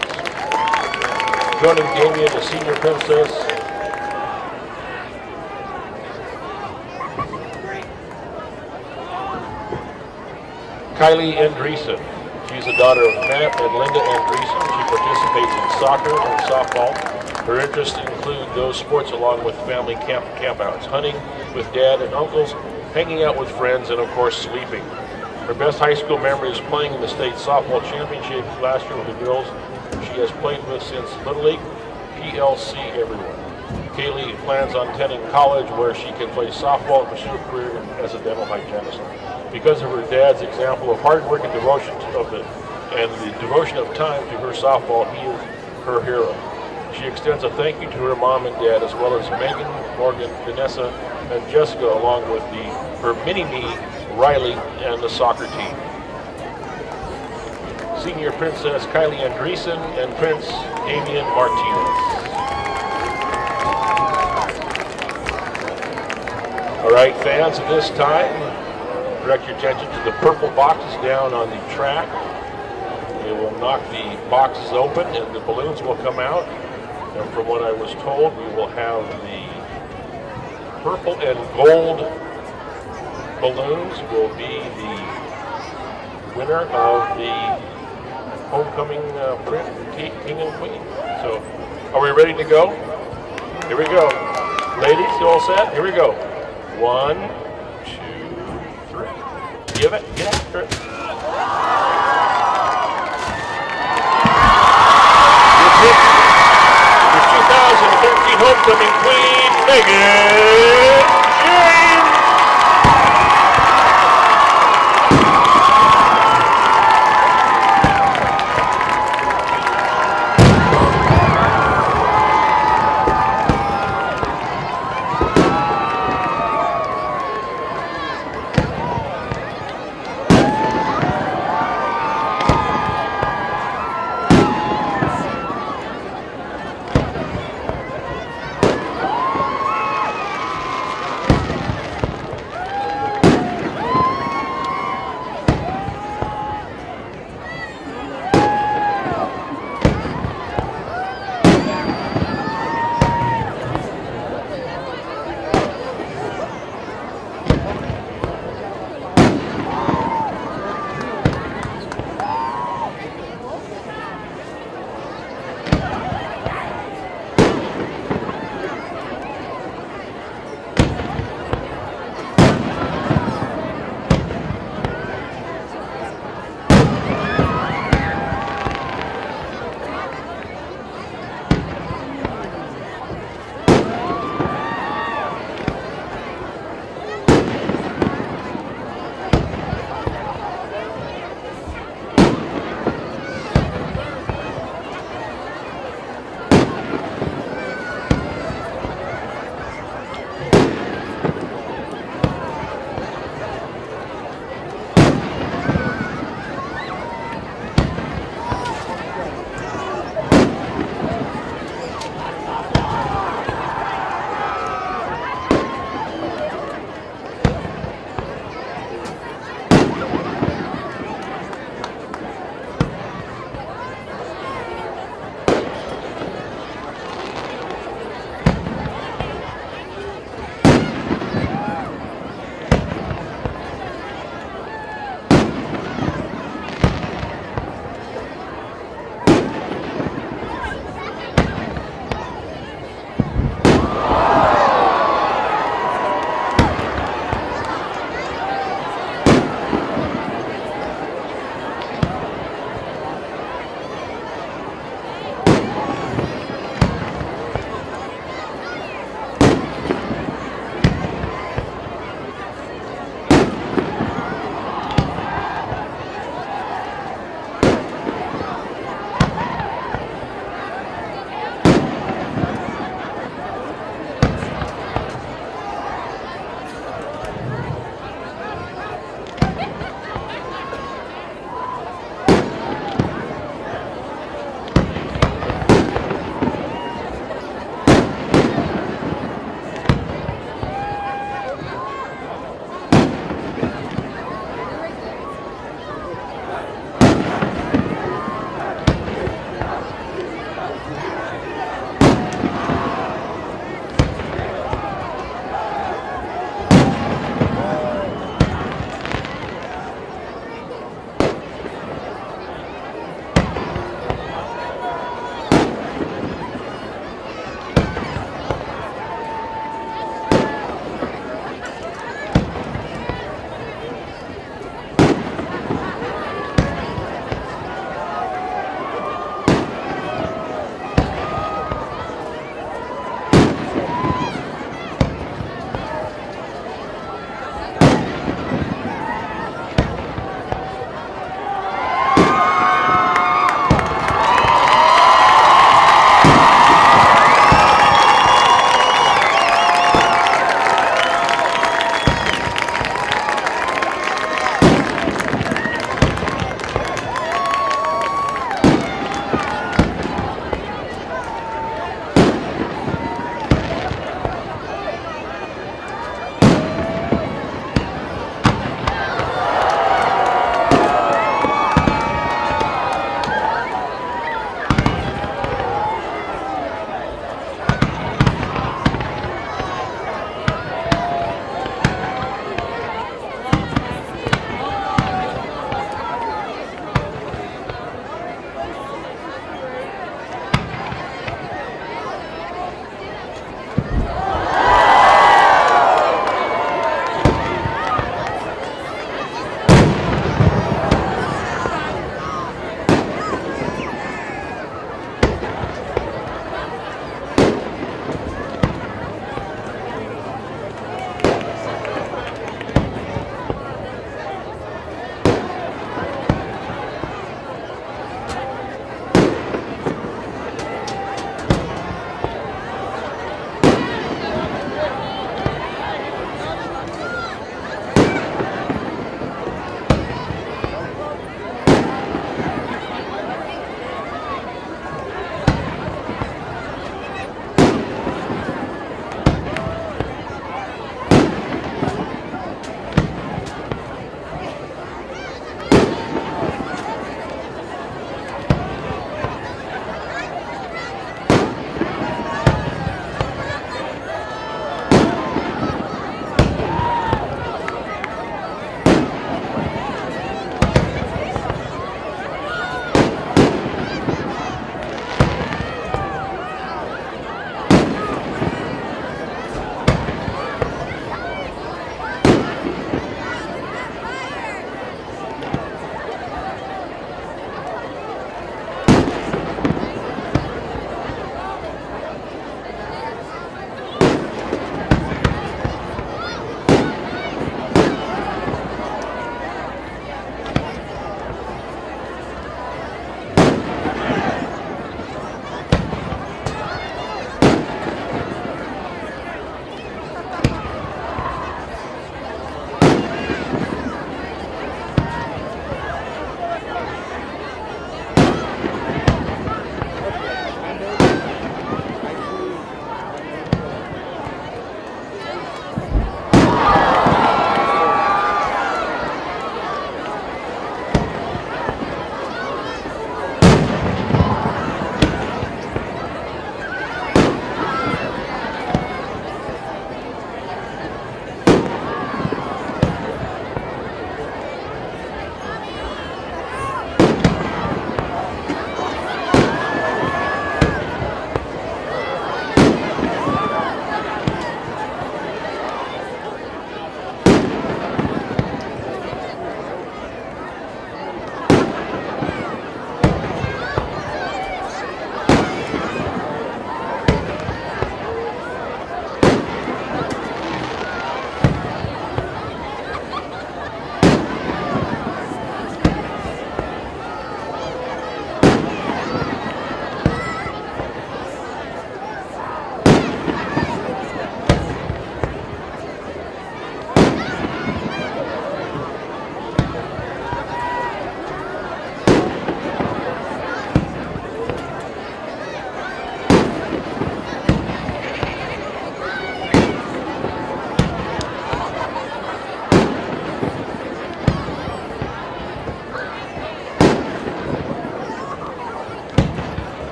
[SPEAKER 3] Joining Damian is Senior Princess Kylie Andreessen. She's the daughter of Matt and Linda Andreessen. She participates in soccer and softball. Her interests include those sports along with family campouts, hunting with dad and uncles, hanging out with friends, and of course sleeping. Her best high school memory is playing in the state softball championship last year with the girls she has played with since Little League, PLC everyone. Kaylee plans on attending college where she can play softball and pursue a career as a dental hygienist. Because of her dad's example of hard work and devotion and the devotion of time to her softball, he is her hero. She extends a thank you to her mom and dad, as well as Megan, Morgan, Vanessa, and Jessica, along with her mini-me, Riley, and the soccer team. Senior Princess Kylie Andreessen and Prince Damian Martinez. All right, fans, at this time, direct your attention to the purple boxes down on the track. They will knock the boxes open and the balloons will come out. And from what I was told, we will have the purple and gold balloons will be the winner of the homecoming king and queen. So, are we ready to go? Here we go. Ladies, you all set? Here we go. 1, 2, 3. Give it. Get after it. Your 2013 homecoming queen, Megan Jane.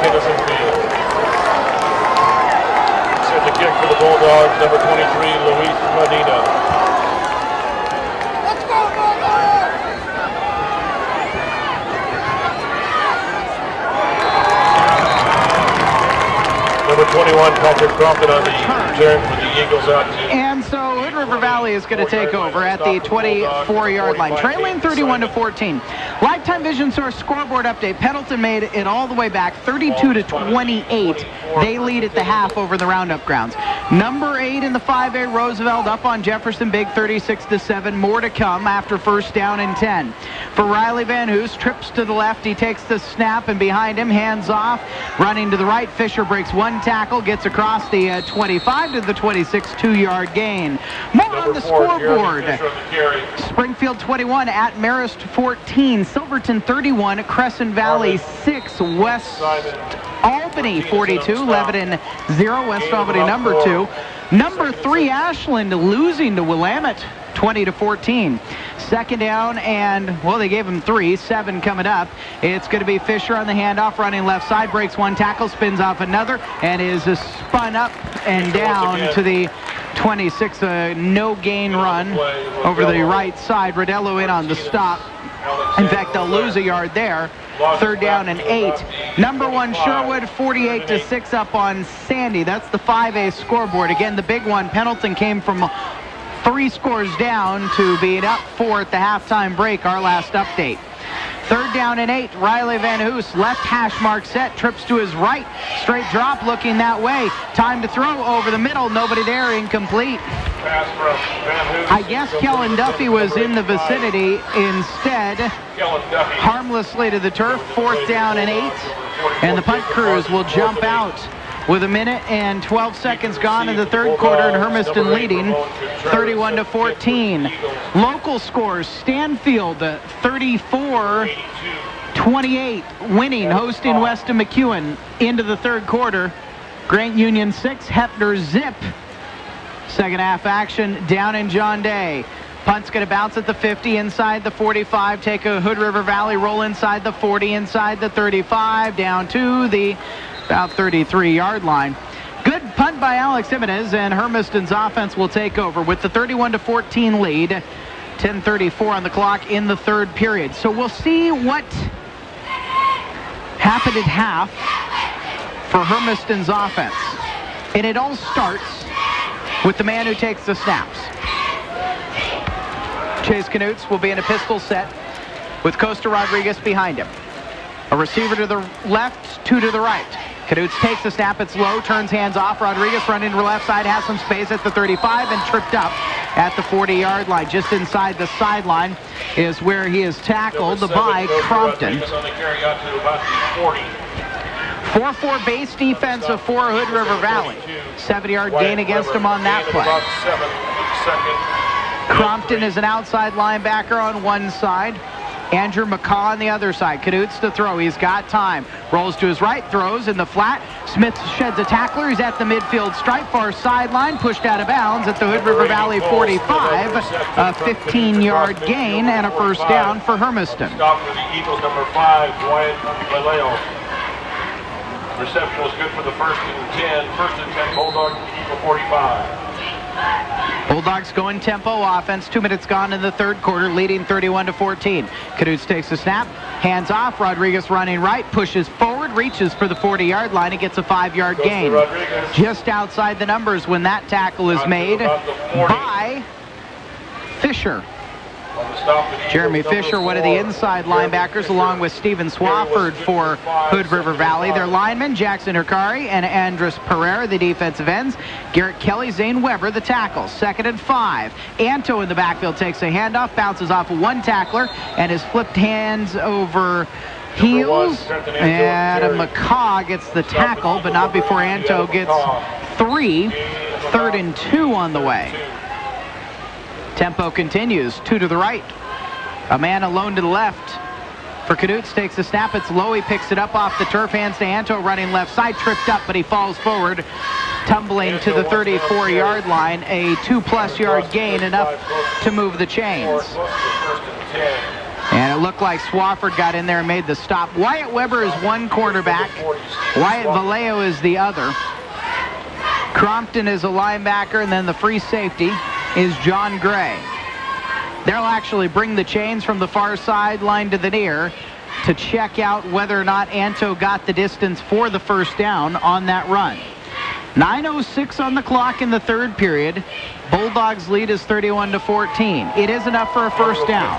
[SPEAKER 3] Kennison Field. Set the kick for the Bulldogs, number 23, Luis Medina. Number 21, Patrick Crompton on the return for the Eagles out to.
[SPEAKER 2] And so Hood River Valley is going to take over at the 24-yard line, trailing 31-14. Lifetime Vision Source scoreboard update. Pendleton made it all the way back, 32-28. They lead at the half over the Roundup grounds. Number 8 in the 5A, Roosevelt, up on Jefferson Big, 36-7. More to come after first down and 10. For Riley Van Hoos, trips to the left. He takes the snap, and behind him, hands off. Running to the right, Fisher breaks one tackle, gets across the 25 to the 26, 2-yard gain. More on the scoreboard. Springfield 21 at Marist 14, Silverton 31, Crescent Valley 6, West Albany 42, Lebanon 0, West Albany number 2. Number 3, Ashland losing to Willamette 20-14. Second down, and, well, they gave him 3, 7 coming up. It's going to be Fisher on the handoff, running left side, breaks one tackle, spins off another, and is spun up and down to the 26, no gain run over the right side. Rodello in on the stop. In fact, they'll lose a yard there. Third down and 8. Number 1, Sherwood, 48-6 up on Sandy. That's the 5A scoreboard. Again, the big one, Pendleton came from 3 scores down to being up 4 at the halftime break, our last update. Third down and 8, Riley Van Hoos, left hash mark set, trips to his right, straight drop looking that way. Time to throw over the middle, nobody there, incomplete. I guess Kellen Duffy was in the vicinity. Instead, harmlessly to the turf, fourth down and 8, and the punt crews will jump out with 1 minute and 12 seconds gone in the third quarter, and Hermiston leading 31-14. Local scores, Stanfield 34-28, winning, hosting Weston McEwen into the third quarter. Grant Union 6, Hepner zip. Second half action down in John Day. Punt's going to bounce at the 50, inside the 45, take a Hood River Valley roll inside the 40, inside the 35, down to the about 33-yard line. Good punt by Alex Jimenez, and Hermiston's offense will take over with the 31-14 lead. 10:34 on the clock in the third period. So we'll see what happened at half for Hermiston's offense. And it all starts with the man who takes the snaps. Chase Knutz will be in a pistol set with Costa Rodriguez behind him. A receiver to the left, 2 to the right. Knutz takes the snap, it's low, turns hands off. Rodriguez running to the left side, has some space at the 35 and tripped up at the 40-yard line. Just inside the sideline is where he is tackled by Crompton. 4-4 base defense of for Hood River Valley. 7-yard gain against him on that play. Crompton is an outside linebacker on one side. Andrew McCaw on the other side. Knutz to throw. He's got time. Rolls to his right. Throws in the flat. Smith sheds a tackler. He's at the midfield stripe. Far sideline. Pushed out of bounds at the Hood River Valley 45. A 15-yard gain and a first down for Hermiston.
[SPEAKER 3] Stop for the Eagles, number 5, Dwight Vallejo. Reception was good for the first and 10. First and 10, Bulldogs, Eagle 45.
[SPEAKER 2] Bulldogs going tempo offense. 2 minutes gone in the third quarter, leading 31-14. Knutz takes the snap, hands off. Rodriguez running right, pushes forward, reaches for the 40-yard line, and gets a 5-yard gain. Just outside the numbers when that tackle is made by Fisher. Jeremy Fisher, one of the inside linebackers, along with Stephen Swafford for Hood River Valley. Their linemen, Jackson Hikari and Andres Pereira, the defensive ends. Garrett Kelly, Zane Weber, the tackles. 2nd and 5. Anto in the backfield takes a handoff, bounces off of one tackler, and is flipped hands over heels. And McCaw gets the tackle, but not before Anto gets 3. 3rd and 2 on the way. Tempo continues, 2 to the right. A man alone to the left. For Knutz, takes the snap, it's low, he picks it up off the turf, hands to Anto, running left side, tripped up, but he falls forward, tumbling to the 34-yard line. A 2+ yard gain, enough to move the chains. And it looked like Swafford got in there and made the stop. Wyatt Weber is one cornerback. Wyatt Vallejo is the other. Crompton is a linebacker, and then the free safety is John Gray. They'll actually bring the chains from the far sideline to the near to check out whether or not Anto got the distance for the first down on that run. 9:06 on the clock in the third period. Bulldogs lead is 31-14. It is enough for a first down.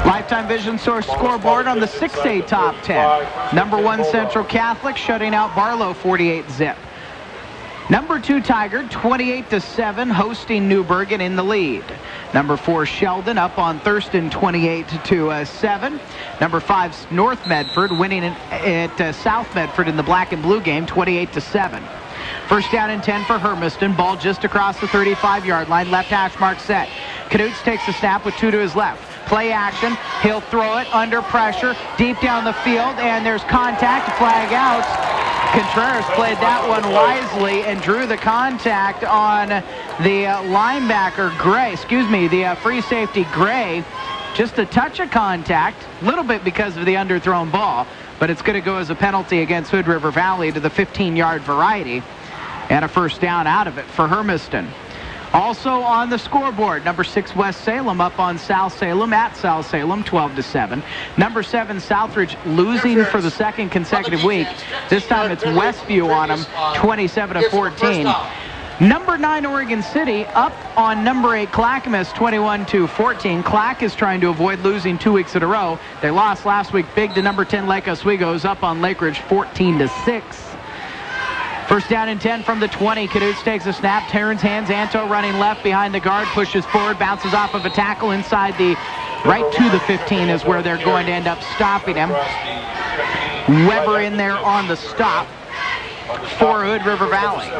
[SPEAKER 2] Lifetime Vision Source scoreboard on the 6A top 10. Number 1 Central Catholic shutting out Barlow 48-zip. Number 2 Tiger 28-7 hosting New Bergen in the lead. Number 4 Sheldon up on Thurston 28-7. Number 5 North Medford winning at South Medford in the black and blue game 28-7. First down and 10 for Hermiston. Ball just across the 35-yard line. Left hash mark set. Knutz takes the snap with 2 to his left. Play action. He'll throw it under pressure deep down the field, and there's contact. Flag out. Contreras played that one wisely and drew the contact on the linebacker Gray. The free safety Gray. Just a touch of contact, a little bit because of the underthrown ball, but it's going to go as a penalty against Hood River Valley to the 15-yard variety, and a first down out of it for Hermiston. Also on the scoreboard, number 6 West Salem up on South Salem at South Salem 12-7. Number 7 Southridge losing for the second consecutive week. This time it's Westview on them 27-14. Number 9 Oregon City up on number 8 Clackamas 21-14. Clack is trying to avoid losing 2 weeks in a row. They lost last week big to number 10 Lake Oswego's up on Lake Ridge 14-6. First down and 10 from the 20. Knutz takes a snap, turns hands. Anto running left behind the guard, pushes forward, bounces off of a tackle inside the right to the 15 is where they're going to end up stopping him. Weber in there on the stop for Hood River Valley.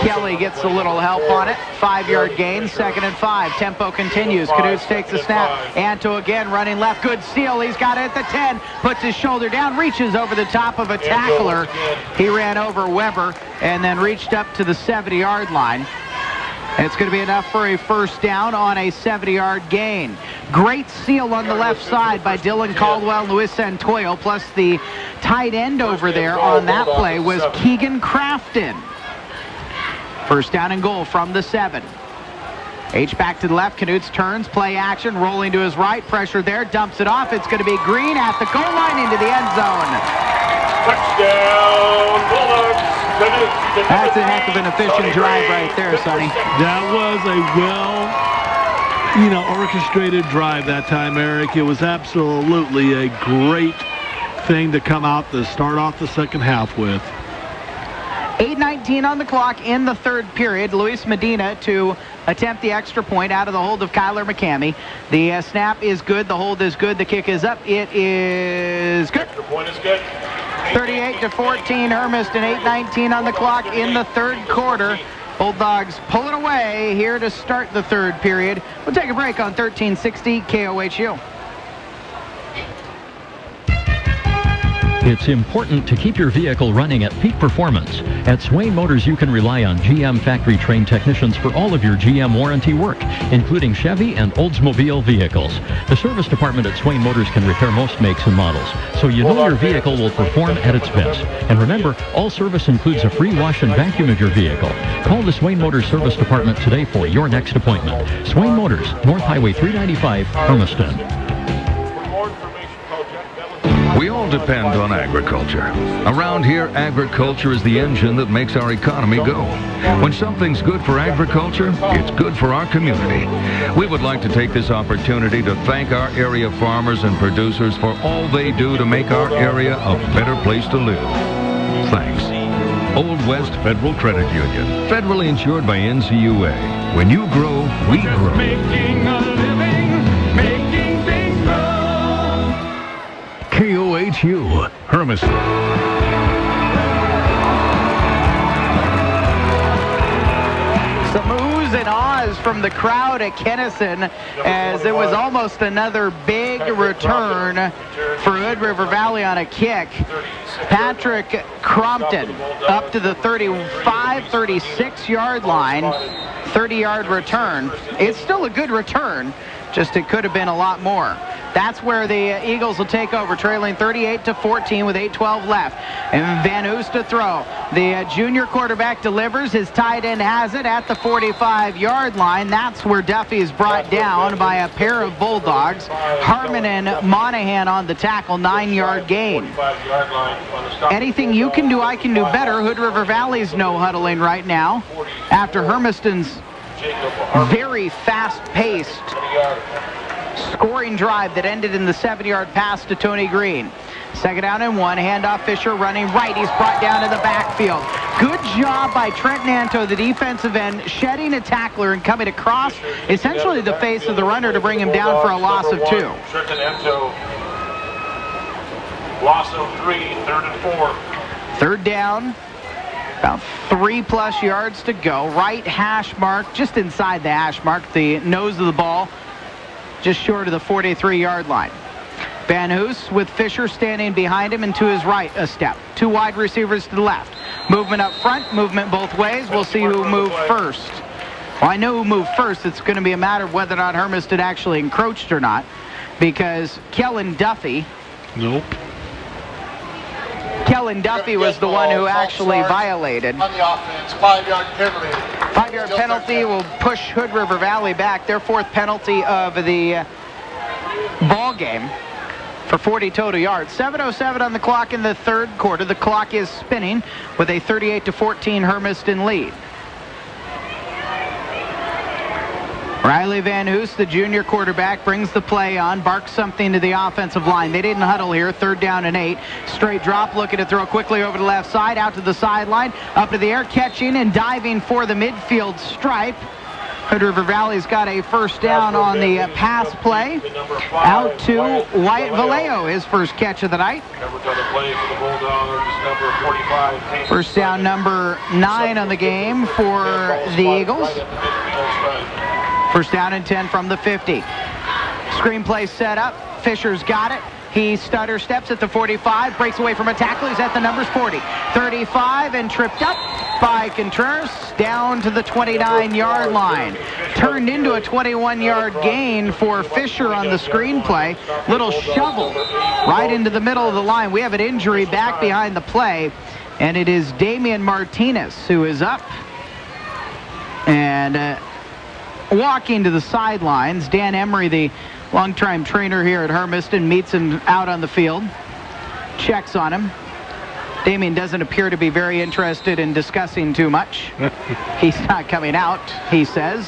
[SPEAKER 2] Kelly gets a little help on it. 5-yard gain, 2nd and 5. Tempo continues. Knutz takes the snap. Anto again running left. Good steal. He's got it at the 10. Puts his shoulder down, reaches over the top of a tackler. He ran over Weber and then reached up to the 70-yard line. And it's going to be enough for a first down on a 70-yard gain. Great seal on the left side by Dylan Caldwell and Luis Santoyo, plus the tight end over there on that play was Keegan Crafton. First down and goal from the 7. H back to the left. Knutz turns, play action, rolling to his right. Pressure there, dumps it off. It's going to be Green at the goal line into the end zone.
[SPEAKER 3] Touchdown, Bulldogs.
[SPEAKER 2] That's a heck of an efficient drive right there, Sonny.
[SPEAKER 4] That was a orchestrated drive that time, Eric. It was absolutely a great thing to come out to start off the second half with.
[SPEAKER 2] 8:19 on the clock in the third period. Luis Medina to attempt the extra point out of the hold of Kyler McCamey. The snap is good. The hold is good. The kick is up. It is good.
[SPEAKER 3] Extra point is good.
[SPEAKER 2] 38-14. Hermiston. 8:19 on the clock in the third quarter. Bulldogs pulling away here to start the third period. We'll take a break on 1360 KOHU.
[SPEAKER 5] It's important to keep your vehicle running at peak performance. At Swain Motors, you can rely on GM factory-trained technicians for all of your GM warranty work, including Chevy and Oldsmobile vehicles. The service department at Swain Motors can repair most makes and models, so you know your vehicle will perform at its best. And remember, all service includes a free wash and vacuum of your vehicle. Call the Swain Motors service department today for your next appointment. Swain Motors, North Highway 395, Hermiston.
[SPEAKER 6] We all depend on agriculture. Around here, agriculture is the engine that makes our economy go. When something's good for agriculture, it's good for our community. We would like to take this opportunity to thank our area farmers and producers for all they do to make our area a better place to live. Thanks. Old West Federal Credit Union, federally insured by NCUA. When you grow, we grow.
[SPEAKER 1] Making a living, making things grow.
[SPEAKER 6] KOHU, Hermiston.
[SPEAKER 2] Some oohs and ahs from the crowd at Kennison as it was almost another big return for Hood River Valley on a kick. Patrick Crompton up to the 35, 36-yard line. 30-yard return. It's still a good return. Just it could have been a lot more. That's where the Eagles will take over, trailing 38-14 with 8:12 left. And Van Hoos to throw. The junior quarterback delivers. His tight end has it at the 45-yard line. That's where Duffy is brought down by a pair of Bulldogs. Harmon and Monahan on the tackle, 9-yard gain. Anything you can do, I can do better. Hood River Valley's no huddling right now after Hermiston's very fast-paced scoring drive that ended in the 7-yard pass to Tony Green. 2nd down and 1. Handoff, Fisher running right. He's brought down to the backfield. Good job by Trent Nanto, the defensive end, shedding a tackler and coming across essentially the face of the runner to bring him down for a loss of 2.
[SPEAKER 3] Trent Nanto, loss of 3, 3rd and 4.
[SPEAKER 2] 3rd down. About 3+ yards to go. Right hash mark, just inside the hash mark. The nose of the ball just short of the 43-yard line. Van Hoos with Fisher standing behind him and to his right a step. 2 wide receivers to the left. Movement up front, movement both ways. We'll see who moved first. Well, I know who moved first. It's going to be a matter of whether or not Hermiston actually encroached or not, because Kellen Duffy...
[SPEAKER 4] Nope.
[SPEAKER 2] Kellen Duffy was the one who actually violated.
[SPEAKER 7] On the offense, 5-yard penalty.
[SPEAKER 2] 5-yard penalty will push Hood River Valley back. Their 4th penalty of the ball game for 40 total yards. 7:07 on the clock in the 3rd quarter. The clock is spinning with a 38-14 Hermiston lead. Riley Van Hoos, the junior quarterback, brings the play on, barks something to the offensive line. They didn't huddle here. 3rd down and 8. Straight drop, looking to throw quickly over the left side, out to the sideline, up to the air, catching and diving for the midfield stripe. Hood River Valley's got a 1st down on the pass play. Out to Wyatt Vallejo, his first catch of the night. 1st down, number 9 on the game for the Eagles. 1st down and 10 from the 50. Screenplay set up. Fisher's got it. He stutter steps at the 45, breaks away from a tackle. He's at the numbers 40, 35, and tripped up by Contreras down to the 29-yard line. Turned into a 21-yard gain for Fisher on the screenplay. Little shovel right into the middle of the line. We have an injury back behind the play, and it is Damian Martinez who is up. And walking to the sidelines, Dan Emery, the long-time trainer here at Hermiston, meets him out on the field, checks on him. Damien doesn't appear to be very interested in discussing too much. He's not coming out, he says,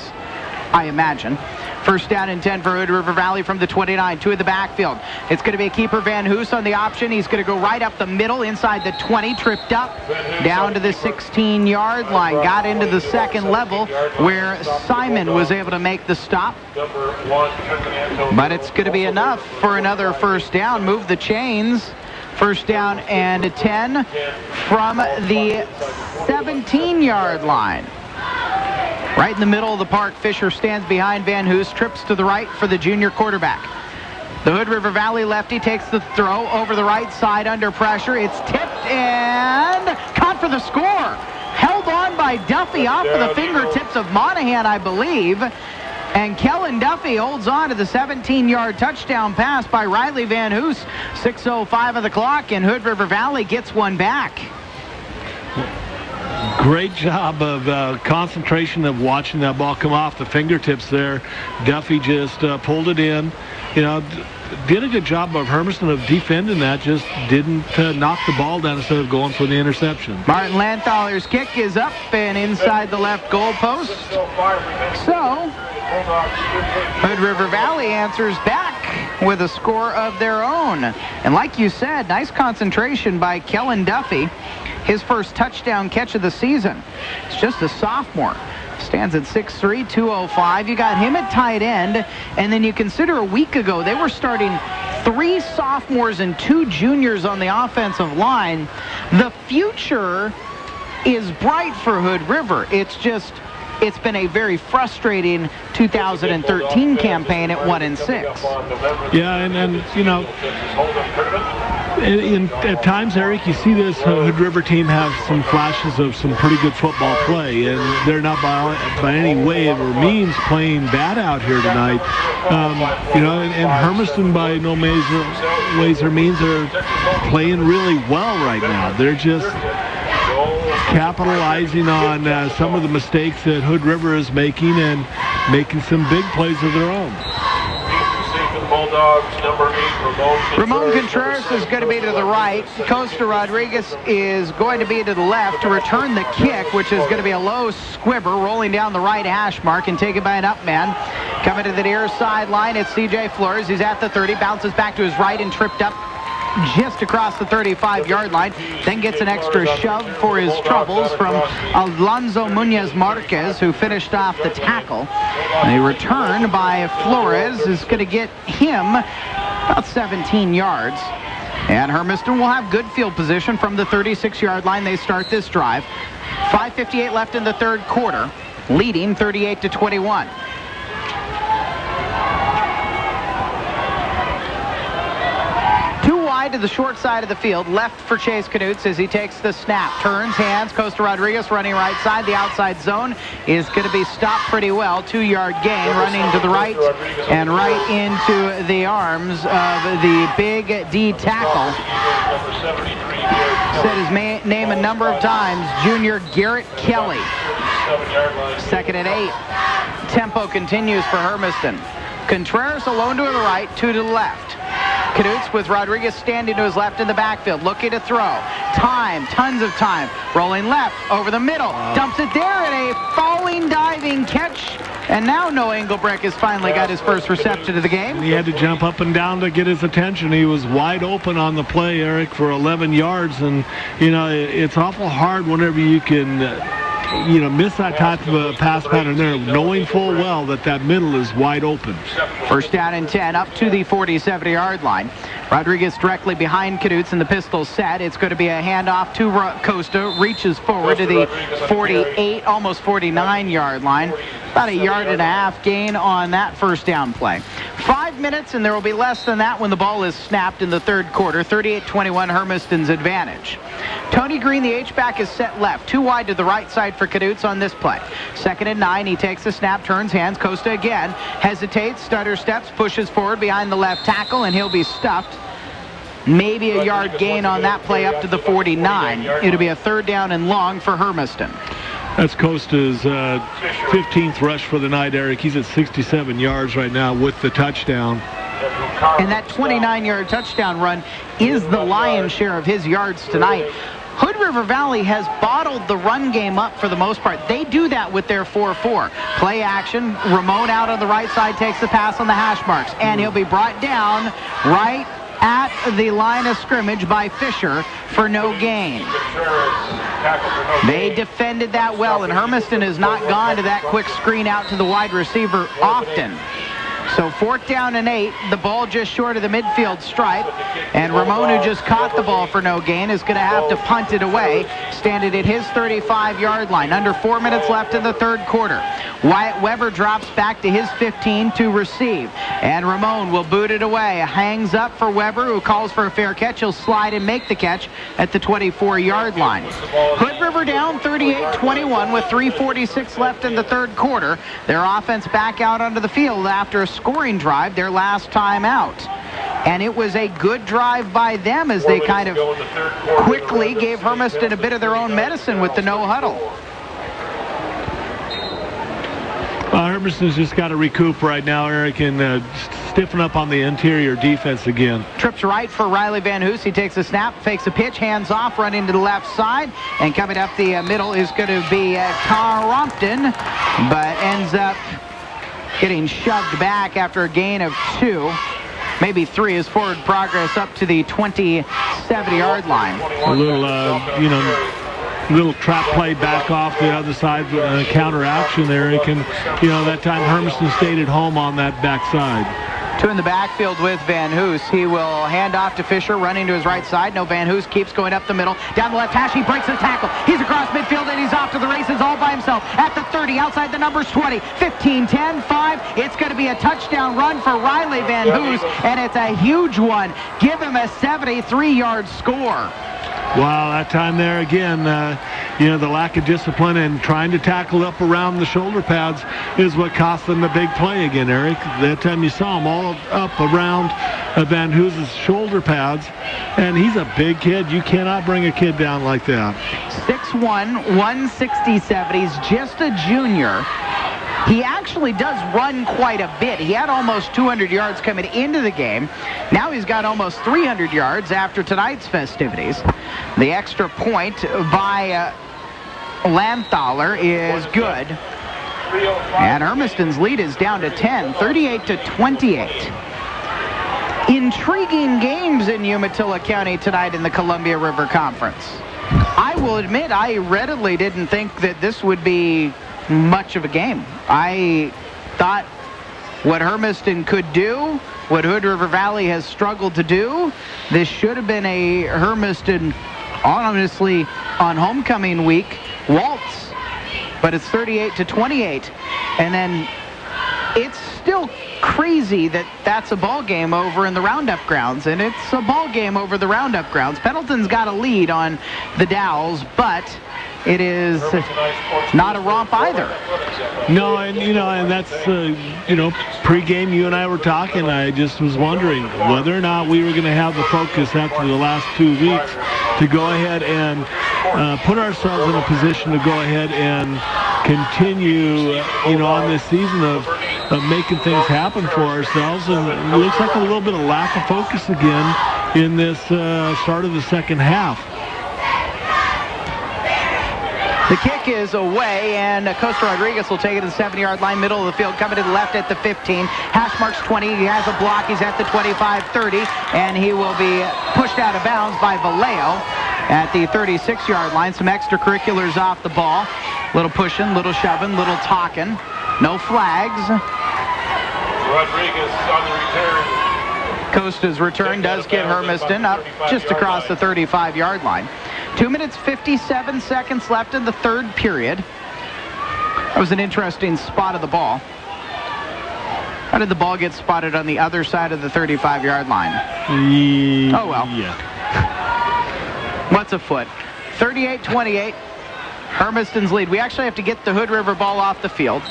[SPEAKER 2] I imagine. 1st down and 10 for Hood River Valley from the 29 to the backfield. It's going to be a keeper, Van Hoos, on the option. He's going to go right up the middle, inside the 20, tripped up, down to the 16-yard line. Got into the 2nd level where Simon was able to make the stop. But it's going to be enough for another 1st down. Move the chains. 1st down and 10 from the 17-yard line. Right in the middle of the park, Fisher stands behind Van Hoos, trips to the right for the junior quarterback. The Hood River Valley lefty takes the throw over the right side under pressure. It's tipped and caught for the score. Held on by Duffy off of the fingertips of Monahan, I believe. And Kellen Duffy holds on to the 17-yard touchdown pass by Riley Van Hoos. 6:05 of the clock, and Hood River Valley gets one back.
[SPEAKER 4] Great job of concentration of watching that ball come off the fingertips there. Duffy just pulled it in. You know, did a good job of Hermiston of defending that, just didn't knock the ball down instead of going for the interception.
[SPEAKER 2] Martin Lanthaler's kick is up and inside the left goal post. So, Hood River Valley answers back with a score of their own. And like you said, nice concentration by Kellen Duffy. His first touchdown catch of the season. It's just a sophomore. Stands at 6'3", 205. You got him at tight end. And then you consider a week ago, they were starting 3 sophomores and 2 juniors on the offensive line. The future is bright for Hood River. It's been a very frustrating 2013 campaign at 1-6.
[SPEAKER 4] Yeah, and you know, At times, Eric, you see this Hood River team have some flashes of some pretty good football play, and they're not by any way or means playing bad out here tonight. And Hermiston by no ways or means are playing really well right now. They're just capitalizing on some of the mistakes that Hood River is making and making some big plays of their own.
[SPEAKER 3] Bulldogs, number 8,
[SPEAKER 2] Ramon Contreras is going to be to the right. Costa Rodriguez is going to be to the left to return the kick, which is going to be a low squibber rolling down the right hash mark and taken by an up man. Coming to the near sideline, it's CJ Flores. He's at the 30, bounces back to his right and tripped up just across the 35-yard line, then gets an extra shove for his troubles from Alonzo Muñez Marquez, who finished off the tackle. A return by Flores is going to get him about 17 yards. And Hermiston will have good field position from the 36-yard line. They start this drive. 5:58 left in the third quarter, leading 38-21. To the short side of the field, left for Chase Knutz as he takes the snap. Turns, hands, Costa Rodriguez running right side. The outside zone is going to be stopped pretty well. 2-yard gain, running to the right and right into the arms of the big D tackle. Said his name a number of times, junior Garrett Kelly. 2nd and 8. Tempo continues for Hermiston. Contreras alone to the right, 2 to the left. Knutz with Rodriguez standing to his left in the backfield, looking to throw. Time, tons of time. Rolling left, over the middle. Dumps it there, and a falling, diving catch. And now Noah Engelbrecht has finally got his first reception of the game.
[SPEAKER 4] He had to jump up and down to get his attention. He was wide open on the play, Eric, for 11 yards. And, it's awful hard whenever you can... miss that type of a pass pattern there, knowing full well that middle is wide open.
[SPEAKER 2] First down and 10, up to the 47-yard line. Rodriguez directly behind Knutz in the pistol set. It's going to be a handoff to Costa. Reaches forward to the 48, almost 49-yard line. About a yard and a half gain on that first down play. 5 minutes, and there will be less than that when the ball is snapped in the third quarter. 38-21, Hermiston's advantage. Tony Green, the H-back, is set left. 2 wide to the right side for Knutz on this play. 2nd and 9, he takes the snap, turns, hands. Costa again, hesitates, stutter steps, pushes forward behind the left tackle, and he'll be stuffed. Maybe a yard gain on that play up to the 49. It'll be a 3rd down and long for Hermiston.
[SPEAKER 4] That's Costa's 15th rush for the night, Eric. He's at 67 yards right now with the touchdown.
[SPEAKER 2] And that 29-yard touchdown run is the lion's share of his yards tonight. Hood River Valley has bottled the run game up for the most part. They do that with their 4-4. Play action. Ramon out on the right side takes the pass on the hash marks. And he'll be brought down right at the line of scrimmage by Fisher for no gain. They defended that well, and Hermiston has not gone to that quick screen out to the wide receiver often. So 4th down and 8, the ball just short of the midfield stripe, and Ramon, who just caught the ball for no gain, is going to have to punt it away, standing at his 35-yard line. Under 4 minutes left in the third quarter. Wyatt Weber drops back to his 15 to receive, and Ramon will boot it away. Hangs up for Weber, who calls for a fair catch. He'll slide and make the catch at the 24-yard line. Hood River down 38-21 with 3:46 left in the third quarter. Their offense back out onto the field after a scoring drive their last time out. And it was a good drive by them as they kind of quickly gave Hermiston a bit of their own medicine with the no huddle.
[SPEAKER 4] Hermiston's just got to recoup right now, Eric, and stiffen up on the interior defense again.
[SPEAKER 2] Trips right for Riley Van Hoos. He takes a snap, fakes a pitch, hands off, running to the left side. And coming up the middle is going to be Carrompton, but ends up getting shoved back after a gain of 2. Maybe 3 is forward progress up to the 27-yard line.
[SPEAKER 4] A little, little trap play back off the other side, counter action there. That time Hermiston stayed at home on that backside.
[SPEAKER 2] Two in the backfield with Van Hoos. He will hand off to Fisher, running to his right side. No, Van Hoos keeps going up the middle. Down the left hash, he breaks the tackle. He's across midfield, and he's off to the races all by himself. At the 30, outside the numbers 20, 15, 10, 5. It's going to be a touchdown run for Riley Van Hoos, and it's a huge one. Give him a 73-yard score.
[SPEAKER 4] Wow, that time there again, the lack of discipline and trying to tackle up around the shoulder pads is what cost them the big play again, Eric. That time you saw him all up around Van Hoos's shoulder pads, and he's a big kid. You cannot bring a kid down like that.
[SPEAKER 2] 6'1", 167. He's just a junior. He actually does run quite a bit. He had almost 200 yards coming into the game. Now he's got almost 300 yards after tonight's festivities. The extra point by Lanthaler is good. And Hermiston's lead is down to 10, 38-28. Intriguing games in Umatilla County tonight in the Columbia River Conference. I will admit, I readily didn't think that this would be much of a game. I thought what Hermiston could do, what Hood River Valley has struggled to do, this should have been a Hermiston, honestly, on homecoming week, waltz. But it's 38-28. And then it's still crazy that that's a ball game over in the Roundup grounds, and it's a ball game over the Roundup grounds. Pendleton's got a lead on the Dowels, but it is not a romp either.
[SPEAKER 4] No, and that's, pregame you and I were talking. I just was wondering whether or not we were going to have the focus after the last 2 weeks to go ahead and put ourselves in a position to go ahead and continue, on this season of making things happen for ourselves. And it looks like a little bit of lack of focus again in this start of the second half.
[SPEAKER 2] The kick is away, and Costa Rodriguez will take it to the 7-yard line, middle of the field, coming to the left at the 15. Hash marks 20. He has a block. He's at the 25-30, and he will be pushed out of bounds by Vallejo at the 36-yard line. Some extracurriculars off the ball. Little pushing, little shoving, little talking. No flags.
[SPEAKER 3] Rodriguez on the return.
[SPEAKER 2] Costa's return does get Hermiston up just across the 35-yard line. 2 minutes, 57 seconds left in the third period. That was an interesting spot of the ball. How did the ball get spotted on the other side of the 35-yard line? Oh, well.
[SPEAKER 4] Yeah.
[SPEAKER 2] What's a foot? 38-28. Hermiston's lead. We actually have to get the Hood River ball off the field.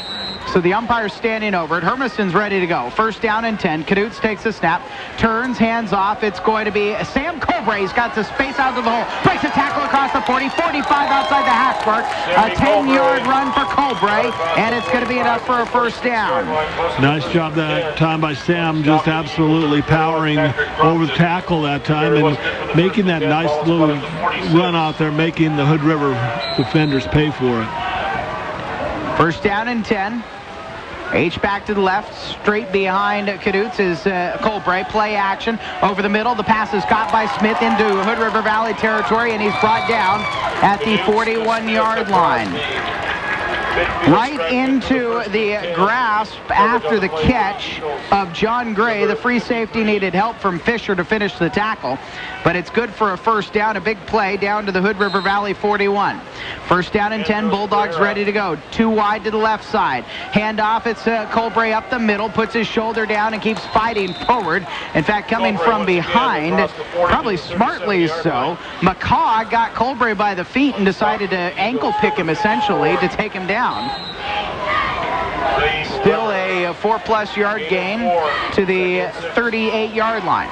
[SPEAKER 2] So the umpire's standing over it. Hermiston's ready to go. First down and 10. Knudts takes the snap. Turns, hands off. It's going to be Sam Colbray. He's got the space out of the hole. Breaks a tackle across the 40. 45 outside the hash mark. A 10-yard run for Colbray. And it's going to be enough for a first down.
[SPEAKER 4] Nice job that time by Sam. Just absolutely powering over the tackle that time and making that nice little run out there, making the Hood River defenders pay for it.
[SPEAKER 2] First down and 10. H-back to the left, straight behind Knudts is Colbray. Play action over the middle. The pass is caught by Smith into Hood River Valley territory, and he's brought down at the 41-yard line. Right into the grasp after the catch of John Gray. The free safety needed help from Fisher to finish the tackle, but it's good for a first down, a big play down to the Hood River Valley 41. First down and 10, Bulldogs ready to go. Too wide to the left side. Handoff, it's Colbray up the middle, puts his shoulder down and keeps fighting forward. In fact, coming from behind, probably smartly so, McCaw got Colbray by the feet and decided to ankle pick him essentially to take him down. Still a 4+ yard gain to the 38-yard line.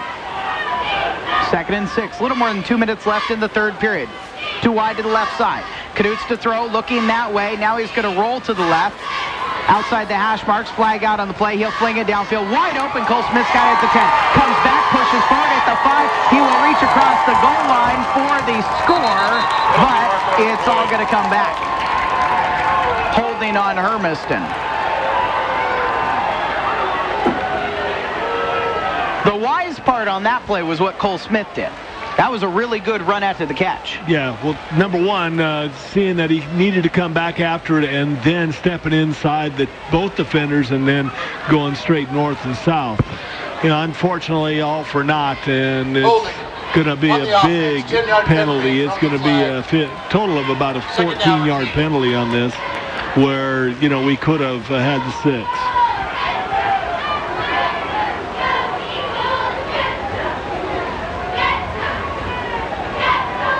[SPEAKER 2] Second and 6, a little more than 2 minutes left in the third period. Too wide to the left side. Knudts to throw, looking that way. Now he's going to roll to the left. Outside the hash marks, flag out on the play. He'll fling it downfield. Wide open, Cole Smith's got it at the 10. Comes back, pushes forward at the 5. He will reach across the goal line for the score, but it's all going to come back. Holding on Hermiston. The wise part on that play was what Cole Smith did. That was a really good run after the catch.
[SPEAKER 4] Yeah, well, number one, seeing that he needed to come back after it and then stepping inside both defenders and then going straight north and south. unfortunately, all for naught, and it's going to be a big penalty. It's going to be a total of about a 14-yard penalty on this, where, we could have had the 6.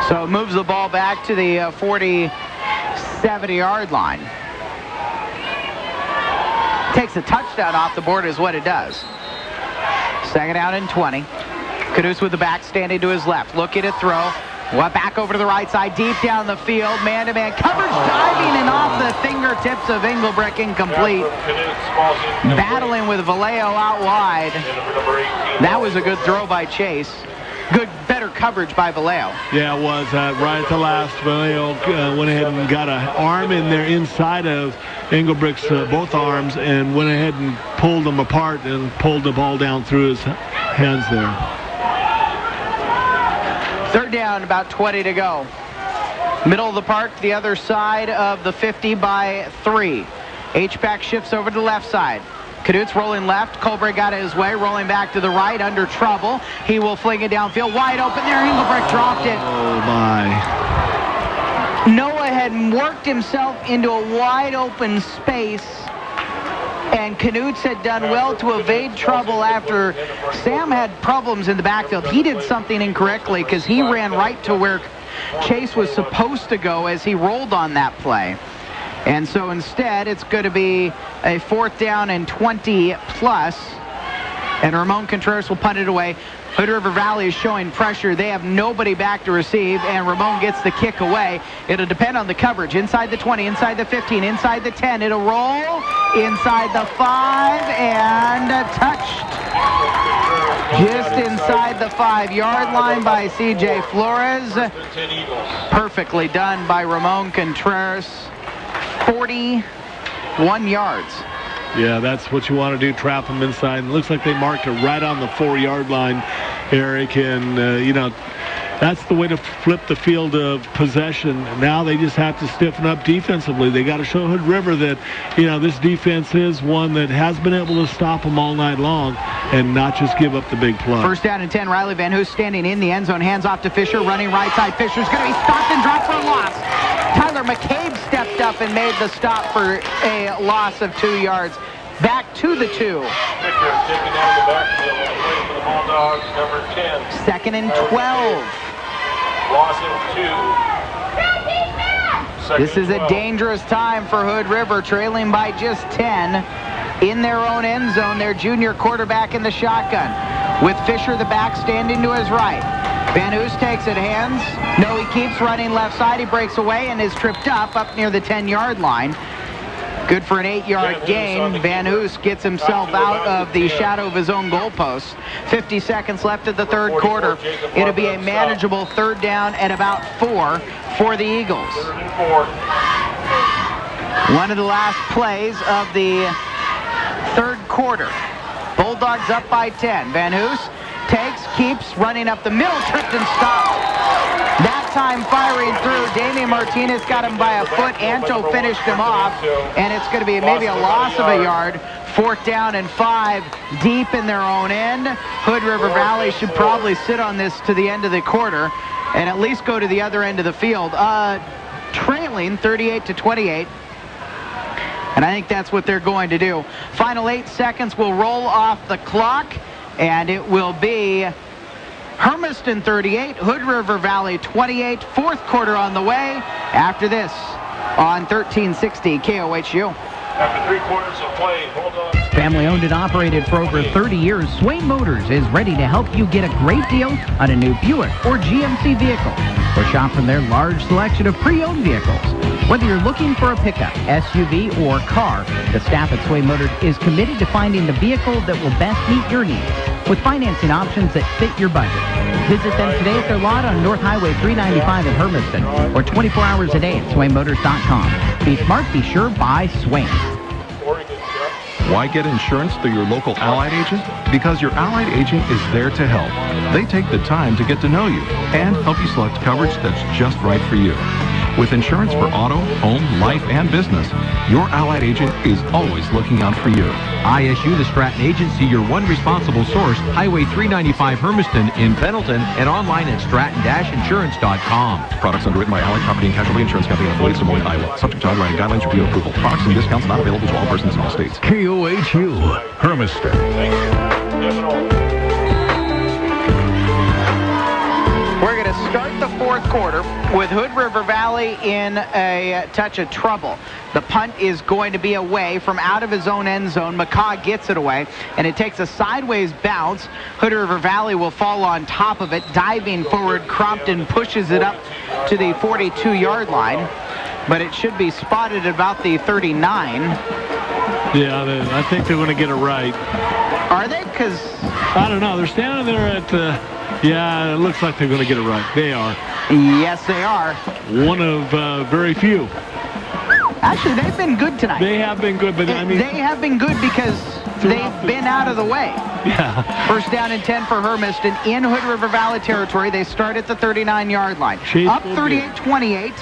[SPEAKER 2] So it moves the ball back to the 40-70-yard line. Takes a touchdown off the board is what it does. Second down and 20. Caduce with the back standing to his left. Looking to throw. Back over to the right side, deep down the field. Man-to-man coverage, diving and off the fingertips of Engelbrecht, incomplete. Battling with Vallejo out wide. That was a good throw by Chase. Better coverage by Vallejo.
[SPEAKER 4] Yeah, it was. Right at the last, Vallejo went ahead and got an arm in there inside of Engelbrecht's both arms and went ahead and pulled them apart and pulled the ball down through his hands there.
[SPEAKER 2] Third down, about 20 to go. Middle of the park, the other side of the 50 by 3. H-back shifts over to the left side. Caduce rolling left. Colbert got it his way, rolling back to the right, under trouble. He will fling it downfield, wide open there. Engelbrecht dropped it.
[SPEAKER 4] Oh, my.
[SPEAKER 2] Noah had worked himself into a wide open space, and Knutz had done well to evade trouble after Sam had problems in the backfield. He did something incorrectly because he ran right to where Chase was supposed to go as he rolled on that play. And so instead, it's going to be a 4th down and 20 plus. And Ramon Contreras will punt it away. Hood River Valley is showing pressure. They have nobody back to receive, and Ramon gets the kick away. It'll depend on the coverage. Inside the 20, inside the 15, inside the 10. It'll roll inside the 5 and touched. Just inside the 5-yard line by C.J. Flores. Perfectly done by Ramon Contreras. 41 yards.
[SPEAKER 4] Yeah, that's what you want to do, trap them inside. And it looks like they marked it right on the 4-yard line, Eric. And, that's the way to flip the field of possession. Now they just have to stiffen up defensively. They got to show Hood River that, this defense is one that has been able to stop them all night long and not just give up the big play.
[SPEAKER 2] First down and 10. Riley Van Hoos standing in the end zone. Hands off to Fisher, running right side. Fisher's going to be stopped and dropped for a loss. Tyler McCabe stepped up and made the stop for a loss of 2 yards. Back to the 2.
[SPEAKER 3] Fisher taking down the backfield away for the Bulldogs, number 10.
[SPEAKER 2] 2nd and 12.
[SPEAKER 3] Loss of 2.
[SPEAKER 2] This is a dangerous time for Hood River, trailing by just 10 in their own end zone. Their junior quarterback in the shotgun, with Fisher the back standing to his right. Van Hoos takes it hands. No, he keeps running left side. He breaks away and is tripped up near the 10-yard line. Good for an 8-yard gain. Van Hoos gets himself out of the shadow of his own goalpost. 50 seconds left of the third quarter. It'll be a manageable 3rd down at about 4 for the Eagles. One of the last plays of the third quarter. Bulldogs up by 10. Van Hoos takes, keeps running up the middle, tripped and stopped. That time firing through. Damian Martinez got him by a foot. Anto finished him off, and it's going to be maybe a loss of a yard. 4th down and 5 deep in their own end. Hood River Valley should probably sit on this to the end of the quarter and at least go to the other end of the field. Trailing 38-28. And I think that's what they're going to do. Final 8 seconds will roll off the clock, and it will be Hermiston 38, Hood River Valley 28. 4th quarter on the way after this on 1360 KOHU.
[SPEAKER 3] After 3 quarters of play, Bulldogs.
[SPEAKER 12] Family owned and operated for over 30 years, Swain Motors is ready to help you get a great deal on a new Buick or GMC vehicle. Or shop from their large selection of pre-owned vehicles. Whether you're looking for a pickup, SUV, or car, the staff at Swain Motors is committed to finding the vehicle that will best meet your needs with financing options that fit your budget. Visit them today at their lot on North Highway 395 in Hermiston or 24 hours a day at SwainMotors.com. Be smart, be sure, buy Swain.
[SPEAKER 14] Why get insurance through your local Allied agent? Because your Allied agent is there to help. They take the time to get to know you and help you select coverage that's just right for you. With insurance for auto, home, life, and business, your Allied agent is always looking out for you.
[SPEAKER 9] ISU, the Stratton Agency, your one responsible source, Highway 395 Hermiston in Pendleton, and online at stratton-insurance.com.
[SPEAKER 14] Products underwritten by Allied Property and Casualty Insurance Company and affiliates of Des Moines, Iowa. Subject to underwriting guidelines, review, and approval. Products and discounts not available to all persons in all states.
[SPEAKER 6] KOHU, Hermiston.
[SPEAKER 2] We're going to start the fourth quarter with Hood River Valley in a touch of trouble. The punt is going to be away from out of his own end zone. McCaw gets it away, and it takes a sideways bounce. Hood River Valley will fall on top of it. Diving forward, Crompton pushes it up to the 42-yard line, but it should be spotted about the 39.
[SPEAKER 4] Yeah, I think they're going to get it right.
[SPEAKER 2] Are they? Because
[SPEAKER 4] I don't know. They're standing there at... yeah, it looks like they're going to get it right. They are.
[SPEAKER 2] Yes, they are.
[SPEAKER 4] One of very few.
[SPEAKER 2] Actually, they've been good tonight.
[SPEAKER 4] They have been good, but I mean...
[SPEAKER 2] They have been good because they've been out of the way.
[SPEAKER 4] Yeah.
[SPEAKER 2] First down and 10 for Hermiston in Hood River Valley territory. They start at the 39-yard line. Up 38-28.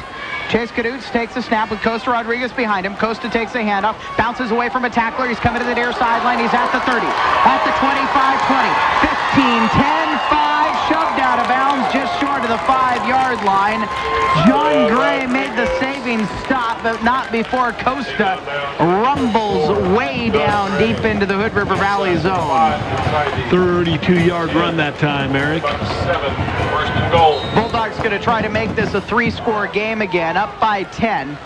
[SPEAKER 2] Chase Cadutes takes a snap with Costa Rodriguez behind him. Costa takes a handoff, bounces away from a tackler. He's coming to the near sideline. He's at the 30, at the 25, 20, 15, 10, 5, shoved out of bounds just short of the 5-yard line. John Gray made the saving stop, but not before Costa rumbles way down deep into the Hood River Valley zone.
[SPEAKER 4] 32-yard run that time, Eric.
[SPEAKER 3] first and goal.
[SPEAKER 2] Bulldogs going to try to make this a 3-score game again, up by 10.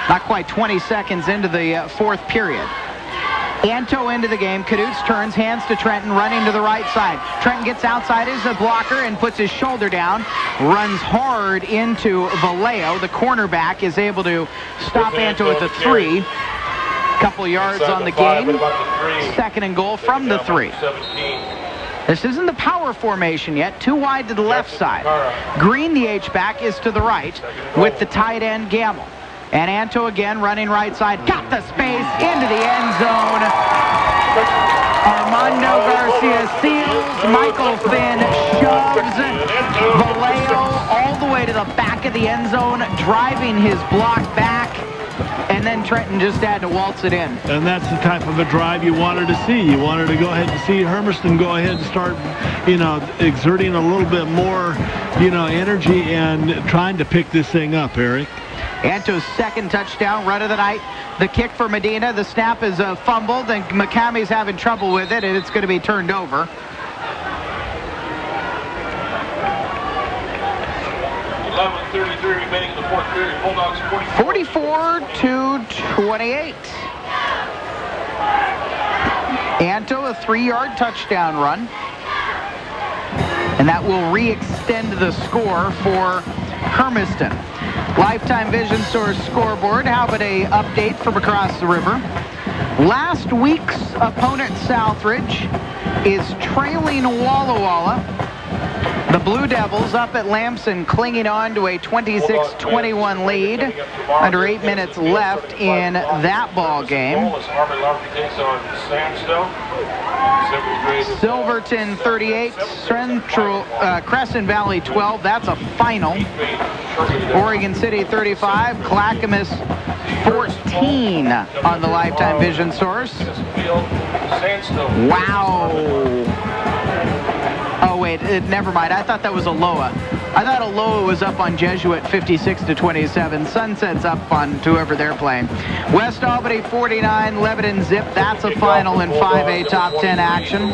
[SPEAKER 2] Not quite 20 seconds into the fourth period. Anto into the game. Cadutes turns, hands to Trenton, running to the right side. Trenton gets outside as a blocker and puts his shoulder down. Runs hard into Vallejo. The cornerback is able to stop Anto at the 3. Couple yards on the gain. Second and goal from the 3. This isn't the power formation yet. Too wide to the left side. Green, the H-back, is to the right with the tight end Gamble. And Anto again running right side. Got the space into the end zone. Armando Garcia seals. Michael Finn shoves Vallejo all the way to the back of the end zone, driving his block back. And then Trenton just had to waltz it in.
[SPEAKER 4] And that's the type of a drive you wanted to see. You wanted to go ahead and see Hermiston go ahead and start, exerting a little bit more, energy and trying to pick this thing up, Eric.
[SPEAKER 2] Anto's second touchdown, run of the night. The kick for Medina. The snap is fumbled, and McCammy's having trouble with it, and it's going to be turned over.
[SPEAKER 3] Remaining in the fourth period. Bulldogs
[SPEAKER 2] 44-28. Anto, a 3-yard touchdown run. And that will re-extend the score for Hermiston. Lifetime Vision Source scoreboard. How about a update from across the river? Last week's opponent, Southridge, is trailing Walla Walla. The Blue Devils up at Lamson clinging on to a 26-21 lead. Under 8 minutes left in that ball game. Silverton 38, Central Crescent Valley 12. That's a final. Oregon City 35, Clackamas 14 on the Lifetime Vision Source. Wow. Oh, wait, never mind. I thought that was Aloha. I thought Aloha was up on Jesuit 56-27. Sunset's up on whoever they're playing. West Albany 49, Lebanon Zip. That's a final in 5A top 10 action.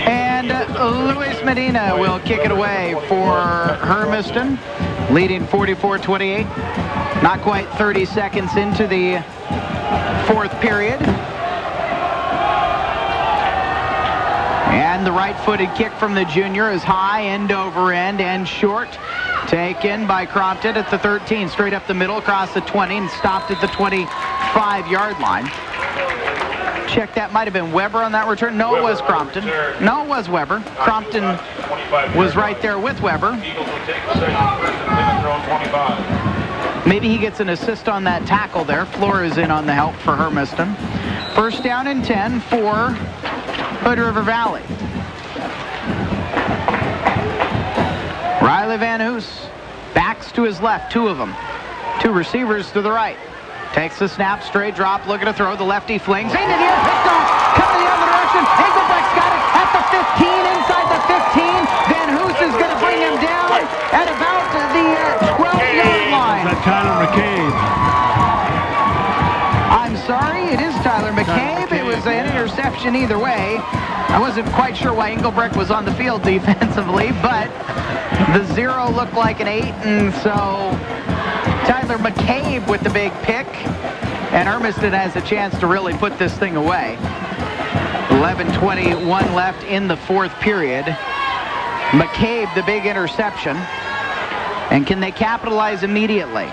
[SPEAKER 2] And Luis Medina will kick it away for Hermiston, leading 44-28. Not quite 30 seconds into the fourth period. And the right-footed kick from the junior is high, end over end, and short. Taken by Crompton at the 13, straight up the middle, across the 20, and stopped at the 25-yard line. Check, that might have been Weber on that return. No, it was Crompton. No, it was Weber. Crompton was right there with Weber. Maybe he gets an assist on that tackle there. Flores in on the help for Hermiston. First down and 10 for Hood River Valley. Riley Van Hoos Backs to his left, 2 of them. 2 receivers to the right. Takes the snap, straight drop, looking to throw. The lefty flings into the air, picked off, coming the other direction. Engelbrecht's got it at the 15, inside the 15. Van Hoos is going to bring him down at about the 12-yard line.
[SPEAKER 4] That's Tyler McCabe.
[SPEAKER 2] I'm sorry, it is Tyler McCabe. It was an interception either way. I wasn't quite sure why Engelbrecht was on the field defensively, but the 0 looked like an 8, and so Tyler McCabe with the big pick, and Hermiston has a chance to really put this thing away. 11:21 left in the 4th period. McCabe, the big interception, and can they capitalize immediately?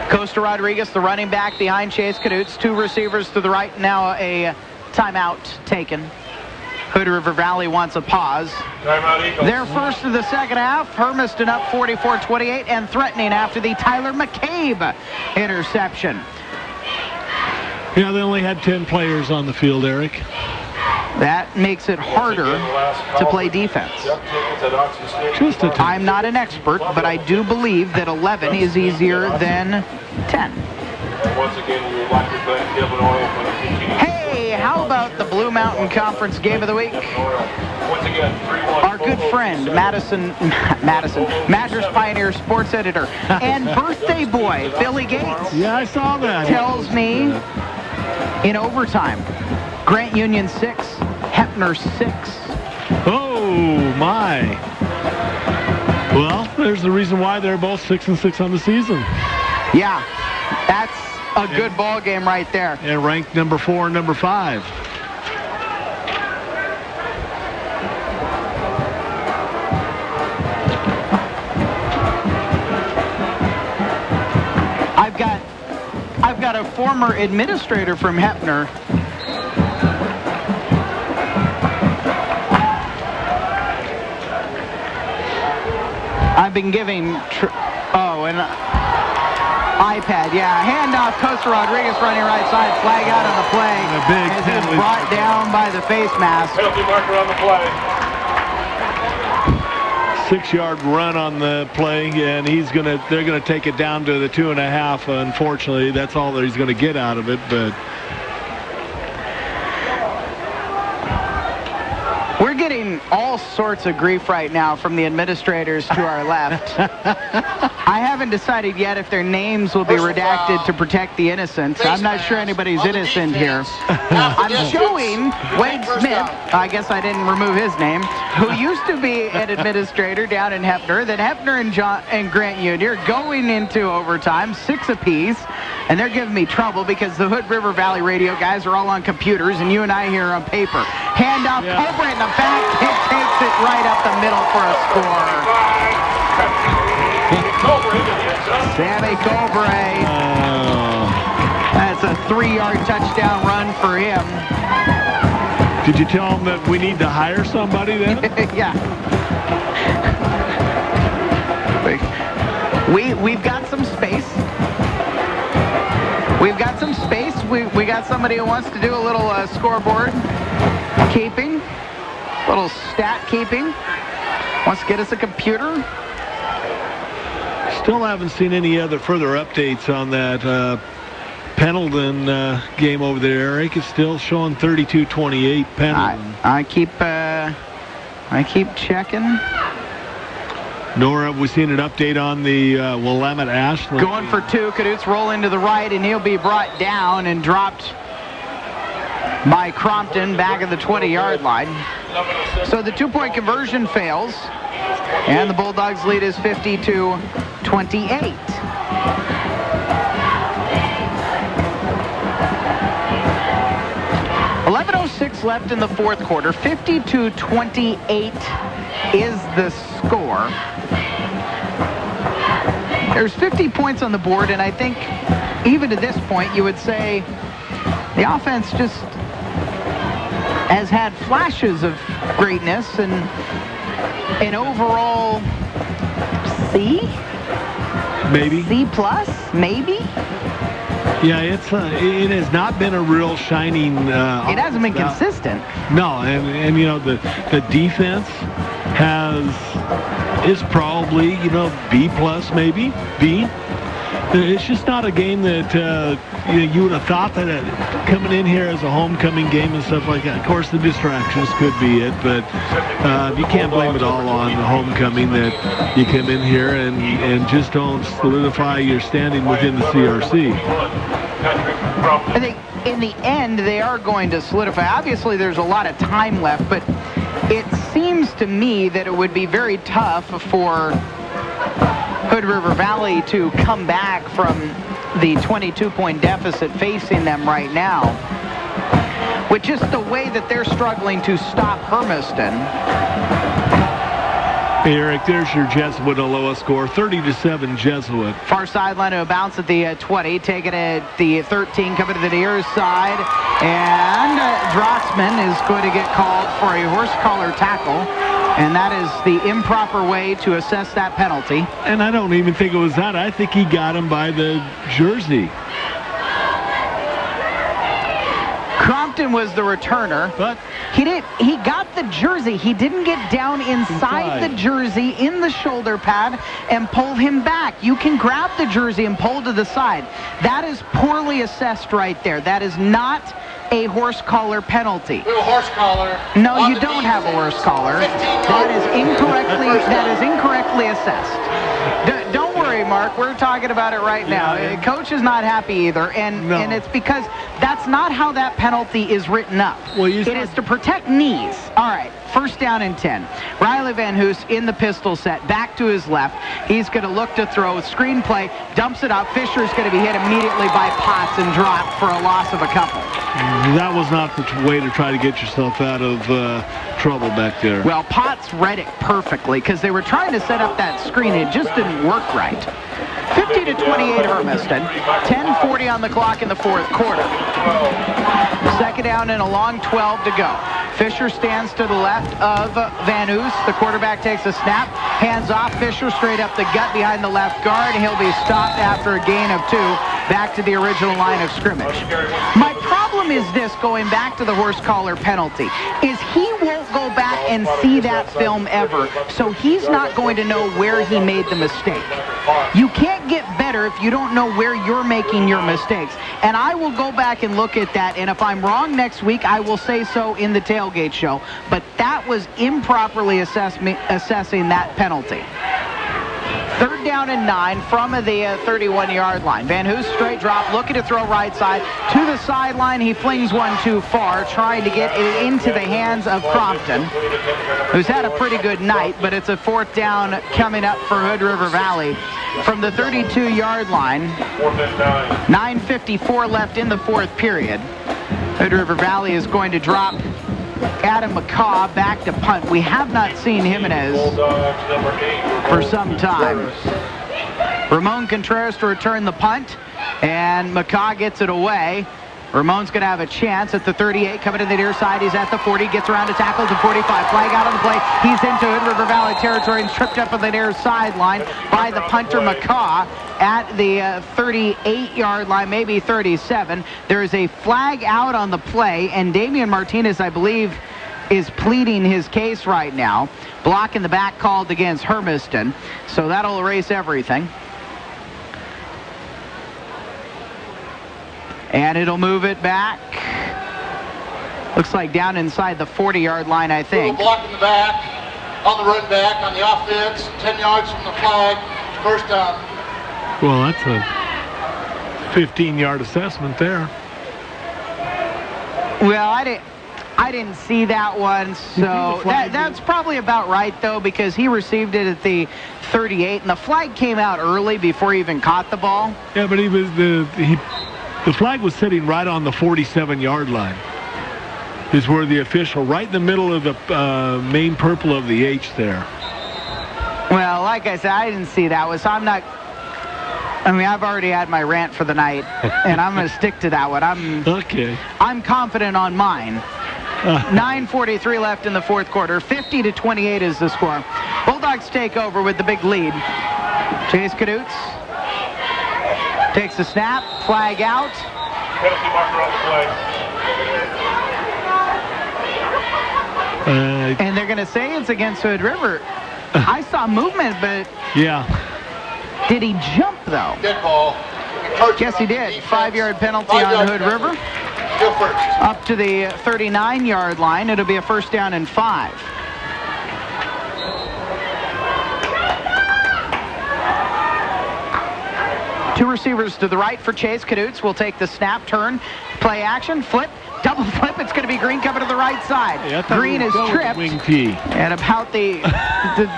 [SPEAKER 2] Costa Rodriguez, the running back behind Chase Knutz. 2 receivers to the right. Now a timeout taken. Hood River Valley wants a pause.
[SPEAKER 3] Timeout Eagles.
[SPEAKER 2] Their first of the second half. Hermiston up 44-28 and threatening after the Tyler McCabe interception.
[SPEAKER 4] Yeah, they only had 10 players on the field, Eric.
[SPEAKER 2] That makes it harder to play defense. I'm not an expert, but I do believe that 11 is easier than 10. Hey, how about the Blue Mountain Conference Game of the Week? Our good friend, Madras Pioneer sports editor, and birthday boy, Billy Gates.
[SPEAKER 4] Yeah, I saw that.
[SPEAKER 2] Tells me in overtime, Grant Union 6, Hepner 6.
[SPEAKER 4] Oh, my. Well, there's the reason why they're both 6-6 on the season.
[SPEAKER 2] Yeah, that's a good ball game right there.
[SPEAKER 4] And ranked number 4 and number 5.
[SPEAKER 2] I've got a former administrator from Hepner. I've been giving, an iPad, yeah. Handoff, Costa Rodriguez running right side, flag out on the play.
[SPEAKER 4] A big
[SPEAKER 2] as he's brought down by the face mask.
[SPEAKER 3] Penalty marker on the play.
[SPEAKER 4] 6-yard run on the play, and they're gonna take it down to the 2.5. Unfortunately, that's all that he's gonna get out of it, but
[SPEAKER 2] we're getting all sorts of grief right now from the administrators to our left. I haven't decided yet if their names will be redacted to protect the innocent. I'm not sure anybody's innocent here. I'm showing Wade Smith, I guess I didn't remove his name, who used to be an administrator down in Hepner. Then Hepner and Grant Union are going into overtime, 6 apiece, and they're giving me trouble because the Hood River Valley radio guys are all on computers, and you and I here on paper. Handoff, Cobra in the back, it takes it right up the middle for a score. Sammy Cobre. That's a 3-yard touchdown run for him.
[SPEAKER 4] Did you tell him that we need to hire somebody then?
[SPEAKER 2] Yeah. We've got some space. We've got some space. We got somebody who wants to do a little scoreboard keeping, little stat keeping. Wants to get us a computer.
[SPEAKER 4] Still haven't seen any other further updates on that Pendleton game over there, Eric. It's still showing 32-28 Pendleton.
[SPEAKER 2] I keep checking.
[SPEAKER 4] Nor have we seen an update on the Willamette Ashland.
[SPEAKER 2] Going for 2. Knutz rolling to the right, and he'll be brought down and dropped by Crompton back at the 20-yard line. So the 2-point conversion fails, and the Bulldogs lead is 50-28. 11:06 left in the 4th quarter. 52-28 is the score. There's 50 points on the board, and I think even to this point you would say the offense just has had flashes of greatness and an overall C?
[SPEAKER 4] Maybe.
[SPEAKER 2] C plus? Maybe?
[SPEAKER 4] Yeah, it has not been a real shining.
[SPEAKER 2] It hasn't been consistent.
[SPEAKER 4] No, and you know the defense is probably, B plus maybe, B. It's just not a game that you would have thought that coming in here as a homecoming game and stuff like that. Of course, the distractions could be it, but you can't blame it all on the homecoming that you come in here and just don't solidify your standing within the CRC.
[SPEAKER 2] I think in the end, they are going to solidify. Obviously, there's a lot of time left, but it seems to me that it would be very tough for Hood River Valley to come back from the 22-point deficit facing them right now, with just the way that they're struggling to stop Hermiston.
[SPEAKER 4] Hey, Eric, there's your Jesuit Aloha score, 30-7 Jesuit.
[SPEAKER 2] Far sideline to a bounce at the 20, taking it at the 13, coming to the near side, and Drotzman is going to get called for a horse collar tackle. And that is the improper way to assess that penalty.
[SPEAKER 4] And I don't even think it was that. I think he got him by the jersey.
[SPEAKER 2] Crompton was the returner.
[SPEAKER 4] But
[SPEAKER 2] he got the jersey. He didn't get down inside the jersey in the shoulder pad and pull him back. You can grab the jersey and pull to the side. That is poorly assessed right there. That is not a horse collar penalty.
[SPEAKER 7] We have a horse collar.
[SPEAKER 2] No, you don't have a horse collar. That is incorrectly assessed. Don't worry, Mark. We're talking about it right now. Coach is not happy either, and it's because that's not how that penalty is written up. Well, it is to protect knees. All right. First down and 10. Riley Van Hoos in the pistol set, back to his left. He's going to look to throw. Screenplay, dumps it up. Fisher's going to be hit immediately by Potts and dropped for a loss of a couple.
[SPEAKER 4] That was not the way to try to get yourself out of trouble back there.
[SPEAKER 2] Well, Potts read it perfectly because they were trying to set up that screen. It just didn't work right. 50-28 Hermiston. 10:40 on the clock in the fourth quarter. Second down and a long 12 to go. Fisher stands to the left of Van Hoos. The quarterback takes a snap, hands off. Fisher straight up the gut behind the left guard. He'll be stopped after a gain of 2, back to the original line of scrimmage. My problem is this, going back to the horse collar penalty, is he won't go back and see that film ever, so he's not going to know where he made the mistake. You can't get better if you don't know where you're making your mistakes. And I will go back and look at that, and if I'm wrong next week, I will say so in the tailgate show. But that was improperly assessing that penalty. Third down and 9 from the 31-yard line. Van Hoos straight drop, looking to throw right side to the sideline. He flings one too far, trying to get it into the hands of Crompton, who's had a pretty good night, but it's a fourth down coming up for Hood River Valley from the 32-yard line. 9:54 left in the fourth period. Hood River Valley is going to drop Adam McCaw back to punt. We have not seen Jimenez for some time. Ramon Contreras to return the punt, and McCaw gets it away. Ramon's going to have a chance at the 38, coming to the near side. He's at the 40, gets around to tackle to 45. Flag out on the play. He's into Hood River Valley territory and tripped up on the near sideline by the punter McCaw at the 38-yard line, maybe 37. There is a flag out on the play, and Damian Martinez, I believe, is pleading his case right now. Block in the back called against Hermiston, so that'll erase everything. And it'll move it back. Looks like down inside the 40-yard line, I think.
[SPEAKER 7] Block in the back, on the run back, on the offense, 10 yards from the flag, first down.
[SPEAKER 4] Well, that's a 15-yard assessment there.
[SPEAKER 2] Well, I didn't see that one, so that's probably about right, though, because he received it at the 38, and the flag came out early before he even caught the ball.
[SPEAKER 4] Yeah, but the flag was sitting right on the 47-yard line. Is where the official, right in the middle of the main purple of the H there.
[SPEAKER 2] Well, like I said, I didn't see that one, so I've already had my rant for the night, and I'm going to stick to that one. I'm confident on mine. 9:43 left in the fourth quarter. 50-28 is the score. Bulldogs take over with the big lead. Chase Kadutz takes the snap, flag out.
[SPEAKER 3] Penalty marker on the play.
[SPEAKER 2] And they're going to say it's against Hood River. I saw movement, but
[SPEAKER 4] yeah.
[SPEAKER 2] Did he jump, though?
[SPEAKER 7] Dead ball.
[SPEAKER 2] Yes, he did. 5-yard penalty on Hood River.
[SPEAKER 7] Go first.
[SPEAKER 2] Up to the 39-yard line. It'll be a first down and 5. Two receivers to the right for Chase. Knutz will take the snap, turn, play action, flip, double flip. It's going to be Green coming to the right side.
[SPEAKER 4] Yeah,
[SPEAKER 2] Green is tripped.
[SPEAKER 4] Wing T.
[SPEAKER 2] And about the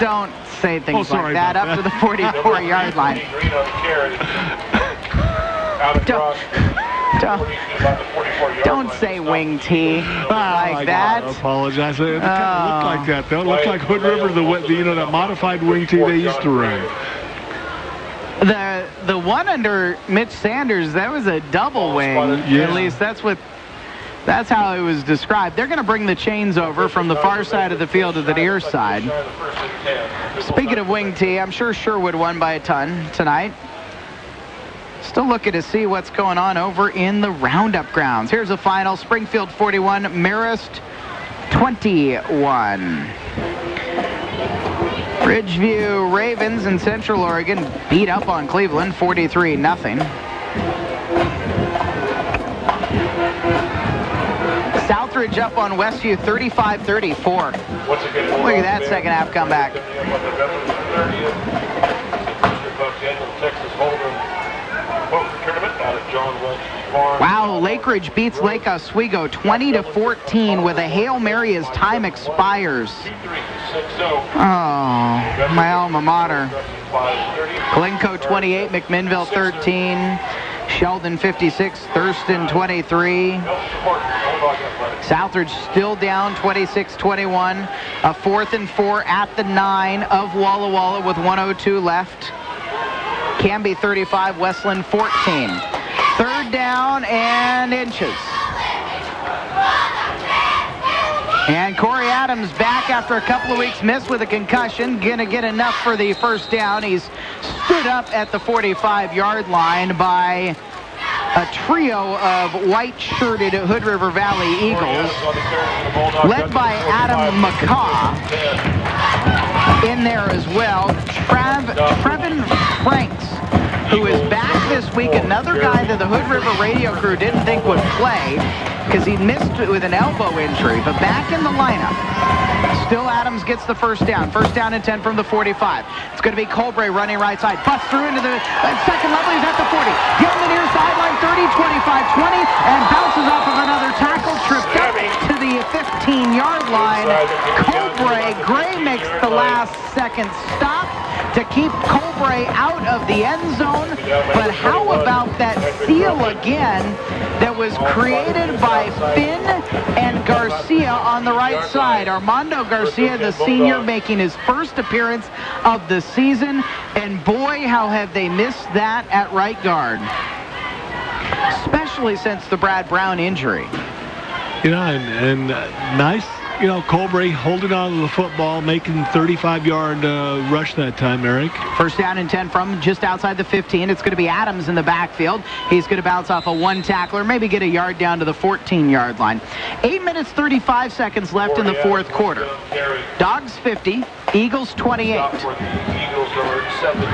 [SPEAKER 2] don't say things like that. Up to the 44-yard line. Don't say wing T like that.
[SPEAKER 4] I apologize. It kind of looked like that, though. It looked like Hood River, that modified wing T they used to run.
[SPEAKER 2] The one under Mitch Sanders, that was a double wing.
[SPEAKER 4] Yeah.
[SPEAKER 2] At least that's how it was described. They're going to bring the chains over from the far side of the field to the near side. Speaking of wing T, I'm sure Sherwood won by a ton tonight. Still looking to see what's going on over in the Roundup grounds. Here's a final. Springfield 41, Marist 21. Ridgeview Ravens in Central Oregon beat up on Cleveland 43-0. Southridge up on Westview 35-34. Look at that second half comeback. Wow, Lake Ridge beats Lake Oswego 20-14 with a Hail Mary as time expires. Oh, my alma mater. Glencoe 28, McMinnville 13, Sheldon 56, Thurston 23. Southridge still down 26-21. A 4th and 4 at the 9 of Walla Walla with 1:02 left. Canby 35, Westland 14. 3rd down and inches. And Corey Adams back after a couple of weeks missed with a concussion. Gonna get enough for the first down. He's stood up at the 45-yard line by a trio of white-shirted Hood River Valley Eagles, led by Adam McCaw in there as well. Trevin Franks, who is back this week, another guy that the Hood River radio crew didn't think would play because he missed with an elbow injury, but back in the lineup. Still Adams gets the first down. First down and 10 from the 45. It's going to be Colbray running right side. Busts through into the second level. He's at the 40. Get on the near sideline, 30, 25, 20, and bounces off of another tackle. Tripped up to the 15-yard line. Gray makes the last second stop to keep Colbray out of the end zone. But how about that seal again that was created by Finn and Garcia on the right side? Armando Garcia, the senior, making his first appearance of the season. And boy, how have they missed that at right guard. Especially since the Brad Brown injury.
[SPEAKER 4] You know, and nice, you know, Colbray holding on to the football, making 35-yard rush that time, Eric.
[SPEAKER 2] First down and 10 from just outside the 15. It's going to be Adams in the backfield. He's going to bounce off a one tackler, maybe get a yard down to the 14-yard line. 8 minutes, 35 seconds left in the fourth quarter. Dogs 50, Eagles 28.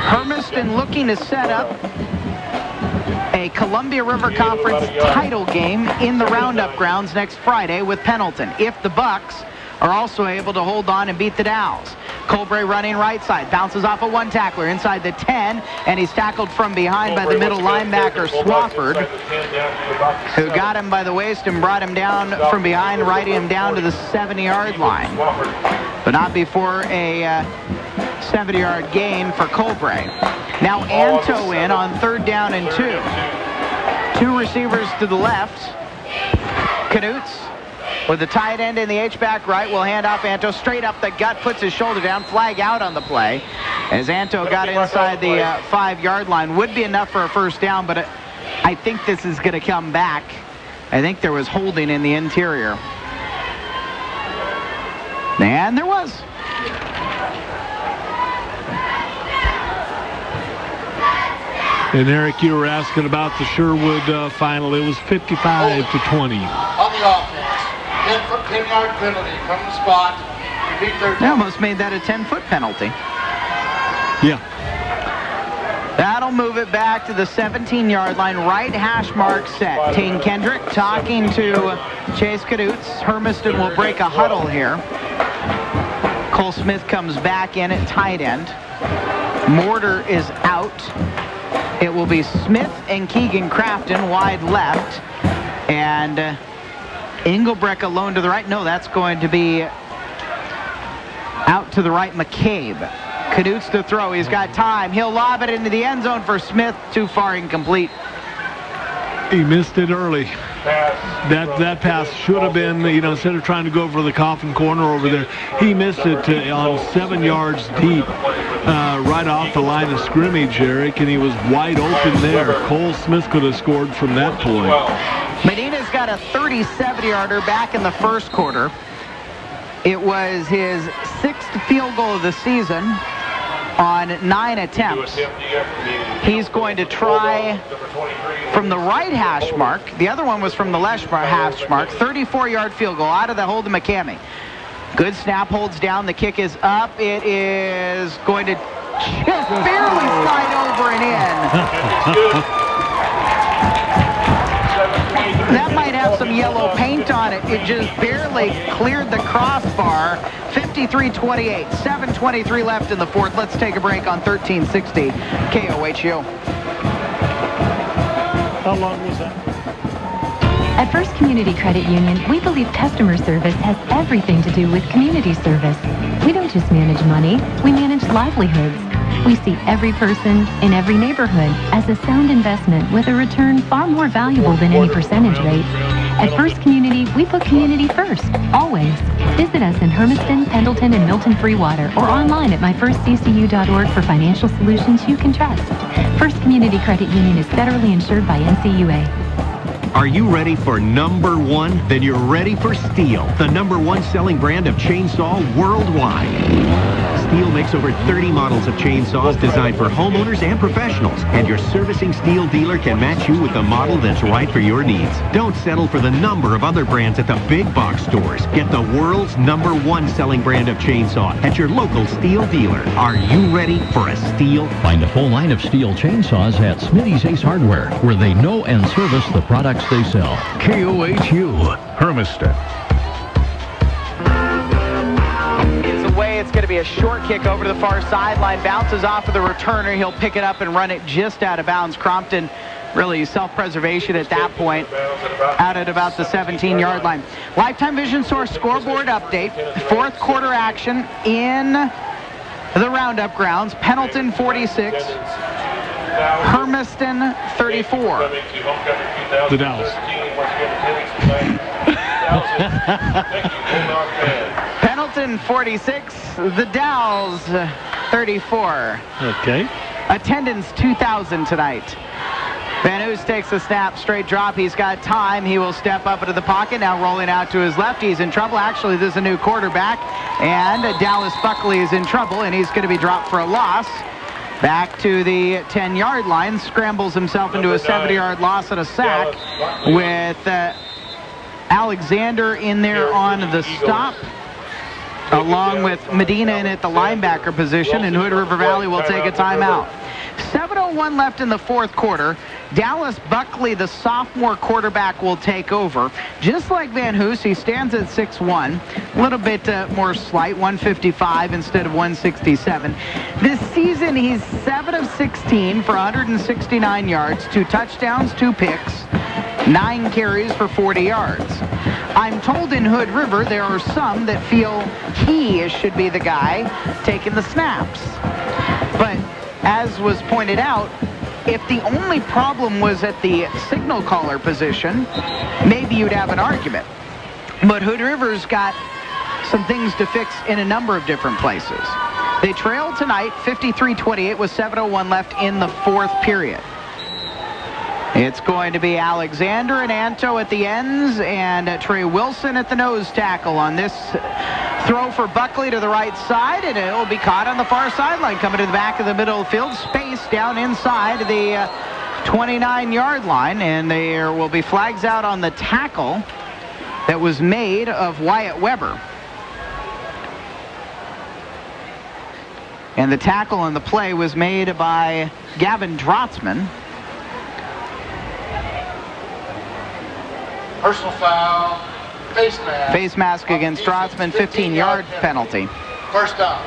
[SPEAKER 2] Hermiston looking to set up a Columbia River Conference title game in the Roundup grounds next Friday with Pendleton, if the Bucks are also able to hold on and beat the Dowls. Colbray running right side, bounces off a one tackler inside the 10, and he's tackled from behind by the middle linebacker Swafford, who got him by the waist and brought him down from behind, riding him down to the 70-yard line. But not before a 70-yard gain for Colbray. Now Anto in on 3rd down and 2. Two receivers to the left. Knutz with the tight end in the H-back right will hand off Anto straight up the gut, puts his shoulder down, flag out on the play. As Anto got inside the 5-yard line. Would be enough for a first down, but I think this is going to come back. I think there was holding in the interior. And there was.
[SPEAKER 4] And Eric, you were asking about the Sherwood final. It was 55-20.
[SPEAKER 7] On the offense, 10-yard penalty from the spot.
[SPEAKER 2] They almost made that a 10-foot penalty.
[SPEAKER 4] Yeah.
[SPEAKER 2] That'll move it back to the 17-yard line. Right hash mark set. Tane Kendrick talking to Chase Kadutz. Hermiston will break a huddle here. Cole Smith comes back in at tight end. Mortar is out. It will be Smith and Keegan Crafton wide left. And Engelbrecht alone to the right. No, that's going to be out to the right, McCabe. Kadutz to throw. He's got time. He'll lob it into the end zone for Smith. Too far, incomplete.
[SPEAKER 4] He missed it early. That pass should have been, instead of trying to go for the coffin corner over there, he missed it on 7 yards deep, right off the line of scrimmage, Eric, and he was wide open there. Cole Smith could have scored from that point.
[SPEAKER 2] Medina's got a 37-yarder back in the first quarter. It was his 6th field goal of the season on 9 attempts. He's going to try from the right hash mark. The other one was from the left hash mark. 34-yard field goal out of the hold of McCamey. Good snap, holds down. The kick is up. It is going to just barely slide over and in. That might have some yellow paint on it. It just barely cleared the crossbar. 53-28, 7:23 left in the fourth. Let's take a break on 1360 KOHU.
[SPEAKER 4] How long was that?
[SPEAKER 11] At First Community Credit Union, we believe customer service has everything to do with community service. We don't just manage money, we manage livelihoods. We see every person in every neighborhood as a sound investment with a return far more valuable than any percentage rate. At First Community, we put community first, always. Visit us in Hermiston, Pendleton, and Milton-Freewater, or online at myfirstccu.org for financial solutions you can trust. First Community Credit Union is federally insured by NCUA.
[SPEAKER 16] Are you ready for number one? Then you're ready for Stihl, the #1 selling brand of chainsaw worldwide. Stihl makes over 30 models of chainsaws designed for homeowners and professionals, and your servicing Stihl dealer can match you with the model that's right for your needs. Don't settle for the number of other brands at the big box stores. Get the world's #1 selling brand of chainsaw at your local Stihl dealer. Are you ready for a Stihl?
[SPEAKER 5] Find a full line of Stihl chainsaws at Smitty's Ace Hardware, where they know and service the products they sell.
[SPEAKER 6] KOHU, Hermiston.
[SPEAKER 2] It's going to be a short kick over to the far sideline. Bounces off of the returner. He'll pick it up and run it just out of bounds. Crompton, really self-preservation at that point, out at about the 17-yard line. Lifetime Vision Source scoreboard update. Fourth quarter action in the Roundup grounds. Pendleton 46. Hermiston 34.
[SPEAKER 4] The Dallas.
[SPEAKER 2] Pendleton 46, the Dowls 34.
[SPEAKER 4] Okay.
[SPEAKER 2] Attendance 2,000 tonight. Van Hoos takes the snap, straight drop. He's got time. He will step up into the pocket. Now rolling out to his left. He's in trouble. Actually, this is a new quarterback. And Dallas Buckley is in trouble, and he's going to be dropped for a loss. Back to the 10-yard line. Scrambles himself into a 70-yard loss and a sack with Alexander in there on the stop, along with Medina in at the linebacker position, and Hood River Valley will take a timeout. 7:01 left in the fourth quarter. Dallas Buckley, the sophomore quarterback, will take over. Just like Van Hoos, he stands at 6'1", a little bit more slight, 155 instead of 167. This season, he's 7 of 16 for 169 yards, 2 touchdowns, 2 picks, 9 carries for 40 yards. I'm told in Hood River there are some that feel he should be the guy taking the snaps. But as was pointed out, if the only problem was at the signal caller position, maybe you'd have an argument. But Hood River's got some things to fix in a number of different places. They trailed tonight 53-28 with 7:01 left in the fourth period. It's going to be Alexander and Anto at the ends, and Trey Wilson at the nose tackle on this throw for Buckley to the right side, and it will be caught on the far sideline, coming to the back of the middle of the field, space down inside the 29-yard line, and there will be flags out on the tackle that was made of Wyatt Weber. And the tackle on the play was made by Gavin Drotzman.
[SPEAKER 7] Personal foul, face mask.
[SPEAKER 2] Face mask against Drotzman, 15-yard penalty.
[SPEAKER 7] First down.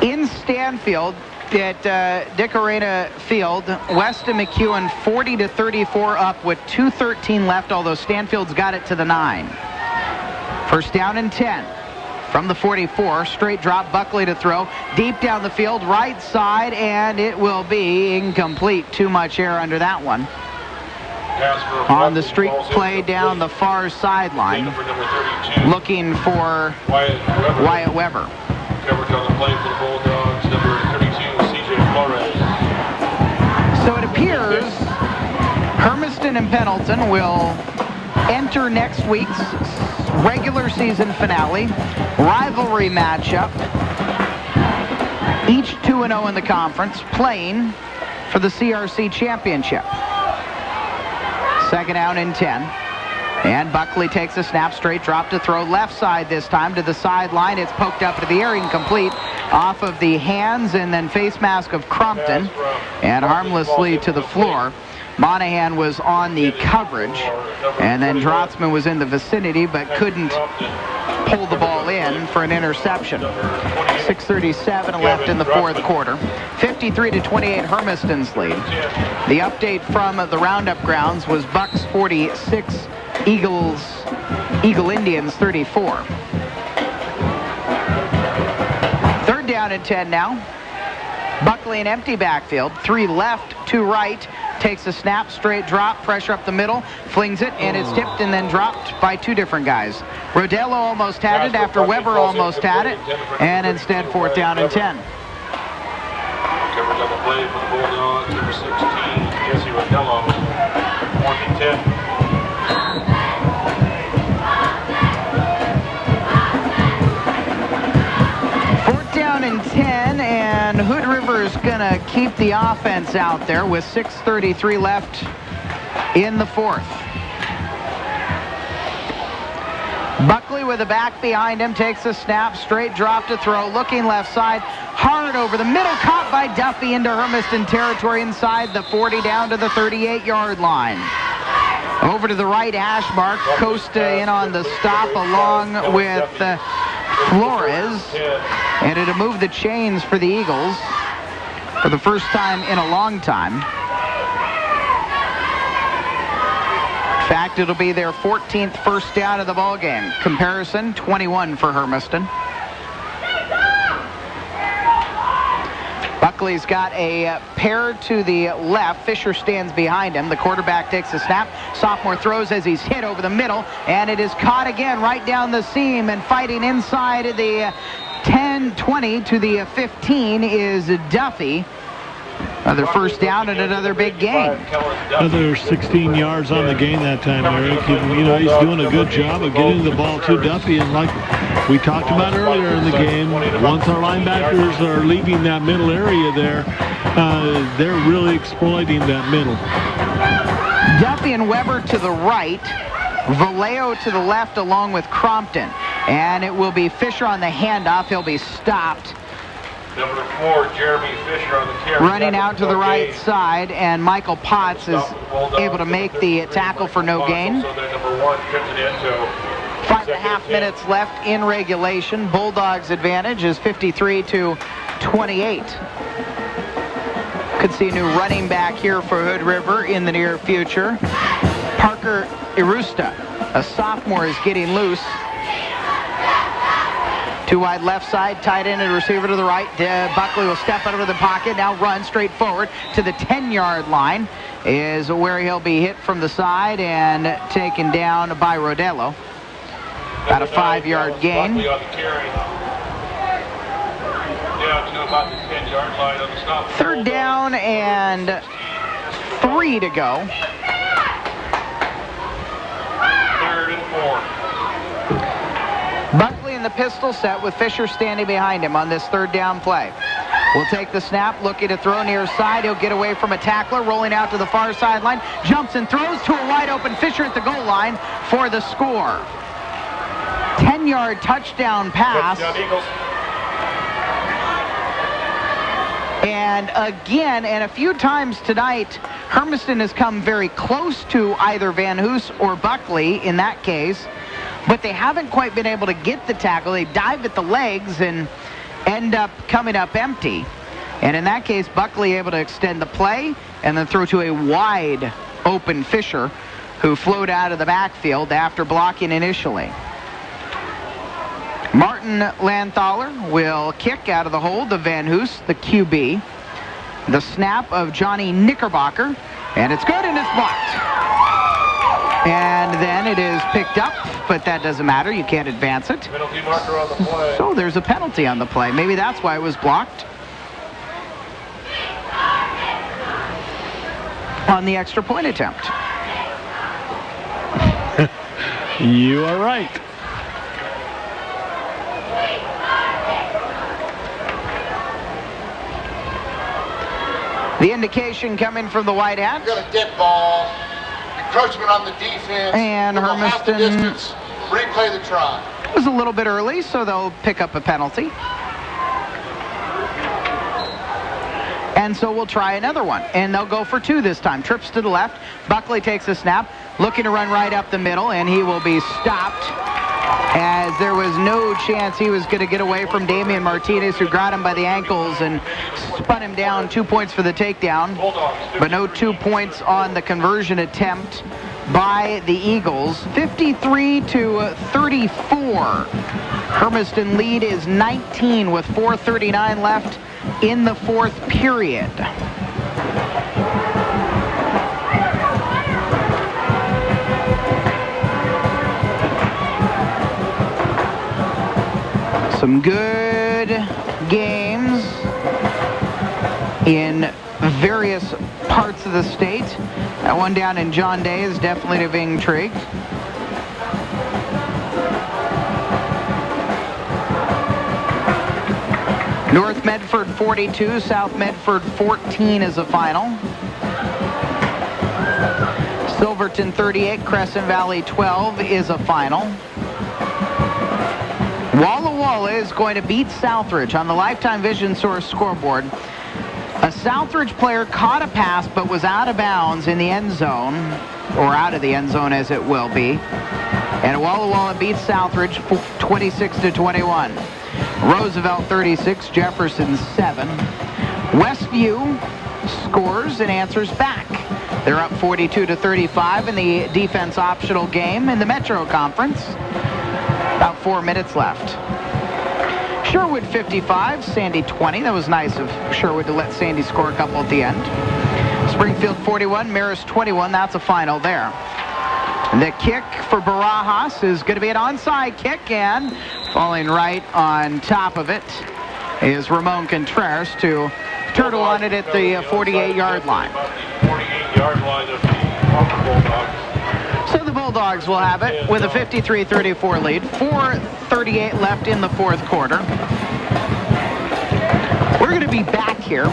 [SPEAKER 2] In Stanfield, at Dick Arena Field, Weston McEwen 40-34 up with 2:13 left, although Stanfield's got it to the 9. First down and 10. From the 44, straight drop, Buckley to throw, deep down the field, right side, and it will be incomplete. Too much air under that one. On the streak play down the far sideline, looking for Wyatt Weber.
[SPEAKER 3] Coverage on the play for the Bulldogs, number 32, CJ Flores.
[SPEAKER 2] So it appears Hermiston and Pendleton will enter next week's regular season finale, rivalry matchup, each 2-0 in the conference, playing for the CRC championship. Second down and 10. And Buckley takes a snap, straight drop to throw, left side this time to the sideline. It's poked up into the air, incomplete, off of the hands and then face mask of Crumpton, and harmlessly to the floor. Monahan was on the coverage, and then Drotzman was in the vicinity but couldn't pull the ball in for an interception. 6:37 left in the fourth quarter. 53-28 Hermiston's lead. The update from the Roundup grounds was Bucks 46, Eagle Indians 34. Third down and 10 now. Buckley an empty backfield, 3 left, 2 right. Takes a snap, straight drop, pressure up the middle, flings it, and it's tipped and then dropped by 2 different guys. Rodello almost had it after Weber almost had it, and instead fourth down and 10.
[SPEAKER 3] Coverage on the play for the Bulldogs, number 16, Jesse Rodello, 4th and 10.
[SPEAKER 2] And 10, and Hood River is going to keep the offense out there with 6:33 left in the fourth. Buckley with a back behind him takes a snap, straight drop to throw, looking left side, hard over the middle, caught by Duffy into Hermiston territory inside the 40 down to the 38-yard line. Over to the right hash mark, Costa in on the stop along with Flores, and it'll move the chains for the Eagles for the first time in a long time. In fact, it'll be their 14th first down of the ball game. Comparison, 21 for Hermiston. Buckley's got a pair to the left. Fisher stands behind him. The quarterback takes a snap. Sophomore throws as he's hit over the middle, and it is caught again right down the seam, and fighting inside of the 10-20 to the 15 is Duffy. Another first down and another big gain.
[SPEAKER 4] Another 16 yards on the gain that time, Eric. He's doing a good job of getting the ball to Duffy, and like we talked about earlier in the game, once our linebackers are leaving that middle area there, they're really exploiting that middle.
[SPEAKER 2] Duffy and Weber to the right, Vallejo to the left along with Crompton, and it will be Fisher on the handoff. He'll be stopped.
[SPEAKER 3] Number 4, Jeremy Fisher on the carry.
[SPEAKER 2] Running out to the right side, and Michael Potts is able to make the tackle for no gain. 5.5 minutes left in regulation. Bulldogs' advantage is 53-28. Could see a new running back here for Hood River in the near future. Parker Irusta, a sophomore, is getting loose. 2 wide left side, tight end and receiver to the right. Buckley will step out of the pocket, now run straight forward to the 10-yard line, is where he'll be hit from the side and taken down by Rodello. About a 5-yard gain. Third down and 3 to go.
[SPEAKER 3] 3rd and 4.
[SPEAKER 2] Buckley in the pistol set with Fisher standing behind him on this third down play. will take the snap, looking to throw near side. He'll get away from a tackler, rolling out to the far sideline, jumps and throws to a wide open Fisher at the goal line for the score. 10-yard touchdown pass.
[SPEAKER 3] Touchdown Eagles.
[SPEAKER 2] And again, and a few times tonight, Hermiston has come very close to either Van Hoos or Buckley in that case, but they haven't quite been able to get the tackle. They dive at the legs and end up coming up empty. And in that case, Buckley able to extend the play and then throw to a wide open Fisher, who flowed out of the backfield after blocking initially. Martin Lanthaler will kick out of the hold of Van Hoos, the QB. The snap of Johnny Knickerbocker, and it's good and it's blocked. And then it is picked up, but that doesn't matter. You can't advance it.
[SPEAKER 3] Penalty marker on the play.
[SPEAKER 2] So there's a penalty on the play. Maybe that's why it was blocked. On the extra point attempt.
[SPEAKER 4] You are right.
[SPEAKER 2] The indication coming from the White Hats.
[SPEAKER 7] You got a dead ball. Encroachment on the defense.
[SPEAKER 2] And
[SPEAKER 7] We'll go half the
[SPEAKER 2] Hermiston
[SPEAKER 7] distance. Replay the try.
[SPEAKER 2] was a little bit early, so they'll pick up a penalty. And so we'll try another one. And they'll go for two this time. Trips to the left. Buckley takes a snap, looking to run right up the middle, and he will be stopped, as there was no chance he was going to get away from Damian Martinez, who got him by the ankles and spun him down. 2 points for the takedown, but no 2 points on the conversion attempt by the Eagles. 53-34. Hermiston lead is 19 with 4:39 left in the fourth period. Some good games in various parts of the state. That one down in John Day is definitely of intrigue. North Medford 42, South Medford 14 is a final. Silverton 38, Crescent Valley 12 is a final. Walla Walla is going to beat Southridge on the Lifetime Vision Source scoreboard. A Southridge player caught a pass but was out of bounds in the end zone, or out of the end zone as it will be. And Walla Walla beats Southridge 26-21. Roosevelt 36, Jefferson 7. Westview scores and answers back. They're up 42-35 in the defense optional game in the Metro Conference. About 4 minutes left. Sherwood 55, Sandy 20. That was nice of Sherwood to let Sandy score a couple at the end. Springfield 41, Marist 21. That's a final there. The kick for Barajas is going to be an onside kick, and falling right on top of it is Ramon Contreras to turtle on it at the 48-yard line.
[SPEAKER 3] 48-yard line of the Bulldogs.
[SPEAKER 2] So the Bulldogs will have it with a 53-34 lead. 4:38 left in the fourth quarter. We're going to be back here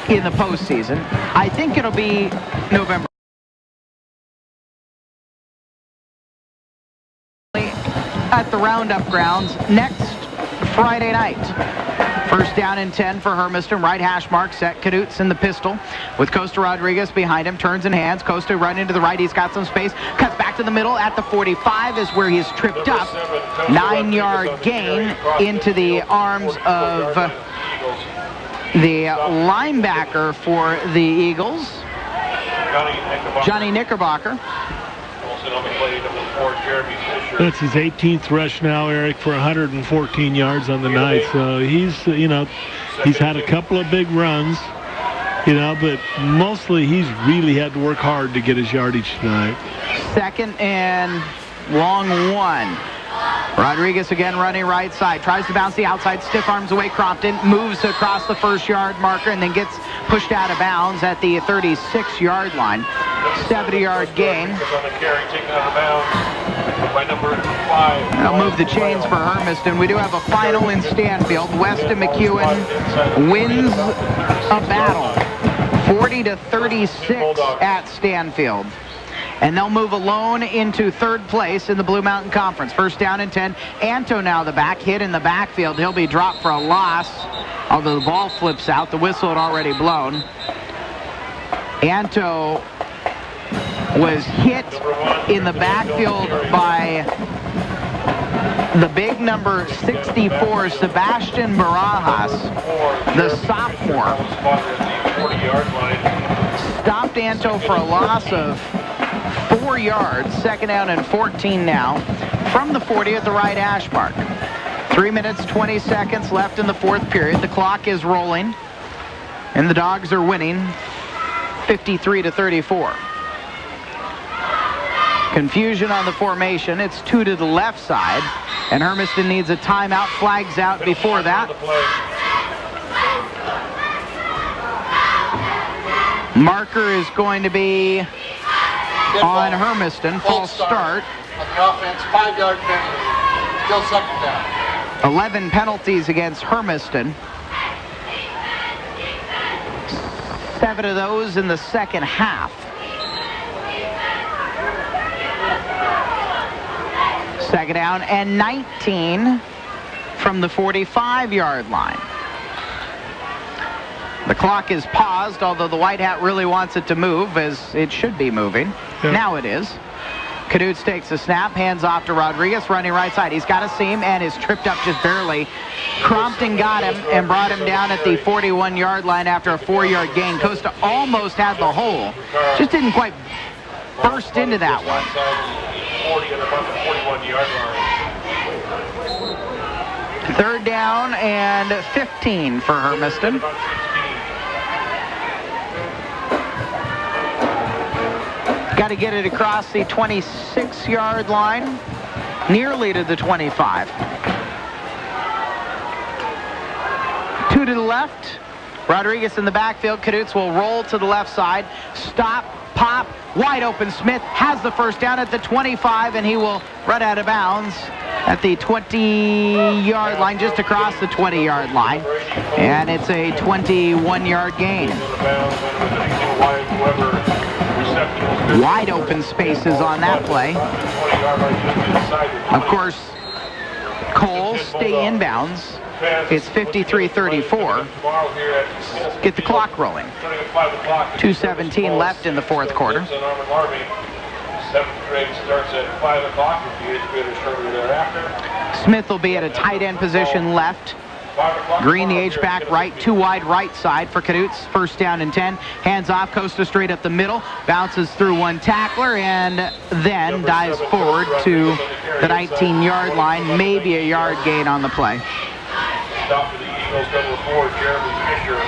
[SPEAKER 2] in the postseason. I think it'll be November. At the Roundup grounds next Friday night. First down and 10 for Hermiston. Right hash mark set. Knutz in the pistol with Costa Rodriguez behind him. Turns and hands. Costa running to the right. He's got some space. Cuts back to the middle at the 45 is where he's tripped up. 9-yard gain into the arms of the linebacker for the Eagles, Johnny Knickerbocker.
[SPEAKER 4] That's his 18th rush now, Eric, for 114 yards on the night. So he's, he's had a couple of big runs, but mostly he's really had to work hard to get his yardage tonight.
[SPEAKER 2] Second and long one. Rodriguez again running right side. Tries to bounce the outside, stiff arms away Crompton. Moves across the first-yard marker and then gets pushed out of bounds at the 36-yard line. 70-yard gain.
[SPEAKER 3] On the carry, taken out of bounds by number 5.
[SPEAKER 2] I'll move the chains for Hermiston. We do have a final in Stanfield. Weston McEwen wins a battle, 40-36 at Stanfield. And they'll move alone into third place in the Blue Mountain Conference. First down and 10. Anto now the back, hit in the backfield. He'll be dropped for a loss, although the ball flips out. The whistle had already blown. Anto was hit in the backfield by the big number 64, Sebastian Barajas, the sophomore. Stopped Anto for a loss of 4 yards. Second down and 14 now from the 40 at the right hash mark. 3 minutes, 20 seconds left in the fourth period. The clock is rolling, and the Dogs are winning 53-34. Confusion on the formation. It's 2 to the left side, and Hermiston needs a timeout. Flags out before that. Marker is going to be on Hermiston. False start.
[SPEAKER 7] On the offense, 5-yard penalty. Still second down.
[SPEAKER 2] 11 penalties against Hermiston. 7 of those in the second half. Second down and 19 from the 45-yard line. The clock is paused, although the White Hat really wants it to move, as it should be moving. Yeah. Now it is. Caduce takes a snap, hands off to Rodriguez, running right side. He's got a seam and is tripped up just barely. Crompton got him and brought him down at the 41-yard line after a 4-yard gain. Costa almost had the hole, just didn't quite burst into that one. 3rd down and 15 for Hermiston. Got to get it across the 26-yard line, nearly to the 25. 2 to the left. Rodriguez in the backfield. Caduce will roll to the left side. Stop, pop, wide open. Smith has the first down at the 25, and he will run out of bounds at the 20-yard line, just across the 20-yard line. And it's a 21-yard gain. Wide open spaces on that play. Of course, Cole stay inbounds. It's 53-34. Get the clock rolling. 2:17 left in the fourth quarter.
[SPEAKER 3] 7th grade starts at 5 o'clock with the 8th graders shortly thereafter.
[SPEAKER 2] Smith will be at a tight end position left. Green, the H-back right, 2 wide right side for Caduce. First down and 10. Hands off, Costa straight up the middle. Bounces through one tackler and then dives forward to the 19-yard line. Maybe a yard gain on the play.
[SPEAKER 3] Stop for the Eagles, number 4, Jeremy Fisher.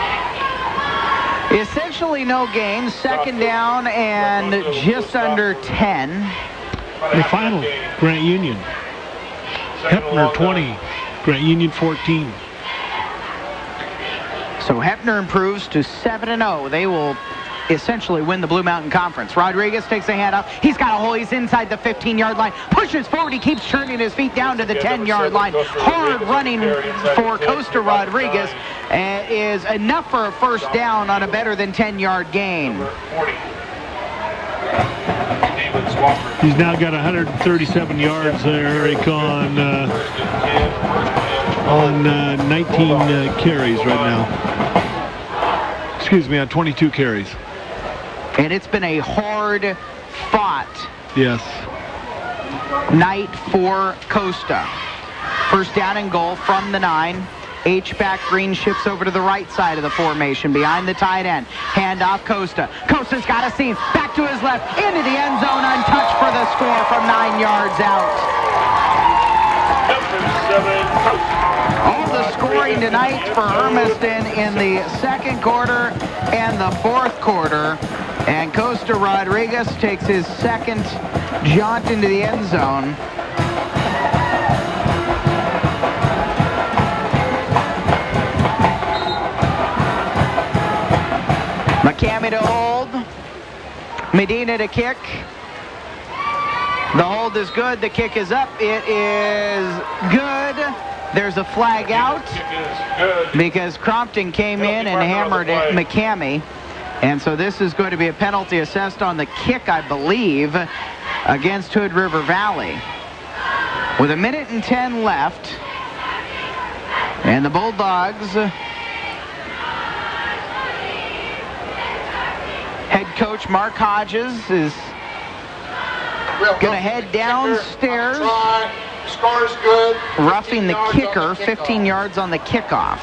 [SPEAKER 2] Essentially no gain. Second down and just under 10.
[SPEAKER 4] The final, Grant Union. Hepner 20, Grant Union 14.
[SPEAKER 2] So Hepner improves to 7-0. They will essentially win the Blue Mountain Conference. Rodriguez takes a hand up. He's got a hole. He's inside the 15-yard line. Pushes forward. He keeps turning his feet down to the 10-yard line. Hard running for Costa Rodriguez is enough for a first down on a better than 10-yard gain.
[SPEAKER 4] He's now got 137 yards there, Eric, on 19 carries right now. Excuse me, on 22 carries.
[SPEAKER 2] And it's been a hard-fought night for Costa. First down and goal from the 9. H-back Green shifts over to the right side of the formation behind the tight end. Hand off Costa. Costa's got a seam. Back to his left. Into the end zone. Untouched for the score from 9 yards out. All the scoring tonight for Hermiston in the second quarter and the fourth quarter. And Costa Rodriguez takes his second jaunt into the end zone. McCamey to hold. Medina to kick. The hold field is good. The kick is up. It is good. There's a flag out because Crompton came in and hammered McCamey. And so this is going to be a penalty assessed on the kick, I believe, against Hood River Valley. With 1:10 left. And the Bulldogs head coach Mark Hodges is going to head downstairs,
[SPEAKER 7] Score is good.
[SPEAKER 2] roughing the kicker, 15 yards on the kickoff.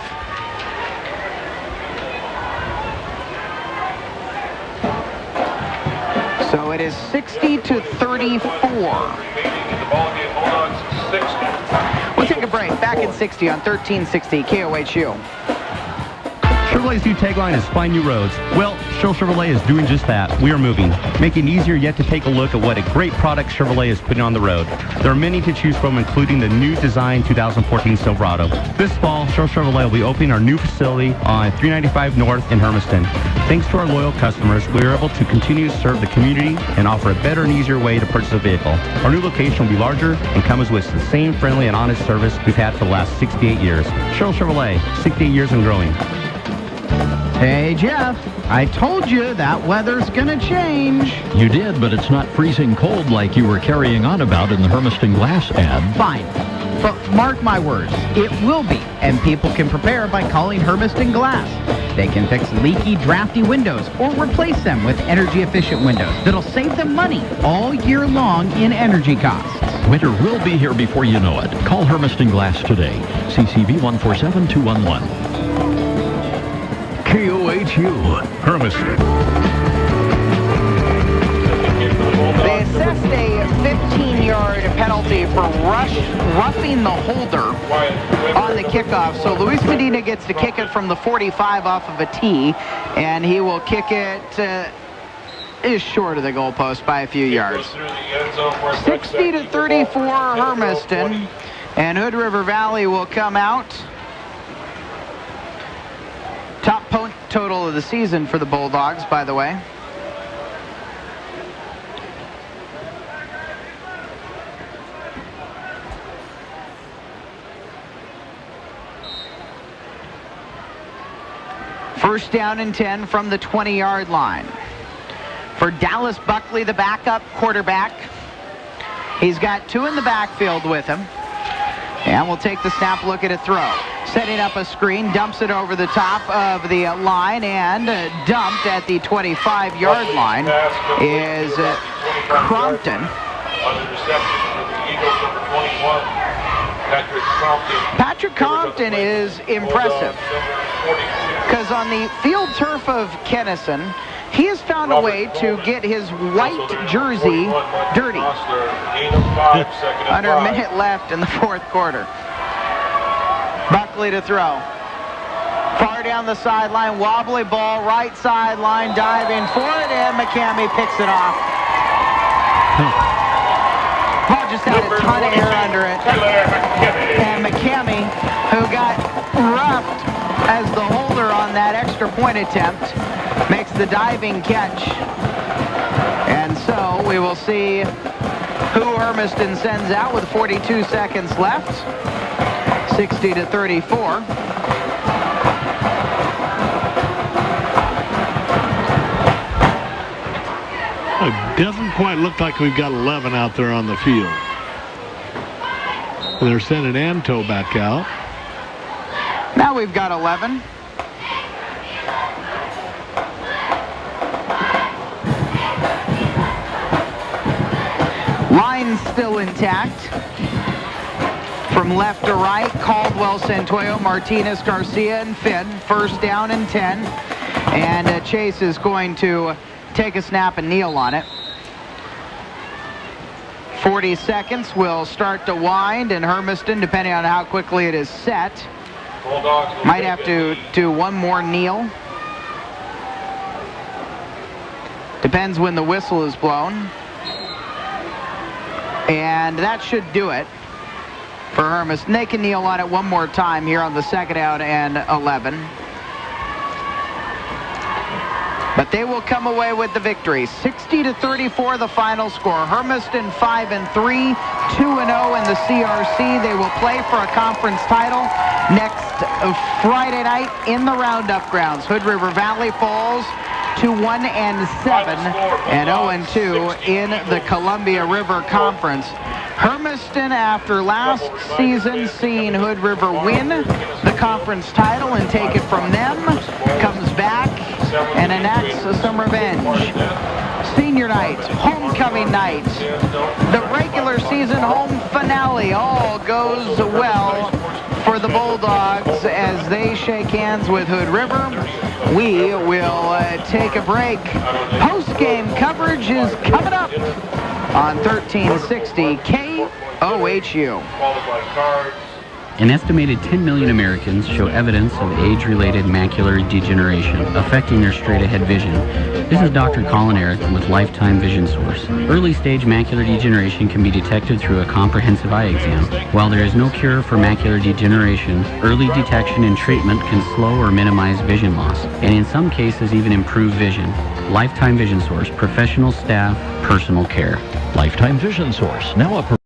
[SPEAKER 2] So it is 60-34. We'll take a break. Back in 60 on 1360 KOHU.
[SPEAKER 17] Chevrolet's new tagline is Find New Roads. Well, Sherrill Chevrolet is doing just that. We are moving, making it easier yet to take a look at what a great product Chevrolet is putting on the road. There are many to choose from, including the new design 2014 Silverado. This fall, Sherrill Chevrolet will be opening our new facility on 395 North in Hermiston. Thanks to our loyal customers, we are able to continue to serve the community and offer a better and easier way to purchase a vehicle. Our new location will be larger and comes with the same friendly and honest service we've had for the last 68 years. Sherrill Chevrolet, 68 years and growing.
[SPEAKER 12] Hey, Jeff, I told you that weather's gonna change.
[SPEAKER 5] You did, but it's not freezing cold like you were carrying on about in the Hermiston Glass ad.
[SPEAKER 12] Fine, but mark my words, it will be, and people can prepare by calling Hermiston Glass. They can fix leaky, drafty windows or replace them with energy-efficient windows that'll save them money all year long in energy costs.
[SPEAKER 5] Winter will be here before you know it. Call Hermiston Glass today. CCV 147-211.
[SPEAKER 6] KOHU, Hermiston.
[SPEAKER 2] They assessed a 15-yard penalty for roughing the holder on the kickoff. So Luis Medina gets to kick it from the 45 off of a tee, and he will kick it is short of the goalpost by a few yards. 60-34 Hermiston, and Hood River Valley will come out. Top point total of the season for the Bulldogs, by the way. First down and 10 from the 20-yard line. For Dallas Buckley, the backup quarterback. He's got two in the backfield with him. And we'll take the snap, look at a throw. Setting up a screen, dumps it over the top of the line, and dumped at the 25-yard line is Crompton. Patrick Crompton is impressive because on the field turf of Kennison, he has found a way to get his white jersey dirty. Under a minute left in the fourth quarter. Buckley to throw. Far down the sideline, wobbly ball, right sideline, diving for it, and McCamey picks it off. Ball just had a ton of air under it. And McCamey, who got roughed as the holder on that extra point attempt, makes the diving catch. And so we will see who Hermiston sends out with 42 seconds left. 60-34.
[SPEAKER 4] It doesn't quite look like we've got 11 out there on the field. They're sending Anto back out.
[SPEAKER 2] Now we've got 11. Line still intact. From left to right, Caldwell, Santoyo, Martinez, Garcia, and Finn. First down and 10. And Chase is going to take a snap and kneel on it. 40 seconds will start to wind, and Hermiston, depending on how quickly it is set, might have to do one more kneel. Depends when the whistle is blown. And that should do it for Hermiston. They can kneel on it one more time here on the second out and 11. But they will come away with the victory. 60-34 the final score. Hermiston 5-3, 2-0 in the CRC. They will play for a conference title next Friday night in the Roundup grounds. Hood River Valley falls to 1-7 and 0-2 in the Columbia River Conference. Hermiston, after last season seeing Hood River win the conference title and take it from them, comes back and enacts some revenge. Senior night, homecoming night, the regular season home finale, all goes well for the Bulldogs as they shake hands with Hood River. We will take a break. Post-game coverage is coming up on 1360 KOHU.
[SPEAKER 18] An estimated 10 million Americans show evidence of age-related macular degeneration affecting their straight-ahead vision. This is Dr. Colin Eric with Lifetime Vision Source. Early-stage macular degeneration can be detected through a comprehensive eye exam. While there is no cure for macular degeneration, early detection and treatment can slow or minimize vision loss, and in some cases even improve vision. Lifetime Vision Source, professional staff, personal care.
[SPEAKER 5] Lifetime Vision Source, now a